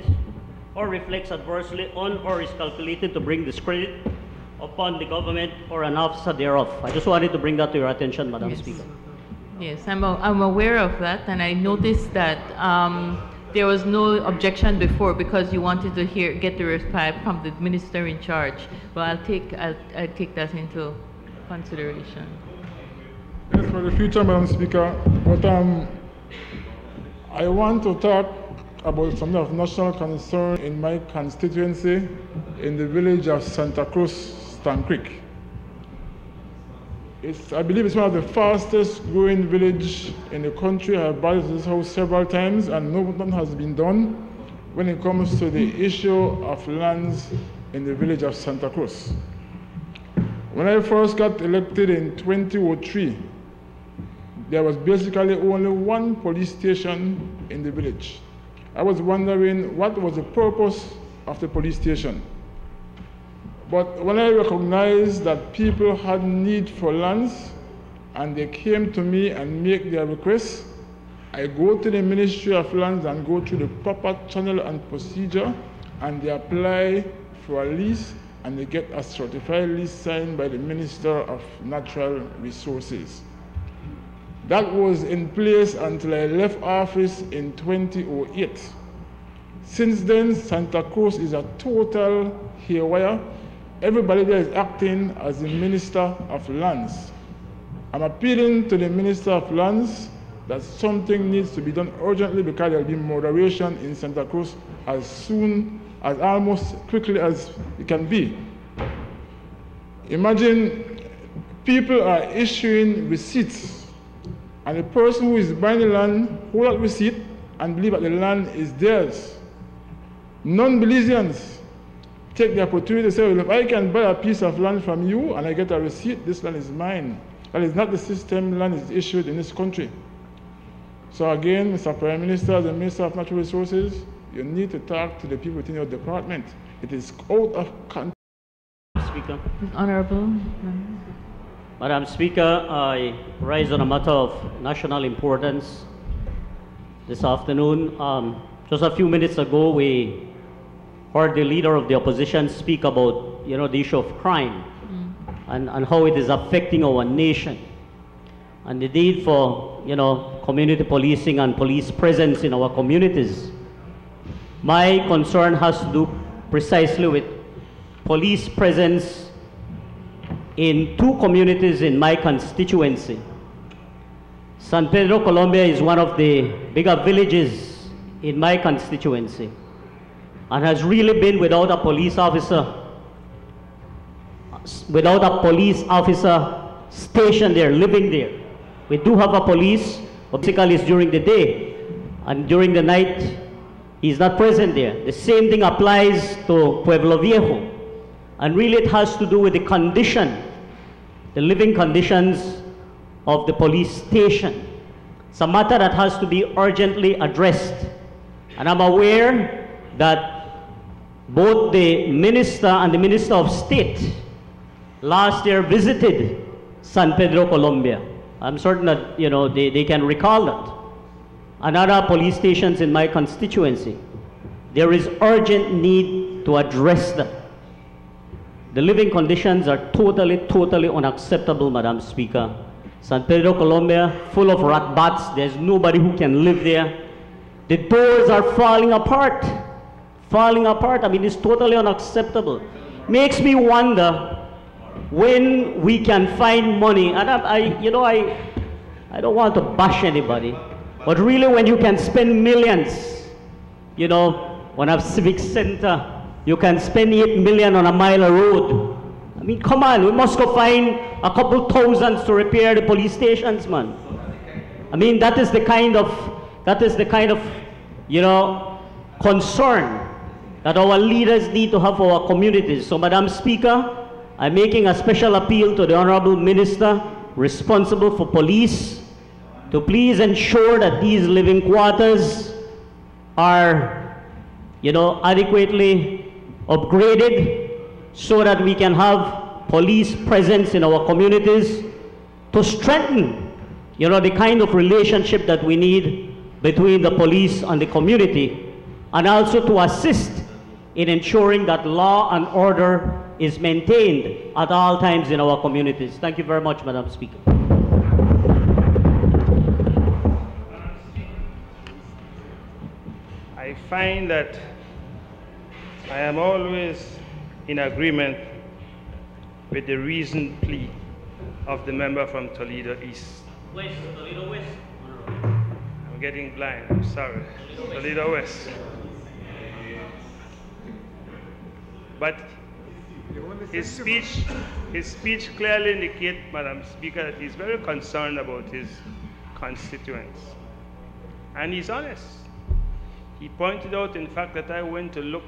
or reflects adversely on or is calculated to bring discredit upon the government or an officer thereof. I just wanted to bring that to your attention, Madam Speaker. Yes, I'm aware of that, and I noticed that there was no objection before because you wanted to get the reply from the minister in charge. Well, I'll take that into consideration. Yes, for the future, Madam Speaker, but I want to talk about something of national concern in my constituency, in the village of Santa Cruz, Stan Creek. I believe it's one of the fastest growing village in the country. I have brought this house several times, and nothing has been done when it comes to the issue of lands in the village of Santa Cruz. When I first got elected in 2003, there was basically only one police station in the village. I was wondering what was the purpose of the police station. But when I recognized that people had need for lands and they came to me and make their requests, I go to the Ministry of Lands and go through the proper channel and procedure, and they apply for a lease and they get a certified lease signed by the Minister of Natural Resources. That was in place until I left office in 2008. Since then, Santa Cruz is a total haywire. Everybody there is acting as the Minister of Lands. I'm appealing to the Minister of Lands that something needs to be done urgently because there will be moderation in Santa Cruz as soon as almost quickly as it can be. Imagine people are issuing receipts, and the person who is buying the land hold that receipt and believe that the land is theirs. Non-Belizeans take the opportunity to say, well, if I can buy a piece of land from you and I get a receipt, this land is mine. That is not the system land is issued in this country. So again, Mr. Prime Minister, the Minister of Natural Resources, you need to talk to the people within your department. It is out of control. Speaker. Honorable. Madam Speaker, I rise on a matter of national importance this afternoon. Just a few minutes ago, we heard the leader of the opposition speak about, you know, the issue of crime and how it is affecting our nation, and the need for, you know, community policing and police presence in our communities. My concern has to do precisely with police presence in two communities in my constituency. San Pedro Colombia is one of the bigger villages in my constituency and has really been without a police officer stationed there, living there. We do have a police, but basically it's during the day, and during the night he's not present there. The same thing applies to Pueblo Viejo, and really it has to do with the condition, the living conditions of the police station. It's a matter that has to be urgently addressed, and I'm aware that both the minister and the Minister of State last year visited San Pedro Colombia. I'm certain that, you know, they can recall that. And other police stations in my constituency. There is urgent need to address them. The living conditions are totally unacceptable, Madam Speaker. San Pedro Colombia, full of rat bats. There's nobody who can live there. The doors are falling apart. Falling apart. I mean, it's totally unacceptable. Makes me wonder when we can find money, and I don't want to bash anybody, but really when you can spend millions, you know, on a civic center, you can spend 8 million on a mile of road. I mean, come on, we must go find a couple thousands to repair the police stations, man. I mean, that is the kind of, you know, concern that our leaders need to have for our communities. So, Madam Speaker, I'm making a special appeal to the Honorable Minister responsible for police to please ensure that these living quarters are, you know, adequately upgraded so that we can have police presence in our communities to strengthen, you know, the kind of relationship that we need between the police and the community, and also to assist in ensuring that law and order is maintained at all times in our communities. Thank you very much, Madam Speaker. I find that I am always in agreement with the reasoned plea of the member from Toledo East. West, Toledo West. I'm getting blind, I'm sorry. Toledo West. But his speech clearly indicates, Madam Speaker, that he's very concerned about his constituents. And he's honest. He pointed out, in fact, that I went to look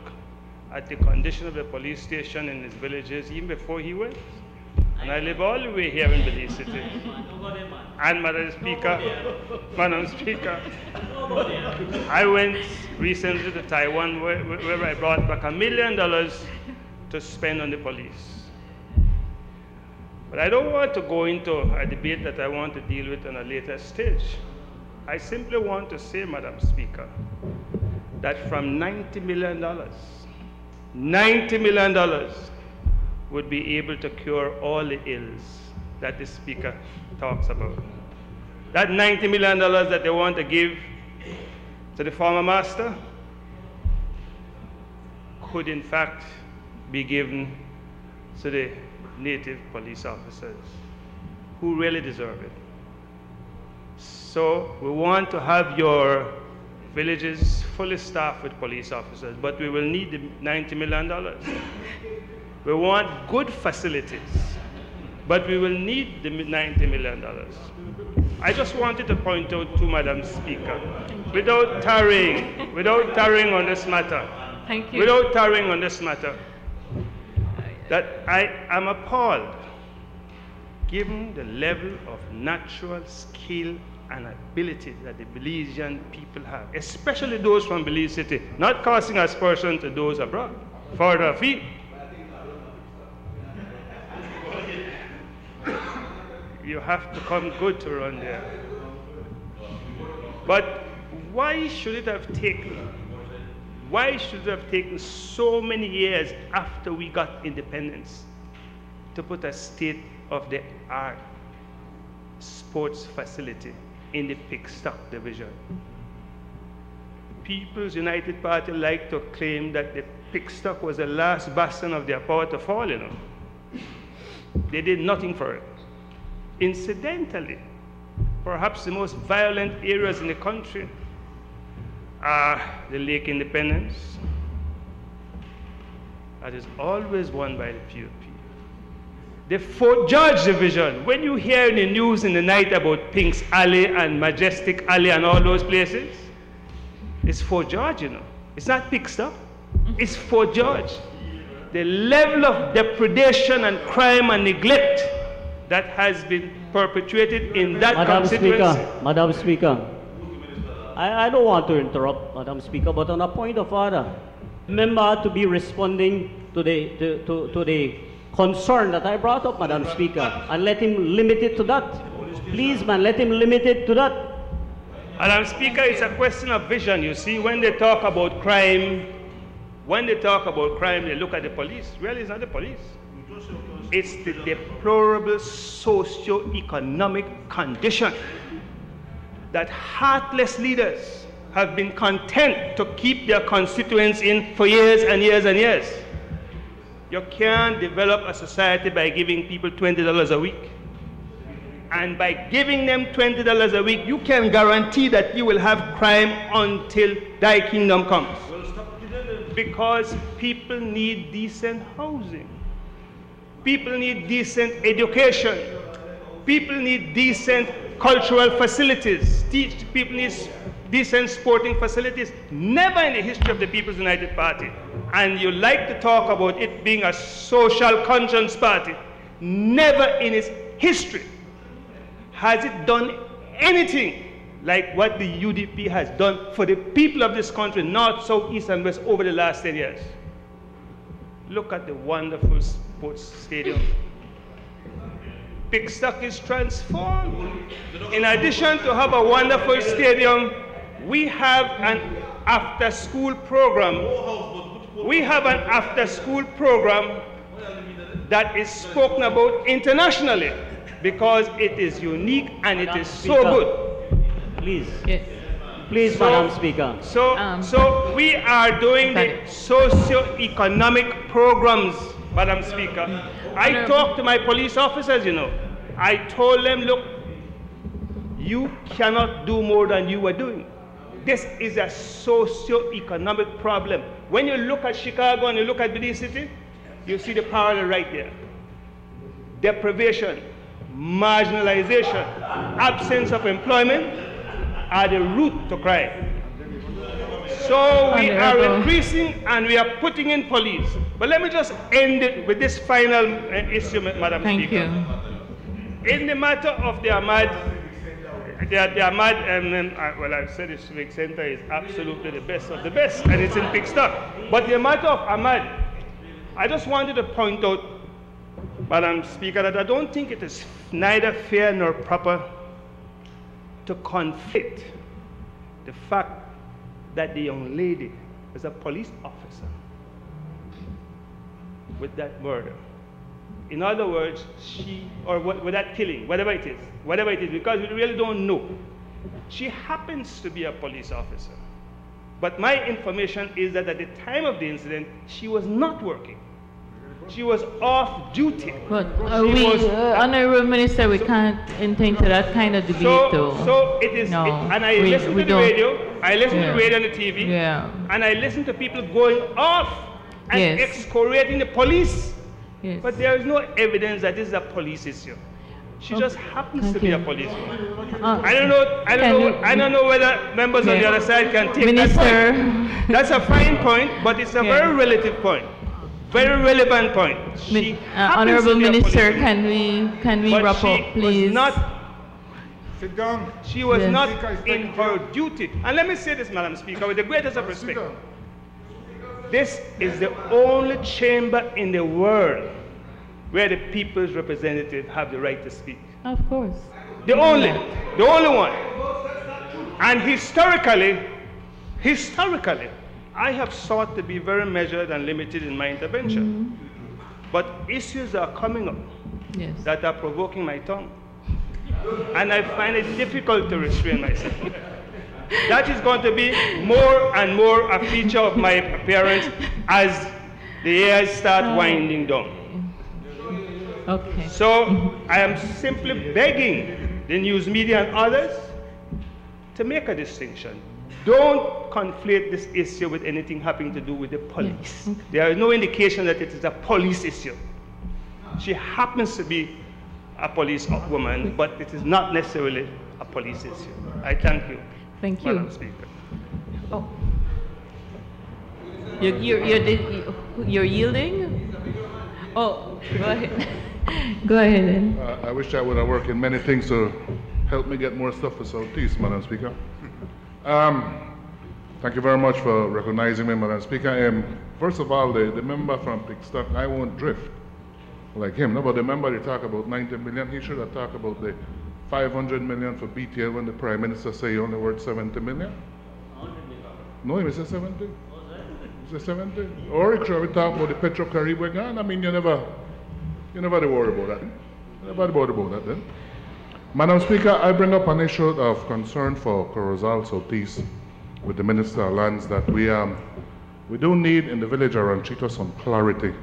at the condition of the police station in his villages even before he went. And I live all the way here in Belize City. And Madam Speaker, I went recently to Taiwan where I brought back $1 million to spend on the police. But I don't want to go into a debate that I want to deal with on a later stage. I simply want to say, Madam Speaker, that from $90 million, $90 million would be able to cure all the ills that the Speaker talks about. That $90 million that they want to give to the former master could in fact be given to the native police officers who really deserve it. So we want to have your villages fully staffed with police officers, but we will need the $90 million. We want good facilities, but we will need the $90 million. I just wanted to point out to Madam Speaker, without tarrying on this matter, Thank you. without tarrying on this matter, that I am appalled, given the level of natural skill and ability that the Belizean people have, especially those from Belize City, not casting aspersion to those abroad, further afield. You have to come good to run there. But why should it have taken Why should it have taken so many years after we got independence to put a state-of-the-art sports facility in the Pickstock division? People's United Party like to claim that the Pickstock was the last bastion of their power to fall, you know. They did nothing for it. Incidentally, perhaps the most violent areas in the country are the Lake Independence. That is always won by the PUP. The Fort George division, when you hear in the news in the night about Pink's Alley and Majestic Alley and all those places, it's Fort George, you know. It's not Pickstock, it's Fort George. The level of depredation and crime and neglect that has been perpetuated in that constituency. Madam Speaker, I don't want to interrupt, Madam Speaker, but on a point of order, member to be responding to the concern that I brought up, Madam Speaker, and let him limit it to that. Please, man, let him limit it to that. Madam Speaker, it's a question of vision. You see, when they talk about crime, they look at the police. Really, it's not the police. It's the deplorable socio-economic condition that heartless leaders have been content to keep their constituents in for years and years and years. You can't develop a society by giving people $20 a week. And by giving them $20 a week, you can guarantee that you will have crime until thy kingdom comes. Because people need decent housing. People need decent education. People need decent cultural facilities. People need decent sporting facilities. Never in the history of the People's United Party. And you like to talk about it being a social conscience party. Never in its history has it done anything like what the UDP has done for the people of this country, north, south, east, and west, over the last 10 years. Look at the wonderful sports stadium. Pickstock is transformed. In addition to have a wonderful stadium, we have an after-school program. We have an after-school program that is spoken about internationally because it is unique and it is so good. Please. Yes. Please, Madam Speaker. So we are doing the socio-economic programs, Madam Speaker. I talked to my police officers, you know. I told them, look, you cannot do more than you are doing. This is a socio-economic problem. When you look at Chicago and you look at Belize City, you see the parallel right there. Deprivation, marginalization, absence of employment are the root to crime. So we are increasing and we are putting in police. But let me just end it with this final issue, Madam Speaker. Thank you. In the matter of the Ahmad, well, I've said the Civic Center is absolutely the best of the best, and it's in Pickstock. But the matter of Ahmad, I just wanted to point out, Madam Speaker, that I don't think it is neither fair nor proper to conflict the fact that the young lady was a police officer with that murder. In other words, with that killing, whatever it is, because we really don't know. She happens to be a police officer. But my information is that at the time of the incident, she was not working. She was off duty. But Honorable Minister, we can't enter into that kind of debate, though. So it is, and I listen to the radio, I listen to the radio and the TV, and I listen to people going off and excoriating the police. Yes. But there is no evidence that this is a police issue. She just happens to be a policewoman. I don't know whether members on the other side can take that point. That's a fine point, but it's a very relative point. Very relevant point. Honorable Minister, can we wrap up, please? Sit down. She was not in her duty. And let me say this, Madam Speaker, with the greatest of respect. This is the only chamber in the world where the people's representatives have the right to speak. Of course. The only one. And historically, I have sought to be very measured and limited in my intervention. But issues are coming up that are provoking my tongue. And I find it difficult to restrain myself. That is going to be more and more a feature of my appearance as the years start winding down. Okay. So I am simply begging the news media and others to make a distinction. Don't conflate this issue with anything having to do with the police. Yes. There is no indication that it is a police issue. She happens to be a police woman, but it is not necessarily a police issue. I thank you. Thank you. Madam Speaker. Oh. You're yielding? Oh, go ahead. Go ahead then. I wish I would have worked in many things to help me get more stuff for Southeast, Madam Speaker. Thank you very much for recognizing me, Madam Speaker. First of all, the member from Pickstock, I won't drift like him. No, but the member, they talk about 90 million. He should have talked about the 500 million for BTL when the Prime Minister say he only worth 70 million. No, he said 70. He said 70. Or he should have talked about the Petro Caribbean. I mean, you never worry about that. You never worry about that then. Madam Speaker, I bring up an issue of concern for Corozal Southeast with the Minister of Lands that we do need in the village of Ranchito some clarity.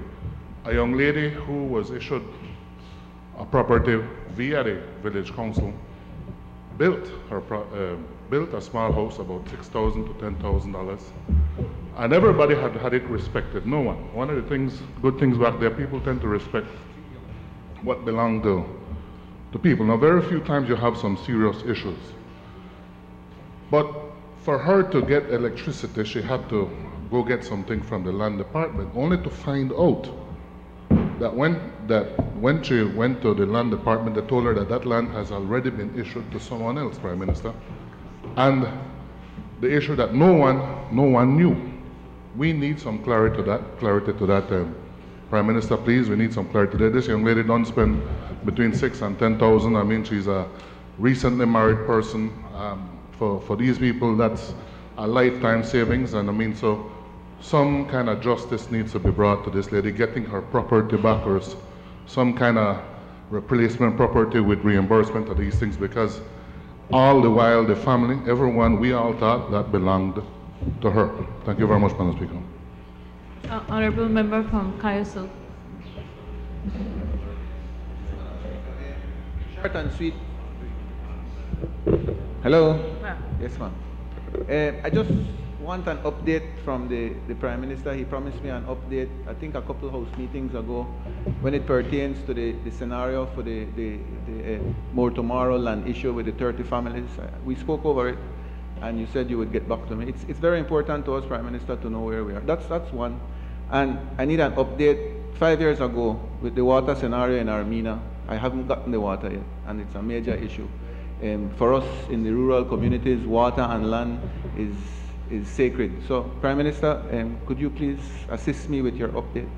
A young lady who was issued a property via the village council built a small house about $6,000 to $10,000, and everybody had it respected. No one. One of the good things back there, people tend to respect what belongs to people. Now, very few times you have some serious issues. But for her to get electricity, she had to go get something from the land department, only to find out that when she went to the land department, they told her that that land has already been issued to someone else, Prime Minister. And the issue that no one knew. We need some clarity to that. Prime Minister, please, we need some clarity there. This young lady don't spend between $6,000 and $10,000. I mean, she's a recently married person. For these people, that's a lifetime savings, and I mean, so some kind of justice needs to be brought to this lady, getting her property back, or some kind of replacement property with reimbursement of these things, because all the while the family, everyone, we all thought that belonged to her. Thank you very much, Madam Speaker. Honorable member from Kyoto. Short and sweet. Hello. Yes, ma'am. I just want an update from the Prime Minister. He promised me an update, I think a couple of House meetings ago, when it pertains to the scenario for the More Tomorrow land issue with the 30 families. We spoke over it, and you said you would get back to me. It's very important to us, Prime Minister, to know where we are. That's one. And I need an update. 5 years ago, with the water scenario in Armina, I haven't gotten the water yet, and it's a major issue. For us in the rural communities, water and land is sacred. So, Prime Minister, could you please assist me with your update?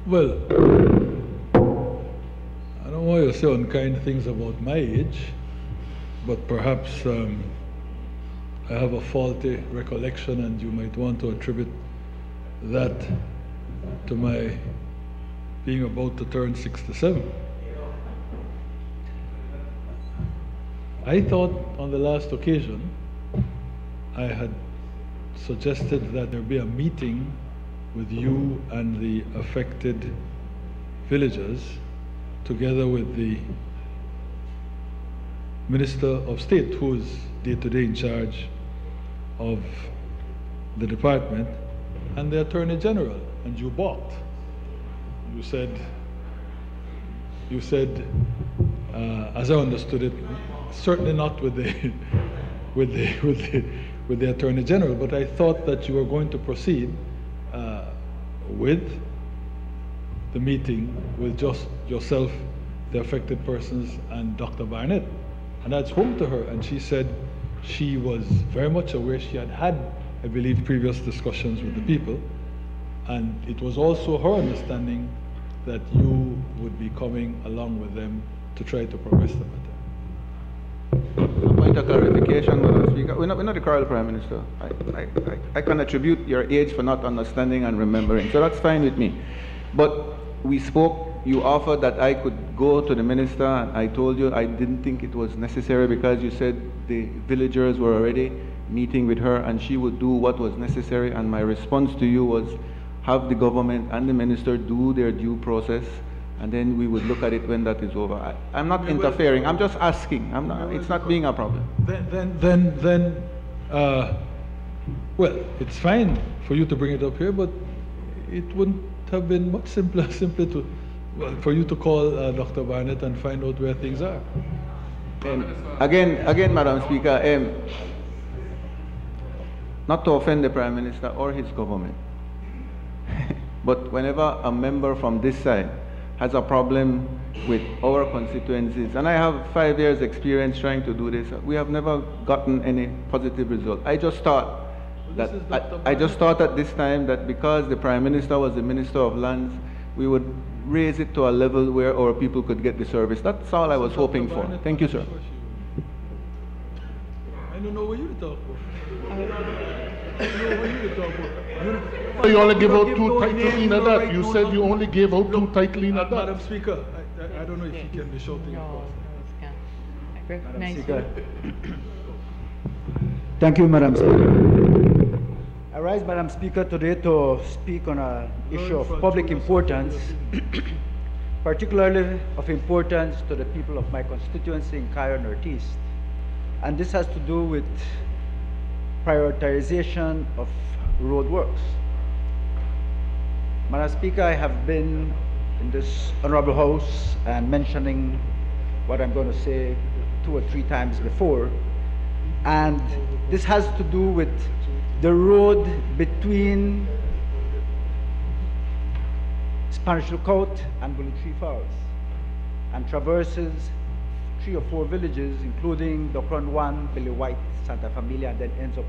Well, I don't want to say unkind things about my age, but perhaps I have a faulty recollection, and you might want to attribute that to my being about to turn 67. I thought on the last occasion I had suggested that there be a meeting with you and the affected villagers, together with the Minister of State, who is day-to-day in charge of the department, and the Attorney General, and you balked. You said, as I understood it, certainly not with the Attorney General, but I thought that you were going to proceed with the meeting with just yourself, the affected persons, and Dr. Barnett. And I spoke to her, and she said she was very much aware. She had had, I believe, previous discussions with the people, and it was also her understanding that you would be coming along with them to try to progress the matter. with a clarification, Madam Speaker. We're not the current Prime Minister. I can attribute your age for not understanding and remembering, so that's fine with me. But we spoke, you offered that I could go to the minister, and I told you I didn't think it was necessary because you said the villagers were already meeting with her and she would do what was necessary, and my response to you was have the government and the minister do their due process, and then we would look at it when that is over. I'm not interfering, I'm just asking. It's not being a problem. Well, it's fine for you to bring it up here, but it wouldn't have been much simpler to, well, for you to call Dr. Barnett and find out where things are. Again, Madam Speaker, not to offend the Prime Minister or his government, but whenever a member from this side has a problem with our constituencies, and I have 5 years experience trying to do this, we have never gotten any positive result. I just thought at this time that because the Prime Minister was the Minister of Lands, we would raise it to a level where our people could get the service. That's all I was hoping for. Thank you, sir. I don't know what you talk about. You only give out 2 titles in that. You said you only gave out 2 titles in that. Madam Speaker, I don't know if you can be shouting across. Madam Speaker. Thank you, Madam Speaker. I rise, Madam Speaker, today to speak on an issue of public importance, particularly of importance to the people of my constituency in Cairo Northeast. And this has to do with prioritization of road works. Madam Speaker, I have been in this Honorable House and mentioning what I'm going to say 2 or 3 times before, and this has to do with the road between Spanish Lookout and Bully Tree Falls, and traverses 3 or 4 villages, including Docron 1, Billy White, Santa Familia, and then ends up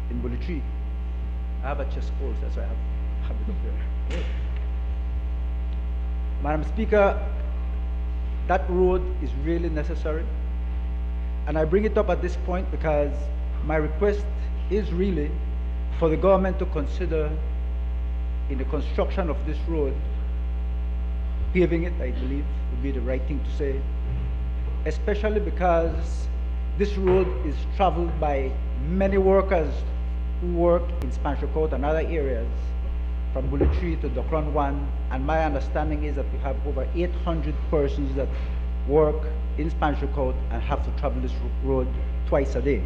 in Bully Tree. I have a chest cold, that's why I have it up there. Madam Speaker, that road is really necessary, and I bring it up at this point because my request is really for the government to consider, in the construction of this road, paving it, I believe, would be the right thing to say, especially because this road is traveled by many workers who work in Spanish Lookout and other areas, from Bully Tree to Docron 1, and my understanding is that we have over 800 persons that work in Spanish Lookout and have to travel this road twice a day.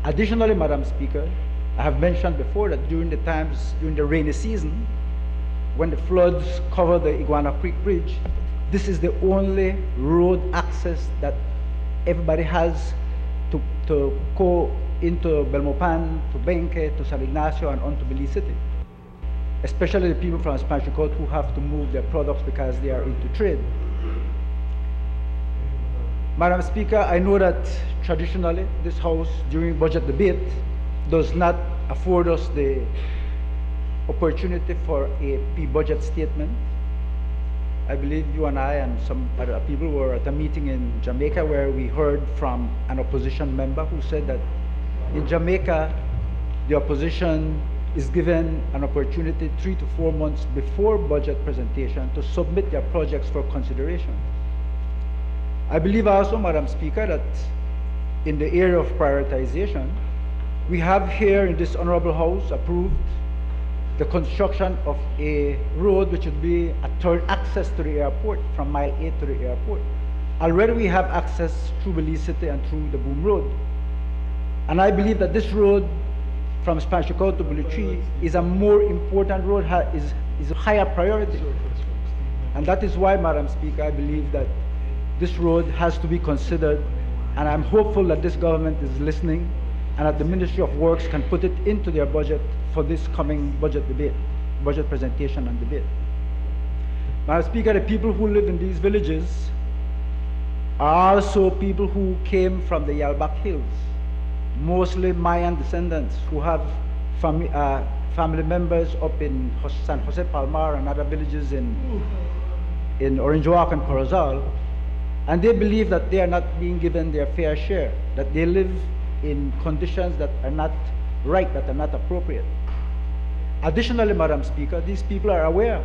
Additionally, Madam Speaker, I have mentioned before that during the rainy season, when the floods cover the Iguana Creek Bridge, this is the only road access that everybody has to go into Belmopan, to Benque, to San Ignacio, and on to Belize City. Especially the people from Spanish Lookout who have to move their products because they are into trade. Madam Speaker, I know that traditionally this House, during budget debate, does not afford us the opportunity for a pre-budget statement. I believe you and I and some other people were at a meeting in Jamaica where we heard from an opposition member who said that in Jamaica, the opposition is given an opportunity 3 to 4 months before budget presentation to submit their projects for consideration. I believe also, Madam Speaker, that in the area of prioritization, we have here in this Honorable House approved the construction of a road which would be a third access to the airport from Mile 8 to the airport. Already we have access through Belize City and through the Boom Road. And I believe that this road from Spanish Lookout to Bully Tree is a more important road, is a higher priority. And that is why, Madam Speaker, I believe that this road has to be considered, and I'm hopeful that this government is listening and that the Ministry of Works can put it into their budget for this coming budget debate, budget presentation and debate. Madam Speaker, the people who live in these villages are also people who came from the Yalbak Hills, mostly Mayan descendants who have family members up in San Jose Palmar and other villages in Orange Walk and Corozal. And they believe that they are not being given their fair share, that they live in conditions that are not right, that are not appropriate. Additionally, Madam Speaker, these people are aware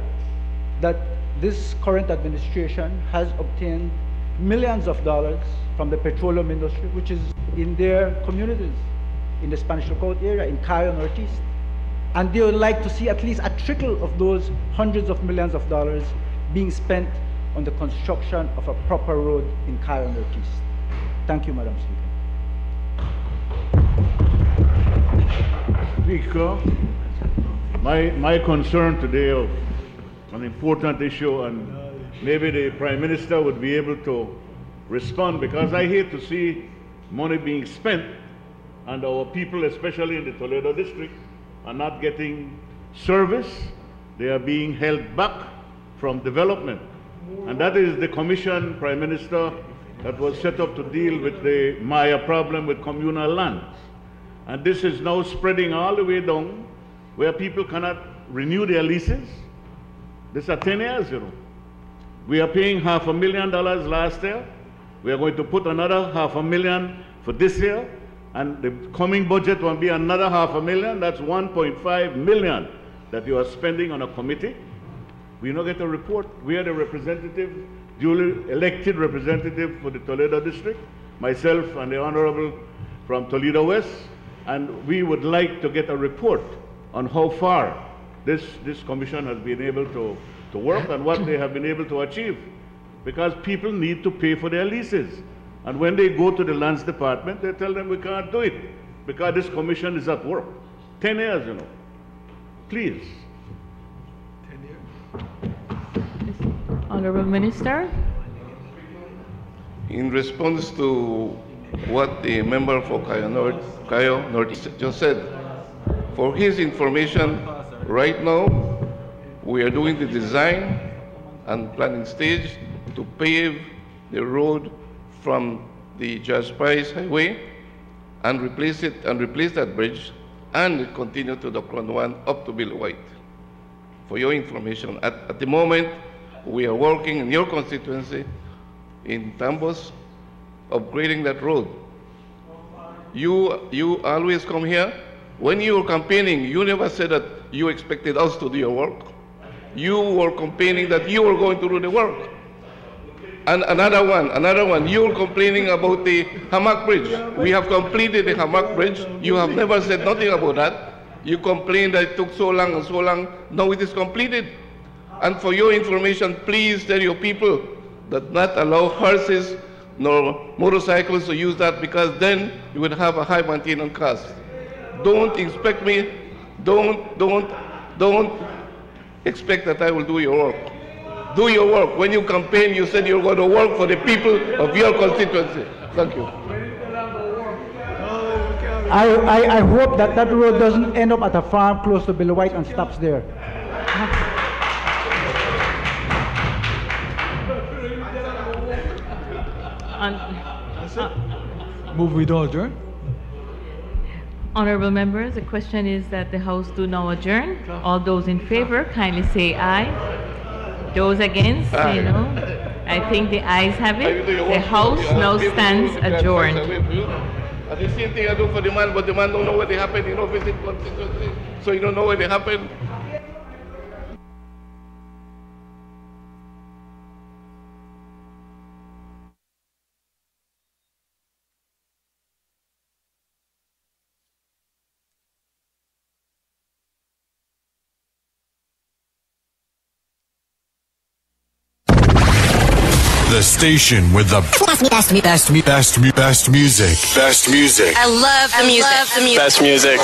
that this current administration has obtained millions of dollars from the petroleum industry, which is in their communities, in the Spanish Lookout area, in Cayo Northeast. And they would like to see at least a trickle of those hundreds of millions of dollars being spent on the construction of a proper road in Cayo Northeast. Thank you, Madam Speaker. Speaker, my concern today of an important issue, and maybe the Prime Minister would be able to respond, because I hate to see money being spent and our people, especially in the Toledo district, are not getting service. They are being held back from development. And that is the commission, Prime Minister, that was set up to deal with the Maya problem with communal lands. And this is now spreading all the way down where people cannot renew their leases. This is 10 years, you know. We are paying $500,000 last year. We are going to put another $500,000 for this year. And the coming budget will be another $500,000. That's $1.5 million that you are spending on a committee. We don't get a report. We are the representative, duly elected representative for the Toledo district, myself and the Honorable from Toledo West, and we would like to get a report on how far this commission has been able to work and what they have been able to achieve. Because people need to pay for their leases. And when they go to the lands department, they tell them we can't do it because this commission is at work. 10 years, you know. Please. Honorable Minister. In response to what the member for Cayo North just said, for his information, right now we are doing the design and planning stage to pave the road from the Judge Price Highway and replace that bridge and continue to the Crown 1 up to Bill White. For your information, at the moment, we are working in your constituency in Tambos, upgrading that road. You always come here. When you were campaigning, you never said that you expected us to do your work. You were campaigning that you were going to do the work. And another one, you were complaining about the Hammock Bridge. We have completed the Hammock Bridge. You have never said nothing about that. You complained that it took so long and so long. Now it is completed. And for your information, please tell your people that not allow horses nor motorcycles to use that, because then you would have a high maintenance cost. Don't expect me, don't expect that I will do your work. Do your work. When you campaign, you said you're going to work for the people of your constituency. Thank you. I hope that that road doesn't end up at a farm close to Bill White and stops there. Move with order. Honorable members, the question is that the House do now adjourn. All those in favor, kindly say aye. Those against, say no. I think the ayes have it. The House now stands adjourned. The same thing I do for the man, but the man don't know what they happen. You know, visit constituency, so you don't know what they happen. The station with the best music. Best music. I love the music. Best music.